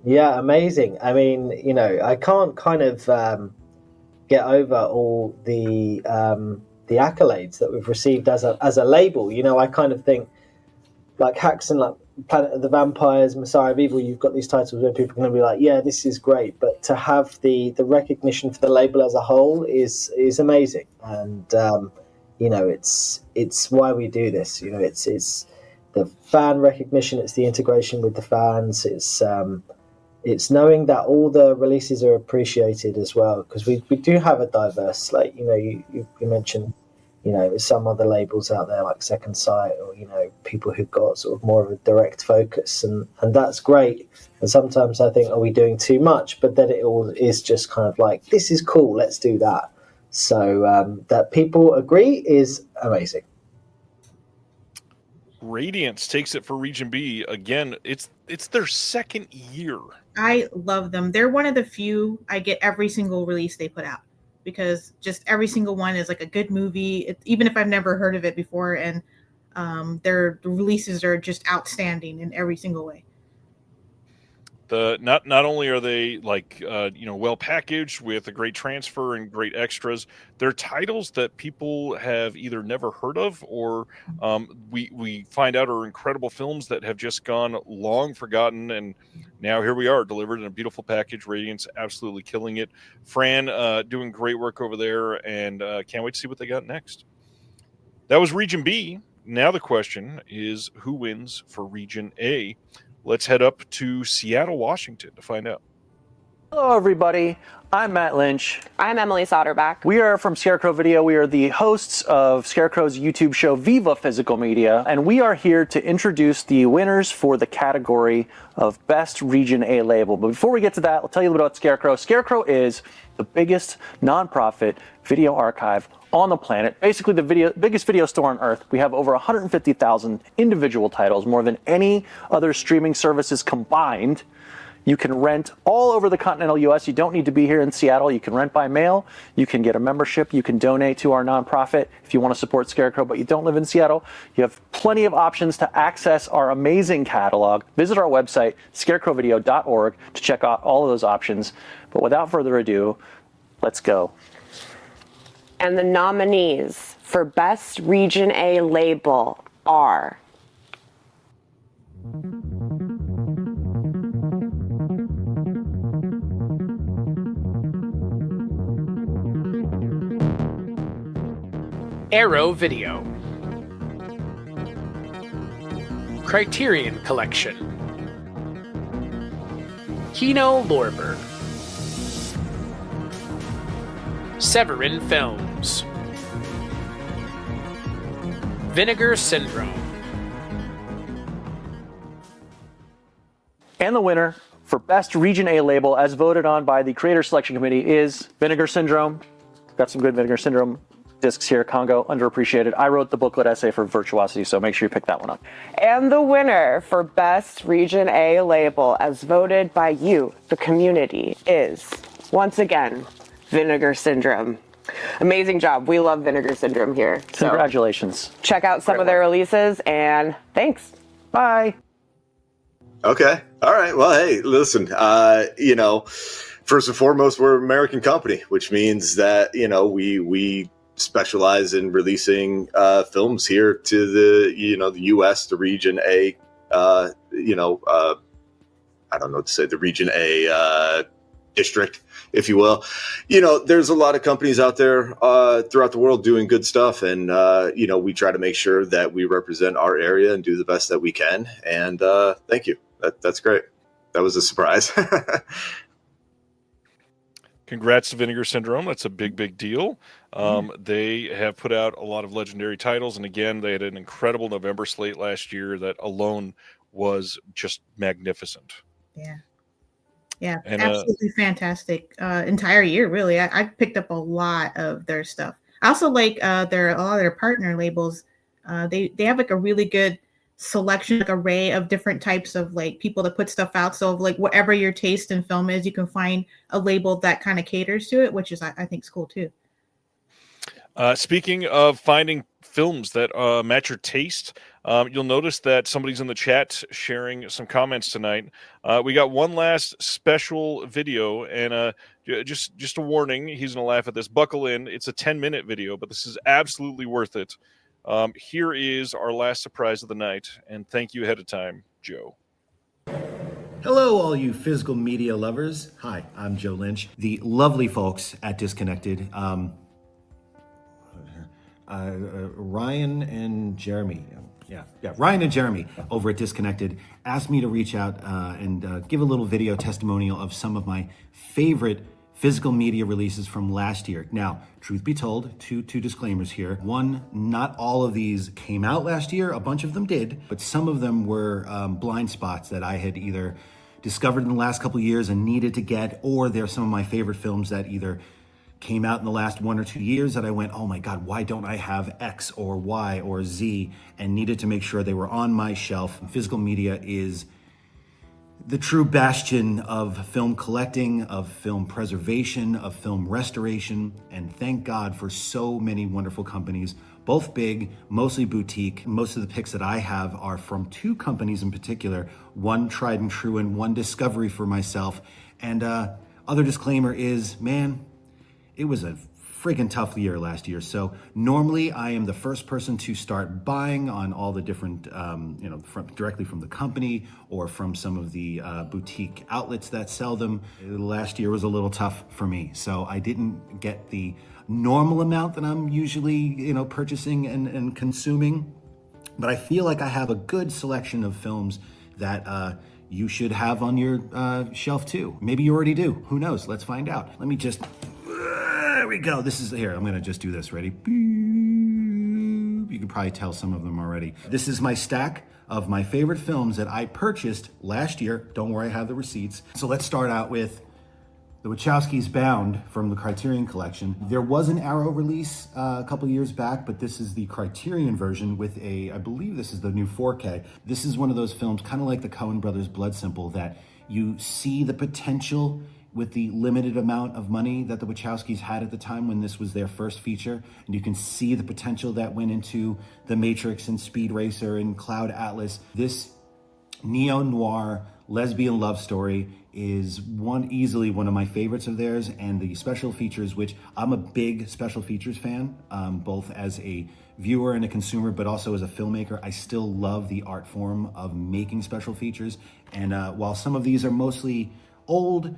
Yeah, amazing. I mean, I can't kind of get over all the accolades that we've received as a label. I kind of think like Hacks and like Planet of the Vampires, Messiah of Evil, you've got these titles where people are going to be like, yeah, this is great. But to have the recognition for the label as a whole is amazing. And, it's why we do this. It's the fan recognition, it's the integration with the fans, it's knowing that all the releases are appreciated as well, because we do have a diverse slate. You mentioned some other labels out there like Second Sight, or people who've got sort of more of a direct focus, and that's great. And sometimes I think, are we doing too much? But then it all is just kind of like, this is cool, let's do that. So that people agree is amazing. Radiance takes it for Region B again. It's their second year. I love them. They're one of the few I get every single release they put out, because just every single one is like a good movie, even if I've never heard of it before. And their releases are just outstanding in every single way. Not only are they well packaged with a great transfer and great extras, they're titles that people have either never heard of, or we find out are incredible films that have just gone long forgotten, and now here we are, delivered in a beautiful package. Radiance absolutely killing it. Fran doing great work over there, and can't wait to see what they got next. That was Region B. Now the question is, who wins for Region A? Let's head up to Seattle, Washington to find out. Hello, everybody. I'm Matt Lynch. I'm Emily Soderback. We are from Scarecrow Video. We are the hosts of Scarecrow's YouTube show, Viva Physical Media, and we are here to introduce the winners for the category of Best Region A Label. But before we get to that, I'll tell you a little about Scarecrow. Scarecrow is the biggest nonprofit video archive on the planet, basically the biggest video store on earth. We have over 150,000 individual titles, more than any other streaming services combined. You can rent all over the continental U.S. You don't need to be here in Seattle. You can rent by mail. You can get a membership. You can donate to our nonprofit if you want to support Scarecrow, but you don't live in Seattle. You have plenty of options to access our amazing catalog. Visit our website, scarecrowvideo.org, to check out all of those options. But without further ado, let's go. And the nominees for Best Region A Label are Arrow Video, Criterion Collection, Kino Lorber, Severin Films, Vinegar Syndrome. And the winner for Best Region A Label, as voted on by the Creator Selection Committee, is Vinegar Syndrome. Got some good Vinegar Syndrome discs here. Congo, underappreciated. I wrote the booklet essay for Virtuosity, so make sure you pick that one up. And the winner for Best Region A Label, as voted by you, the community, is, once again, Vinegar Syndrome. Amazing job. We love Vinegar Syndrome here. So congratulations. check out some of their releases, and thanks. Bye. Okay. All right. Well, hey, listen, first and foremost, we're an American company, which means that, we specialize in releasing films here to the U.S., the Region A, I don't know what to say, the Region A district, if you will. There's a lot of companies out there throughout the world doing good stuff, and we try to make sure that we represent our area and do the best that we can. And thank you. That's great. That was a surprise. Congrats to Vinegar Syndrome. That's a big deal. They have put out a lot of legendary titles, and again, they had an incredible November slate last year that alone was just magnificent. Yeah, And, absolutely fantastic entire year, really. I picked up a lot of their stuff. I also like a lot of their partner labels. They have like a really good selection, like array of different types of like people that put stuff out. So like whatever your taste in film is, you can find a label that kind of caters to it, which is I think is cool too. Speaking of finding films that match your taste, you'll notice that somebody's in the chat sharing some comments tonight. We got one last special video, and just a warning, he's going to laugh at this. Buckle in. It's a 10-minute video, but this is absolutely worth it. Here is our last surprise of the night, and thank you ahead of time, Joe. Hello, all you physical media lovers. Hi, I'm Joe Lynch. The lovely folks at Disconnected, Ryan and Jeremy. Ryan and Jeremy over at Disconnected asked me to reach out and give a little video testimonial of some of my favorite physical media releases from last year. Now, truth be told, two disclaimers here. One, not all of these came out last year. A bunch of them did, but some of them were blind spots that I had either discovered in the last couple of years and needed to get, or they're some of my favorite films that either came out in the last 1 or 2 years that I went, oh my God, why don't I have X or Y or Z, and needed to make sure they were on my shelf. Physical media is the true bastion of film collecting, of film preservation, of film restoration, and thank God for so many wonderful companies, both big, mostly boutique. Most of the picks that I have are from 2 companies in particular, one tried and true and one discovery for myself. And other disclaimer is, man, it was a friggin' tough year last year. So normally I am the first person to start buying on all the different, directly from the company or from some of the boutique outlets that sell them. Last year was a little tough for me. So I didn't get the normal amount that I'm usually, purchasing and consuming. But I feel like I have a good selection of films that you should have on your shelf too. Maybe you already do. Who knows? Let's find out. Let me just... There we go. This is here. I'm going to just do this. Ready? You can probably tell some of them already. This is my stack of my favorite films that I purchased last year. Don't worry, I have the receipts. So let's start out with The Wachowskis Bound from the Criterion Collection. There was an Arrow release a couple years back, but this is the Criterion version with I believe this is the new 4K. This is one of those films, kind of like the Coen Brothers' Blood Simple, that you see the potential with the limited amount of money that the Wachowskis had at the time when this was their first feature. And you can see the potential that went into The Matrix and Speed Racer and Cloud Atlas. This neo-noir lesbian love story is easily one of my favorites of theirs, and the special features, which I'm a big special features fan, both as a viewer and a consumer, but also as a filmmaker. I still love the art form of making special features. And while some of these are mostly old,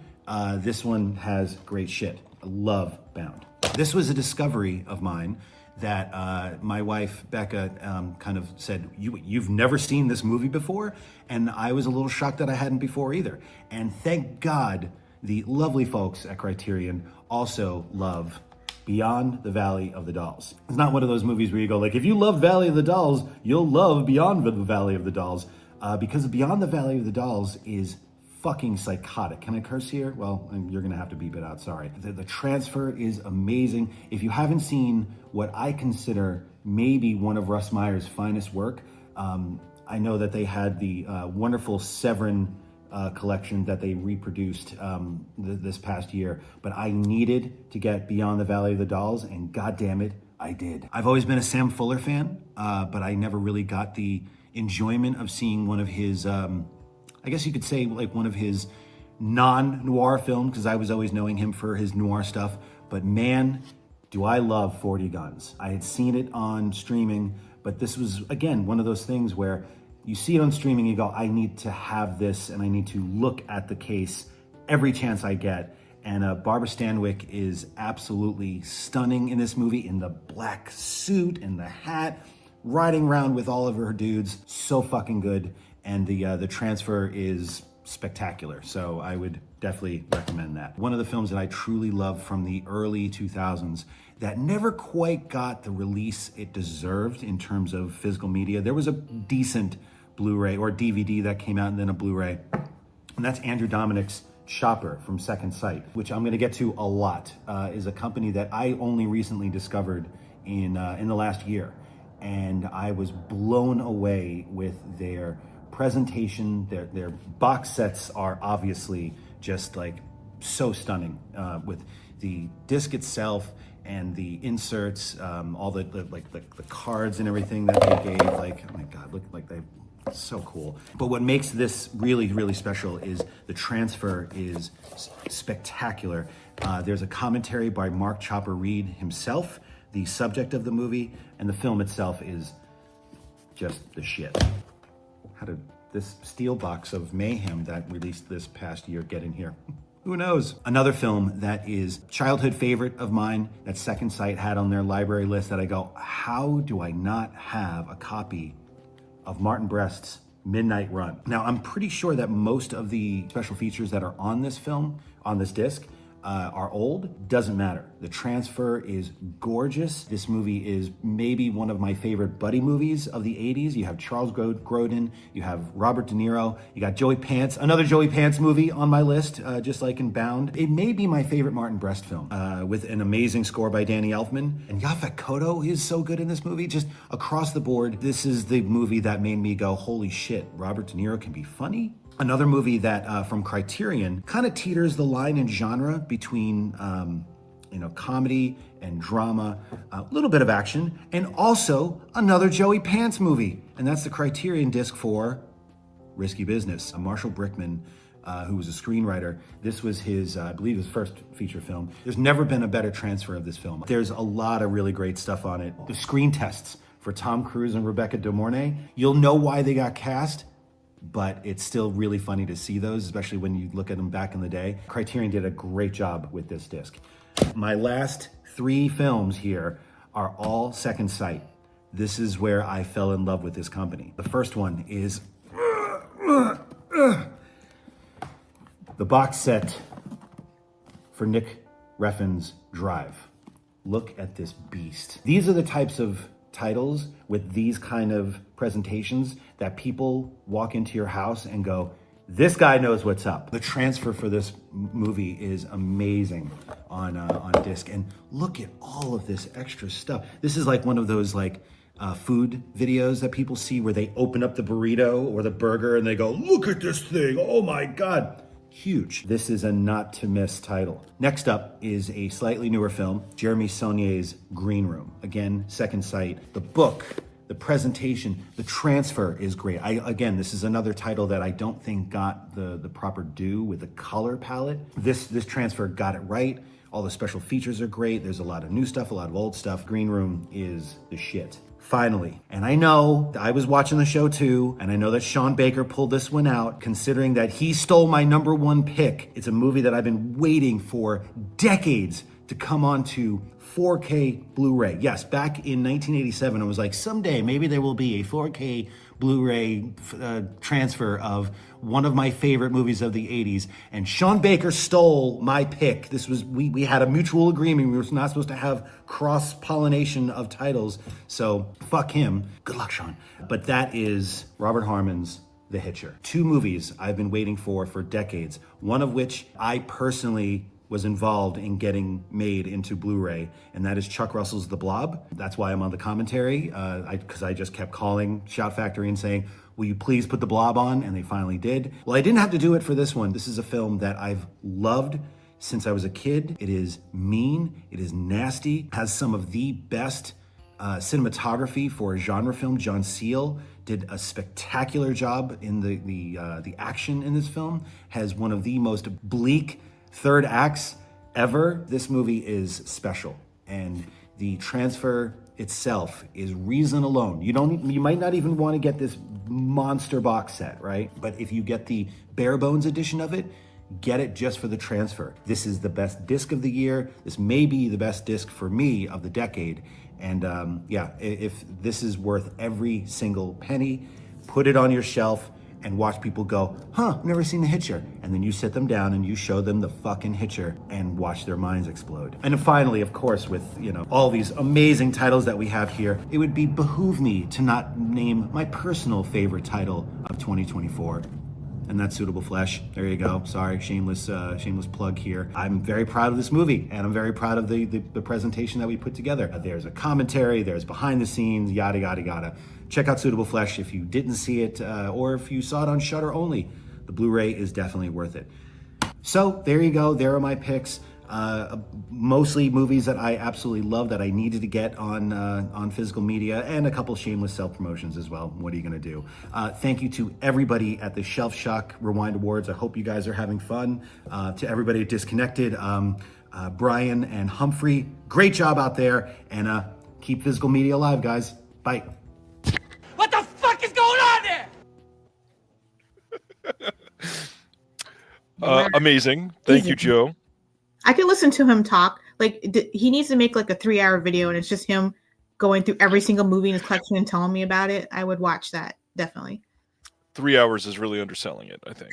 this one has great shit. I love Bound. This was a discovery of mine that my wife, Becca, kind of said, you've never seen this movie before? And I was a little shocked that I hadn't before either. And thank God the lovely folks at Criterion also love Beyond the Valley of the Dolls. It's not one of those movies where you go like, if you love Valley of the Dolls, you'll love Beyond the Valley of the Dolls. Because Beyond the Valley of the Dolls is fucking psychotic. Can I curse here? Well, you're gonna have to beep it out, sorry. The transfer is amazing. If you haven't seen what I consider maybe one of Russ Meyer's finest work, I know that they had the wonderful Severin collection that they reproduced this past year, but I needed to get Beyond the Valley of the Dolls, and God damn it, I did. I've always been a Sam Fuller fan, but I never really got the enjoyment of seeing one of his I guess you could say like one of his non-noir films, because I was always knowing him for his noir stuff. But man, do I love 40 Guns. I had seen it on streaming, but this was, again, one of those things where you see it on streaming, you go, I need to have this, and I need to look at the case every chance I get. And Barbara Stanwyck is absolutely stunning in this movie, in the black suit and the hat, riding around with all of her dudes. So fucking good. And the transfer is spectacular. So I would definitely recommend that. One of the films that I truly love from the early 2000s that never quite got the release it deserved in terms of physical media. There was a decent Blu-ray or DVD that came out and then a Blu-ray. And that's Andrew Dominik's Chopper from Second Sight, which I'm gonna get to a lot, is a company that I only recently discovered in the last year. And I was blown away with their presentation. Their box sets are obviously just like so stunning, with the disc itself and the inserts, all the cards and everything that they gave. Like, oh my God, look like they so cool. But what makes this really, really special is the transfer is spectacular. There's a commentary by Mark Chopper Reed himself, the subject of the movie, and the film itself is just the shit. How did this steel box of mayhem that released this past year get in here? Who knows? Another film that is childhood favorite of mine that Second Sight had on their library list that I go, how do I not have a copy of Martin Brest's Midnight Run? Now, I'm pretty sure that most of the special features that are on this film, on this disc, are old, doesn't matter. The transfer is gorgeous. This movie is maybe one of my favorite buddy movies of the 80s. You have Charles Grodin, you have Robert De Niro, you got Joey Pants, another Joey Pants movie on my list, just like in Bound. It may be my favorite Martin Brest film, with an amazing score by Danny Elfman. And Yaphet Kotto is so good in this movie. Just across the board, this is the movie that made me go, holy shit, Robert De Niro can be funny? Another movie that from Criterion kind of teeters the line in genre between comedy and drama, a little bit of action, and also another Joey Pants movie. And that's the Criterion disc for Risky Business. Marshall Brickman, who was a screenwriter, this was his, I believe, his first feature film. There's never been a better transfer of this film. There's a lot of really great stuff on it. The screen tests for Tom Cruise and Rebecca De Mornay, you'll know why they got cast, but it's still really funny to see those, especially when you look at them back in the day. Criterion did a great job with this disc. My last 3 films here are all Second Sight. This is where I fell in love with this company. The first one is the box set for Nick Refn's Drive. Look at this beast. These are the types of titles with these kind of presentations that people walk into your house and go, this guy knows what's up. The transfer for this movie is amazing on disc. And look at all of this extra stuff. This is like one of those food videos that people see where they open up the burrito or the burger and they go, look at this thing, oh my God. Huge. This is a not to miss title. Next up is a slightly newer film, Jeremy Saulnier's Green Room. Again, Second Sight. The book, the presentation, the transfer is great. Again, this is another title that I don't think got the proper due with the color palette. This transfer got it right. All the special features are great. There's a lot of new stuff, a lot of old stuff. Green Room is the shit. Finally, and I know I was watching the show too, and I know that Sean Baker pulled this one out, considering that he stole my #1 pick. It's a movie that I've been waiting for decades to come onto 4K Blu-ray. Yes, back in 1987, I was like, someday maybe there will be a 4K Blu-ray transfer of one of my favorite movies of the 80s. And Sean Baker stole my pick. This was, we had a mutual agreement. We were not supposed to have cross-pollination of titles. So fuck him. Good luck, Sean. But that is Robert Harmon's The Hitcher. 2 movies I've been waiting for decades. One of which I personally was involved in getting made into Blu-ray, and that is Chuck Russell's The Blob. That's why I'm on the commentary, because I just kept calling Shout Factory and saying, will you please put The Blob on? And they finally did. Well, I didn't have to do it for this one. This is a film that I've loved since I was a kid. It is mean, it is nasty, has some of the best cinematography for a genre film. John Seale did a spectacular job in the action in this film, has one of the most bleak third acts ever. This movie is special, and the transfer itself is reason alone. You might not even want to get this monster box set, right? But if you get the bare bones edition of it, get it just for the transfer. This is the best disc of the year. This may be the best disc for me of the decade. And if this is worth every single penny, put it on your shelf and watch people go, I've never seen The Hitcher. And then you sit them down and you show them the fucking Hitcher and watch their minds explode. And then finally, of course, with all these amazing titles that we have here, it would behoove me to not name my personal favorite title of 2024. And that's Suitable Flesh. There you go. Sorry, shameless plug here. I'm very proud of this movie, and I'm very proud of the presentation that we put together. There's a commentary, there's behind the scenes, yada, yada, yada. Check out Suitable Flesh if you didn't see it, or if you saw it on Shudder only. The Blu-ray is definitely worth it. So there you go. There are my picks. Mostly movies that I absolutely love that I needed to get on physical media, and a couple shameless self-promotions as well. What are you going to do? Thank you to everybody at the Shelf Shock Rewind Awards. I hope you guys are having fun. To everybody at Disconnected, Bryan and Humphrey, great job out there, and keep physical media alive, guys. Bye. What the fuck is going on there? Amazing. Thank you, Joe. I could listen to him talk. He needs to make a 3-hour video, and it's just him going through every single movie in his collection and telling me about it. I would watch that, definitely. 3 hours is really underselling it, I think.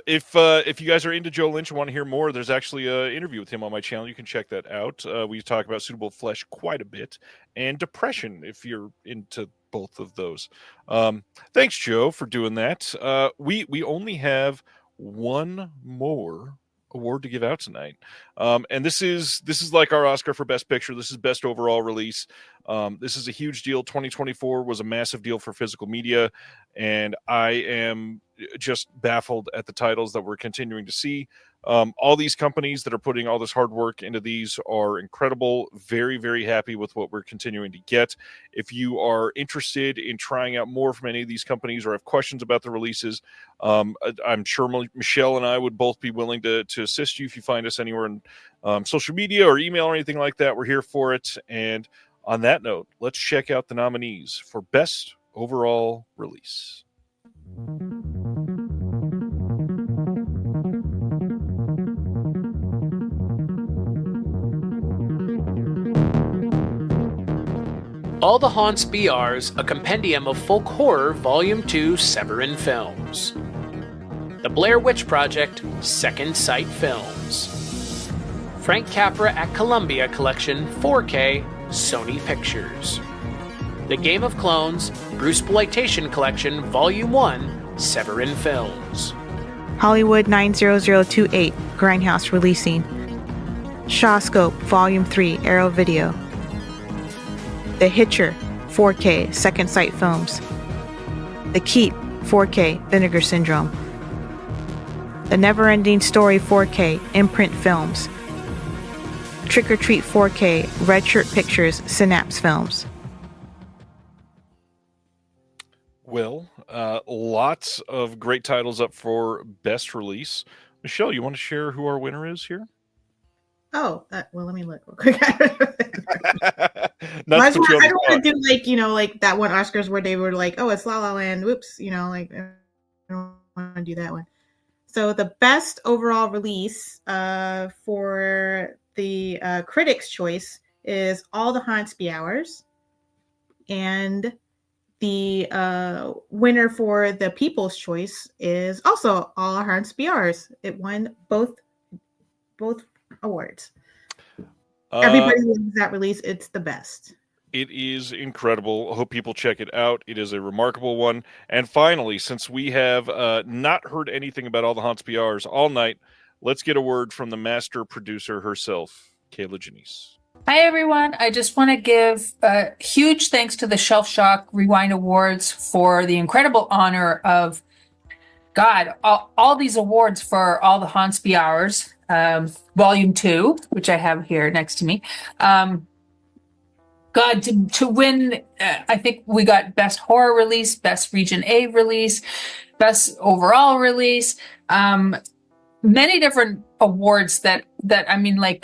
If you guys are into Joe Lynch and want to hear more, there's actually an interview with him on my channel. You can check that out. We talk about Suitable Flesh quite a bit, and depression if you're into both of those. Thanks, Joe, for doing that. We only have one more award to give out tonight, and this is like our Oscar for Best Picture. This is Best Overall Release. This is a huge deal. 2024 was a massive deal for physical media, and I am just baffled at the titles that we're continuing to see. All these companies that are putting all this hard work into these are incredible. Very, very happy with what we're continuing to get. If you are interested in trying out more from any of these companies or have questions about the releases, I'm sure Michelle and I would both be willing to assist you if you find us anywhere in social media or email or anything like that. We're here for it. And on that note, let's check out the nominees for Best Overall Release. All the Haunts BRs, a compendium of folk horror, Volume 2, Severin Films. The Blair Witch Project, Second Sight Films. Frank Capra at Columbia Collection, 4K, Sony Pictures. The Game of Clones, Bruceploitation Collection, Volume 1, Severin Films. Hollywood 90028, Grindhouse releasing. Shawscope, Volume 3, Arrow Video. The Hitcher, 4K, Second Sight Films. The Keep, 4K, Vinegar Syndrome. The Neverending Story, 4K, Imprint Films. Trick or Treat, 4K, Red Shirt Pictures, Synapse Films. Well, lots of great titles up for Best Release. Michelle, you want to share who our winner is here? Oh, well, let me look real quick. I Not to put you on the don't want to spot. do like that one Oscars where they were like, oh, it's La La Land. Whoops, I don't want to do that one. So the best overall release for the Critics' Choice is All the Haunts Be Ours, and the winner for the People's Choice is also All the Haunts Be Ours. It won both awards. Everybody loves that release. It's the best. It is incredible. I hope people check it out. It is a remarkable one. And finally, since we have not heard anything about All the Haunts PRs all night, let's get a word from the master producer herself, Kayla Janice. Hi, everyone. I just want to give a huge thanks to the Shelf Shock Rewind Awards for the incredible honor of, all these awards for All the Haunts Be Ours, Volume 2, which I have here next to me. To win, I think we got Best Horror Release, Best Region A Release, Best Overall Release, many different awards that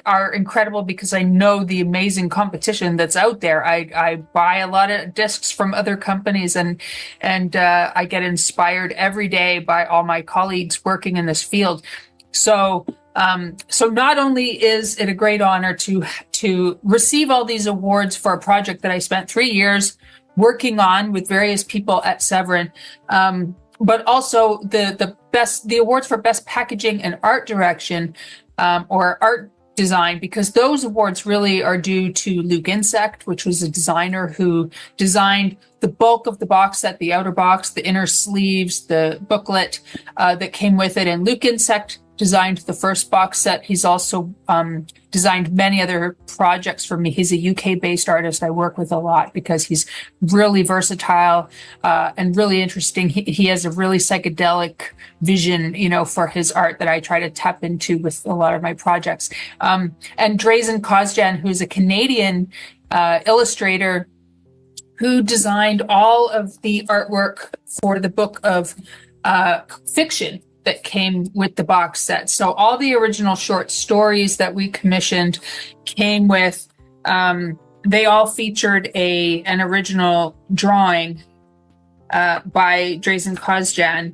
are incredible because I know the amazing competition that's out there. I buy a lot of discs from other companies and I get inspired every day by all my colleagues working in this field. So not only is it a great honor to receive all these awards for a project that I spent 3 years working on with various people at Severin, but also the awards for best packaging and art direction, or art design, because those awards really are due to Luke Insect, which was a designer who designed the bulk of the box set, the outer box, the inner sleeves, the booklet that came with it. And Luke Insect designed the first box set. He's also designed many other projects for me. He's a UK-based artist I work with a lot because he's really versatile and really interesting. He has a really psychedelic vision, for his art that I try to tap into with a lot of my projects. And Drazen Kozjan, who's a Canadian illustrator who designed all of the artwork for the book of fiction that came with the box set. So all the original short stories that we commissioned came with, they all featured an original drawing by Drazen Kozjan,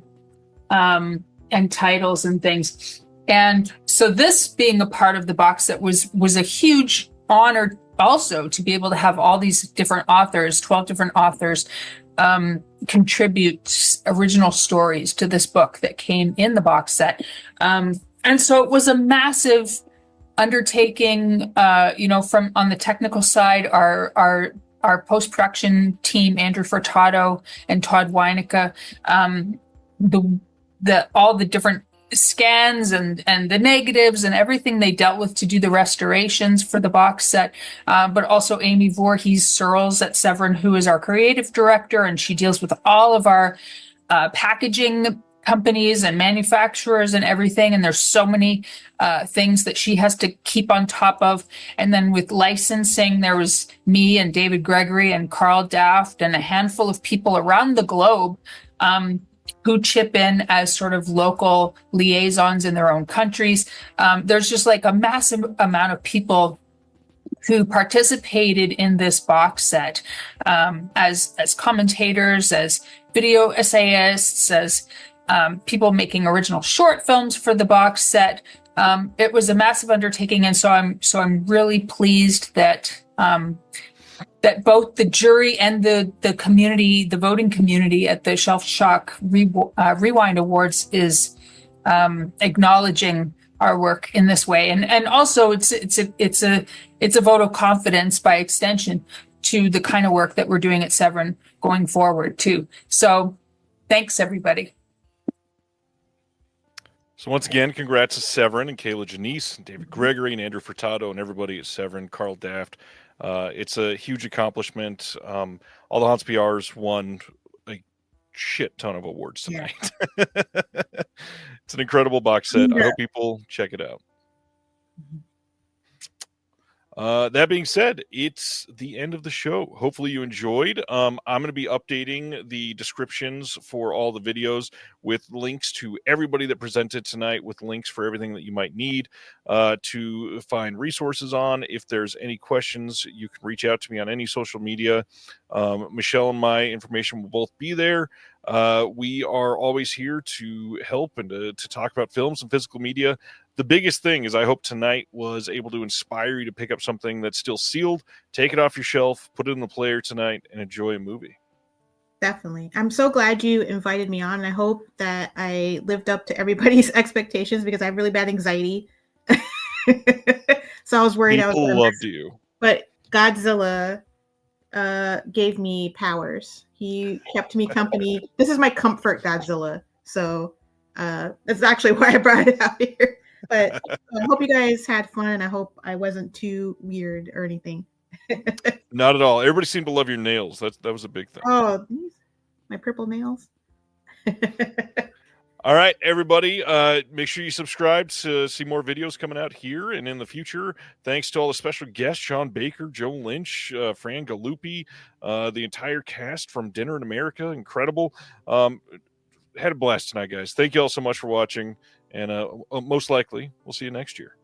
and titles and things. And so this being a part of the box set was a huge honor also to be able to have all these different authors, 12 different authors, contribute original stories to this book that came in the box set. And so it was a massive undertaking, from on the technical side, our post-production team, Andrew Furtado and Todd Weinicke, all the different scans and the negatives and everything they dealt with to do the restorations for the box set, but also Amy Voorhees-Searles at Severin, who is our creative director, and she deals with all of our packaging companies and manufacturers and everything, and there's so many things that she has to keep on top of. And then with licensing, there was me and David Gregory and Carl Daft and a handful of people around the globe who chip in as sort of local liaisons in their own countries. There's just like a massive amount of people who participated in this box set as commentators, as video essayists, as people making original short films for the box set. It was a massive undertaking, and so I'm really pleased that that both the jury and the community, the voting community at the Shelf Shock Rewind Awards is acknowledging our work in this way, and also it's a vote of confidence by extension to the kind of work that we're doing at Severin going forward too. So, thanks everybody. So once again, congrats to Severin and Kayla Janice, and David Gregory and Andrew Furtado and everybody at Severin, Carl Daft. It's a huge accomplishment. All the Haunts PRs won a shit ton of awards tonight. Yeah. It's an incredible box set. Yeah. I hope people check it out. That being said, it's the end of the show. Hopefully you enjoyed. I'm going to be updating the descriptions for all the videos with links to everybody that presented tonight, with links for everything that you might need to find resources on. If there's any questions, you can reach out to me on any social media. Michelle and my information will both be there. We are always here to help and to talk about films and physical media. The biggest thing is I hope tonight was able to inspire you to pick up something that's still sealed, take it off your shelf, put it in the player tonight, and enjoy a movie. Definitely. I'm so glad you invited me on. I hope that I lived up to everybody's expectations because I have really bad anxiety. So I was worried. People loved you. But Godzilla gave me powers. He kept me company. This is my comfort Godzilla. So that's actually why I brought it out here. But I hope you guys had fun. I hope I wasn't too weird or anything. Not at all. Everybody seemed to love your nails. That was a big thing. Oh, my purple nails. All right, everybody. Make sure you subscribe to see more videos coming out here and in the future. Thanks to all the special guests, Sean Baker, Joe Lynch, Fran Galuppi, the entire cast from Dinner in America. Incredible. Had a blast tonight, guys. Thank you all so much for watching. And most likely, we'll see you next year.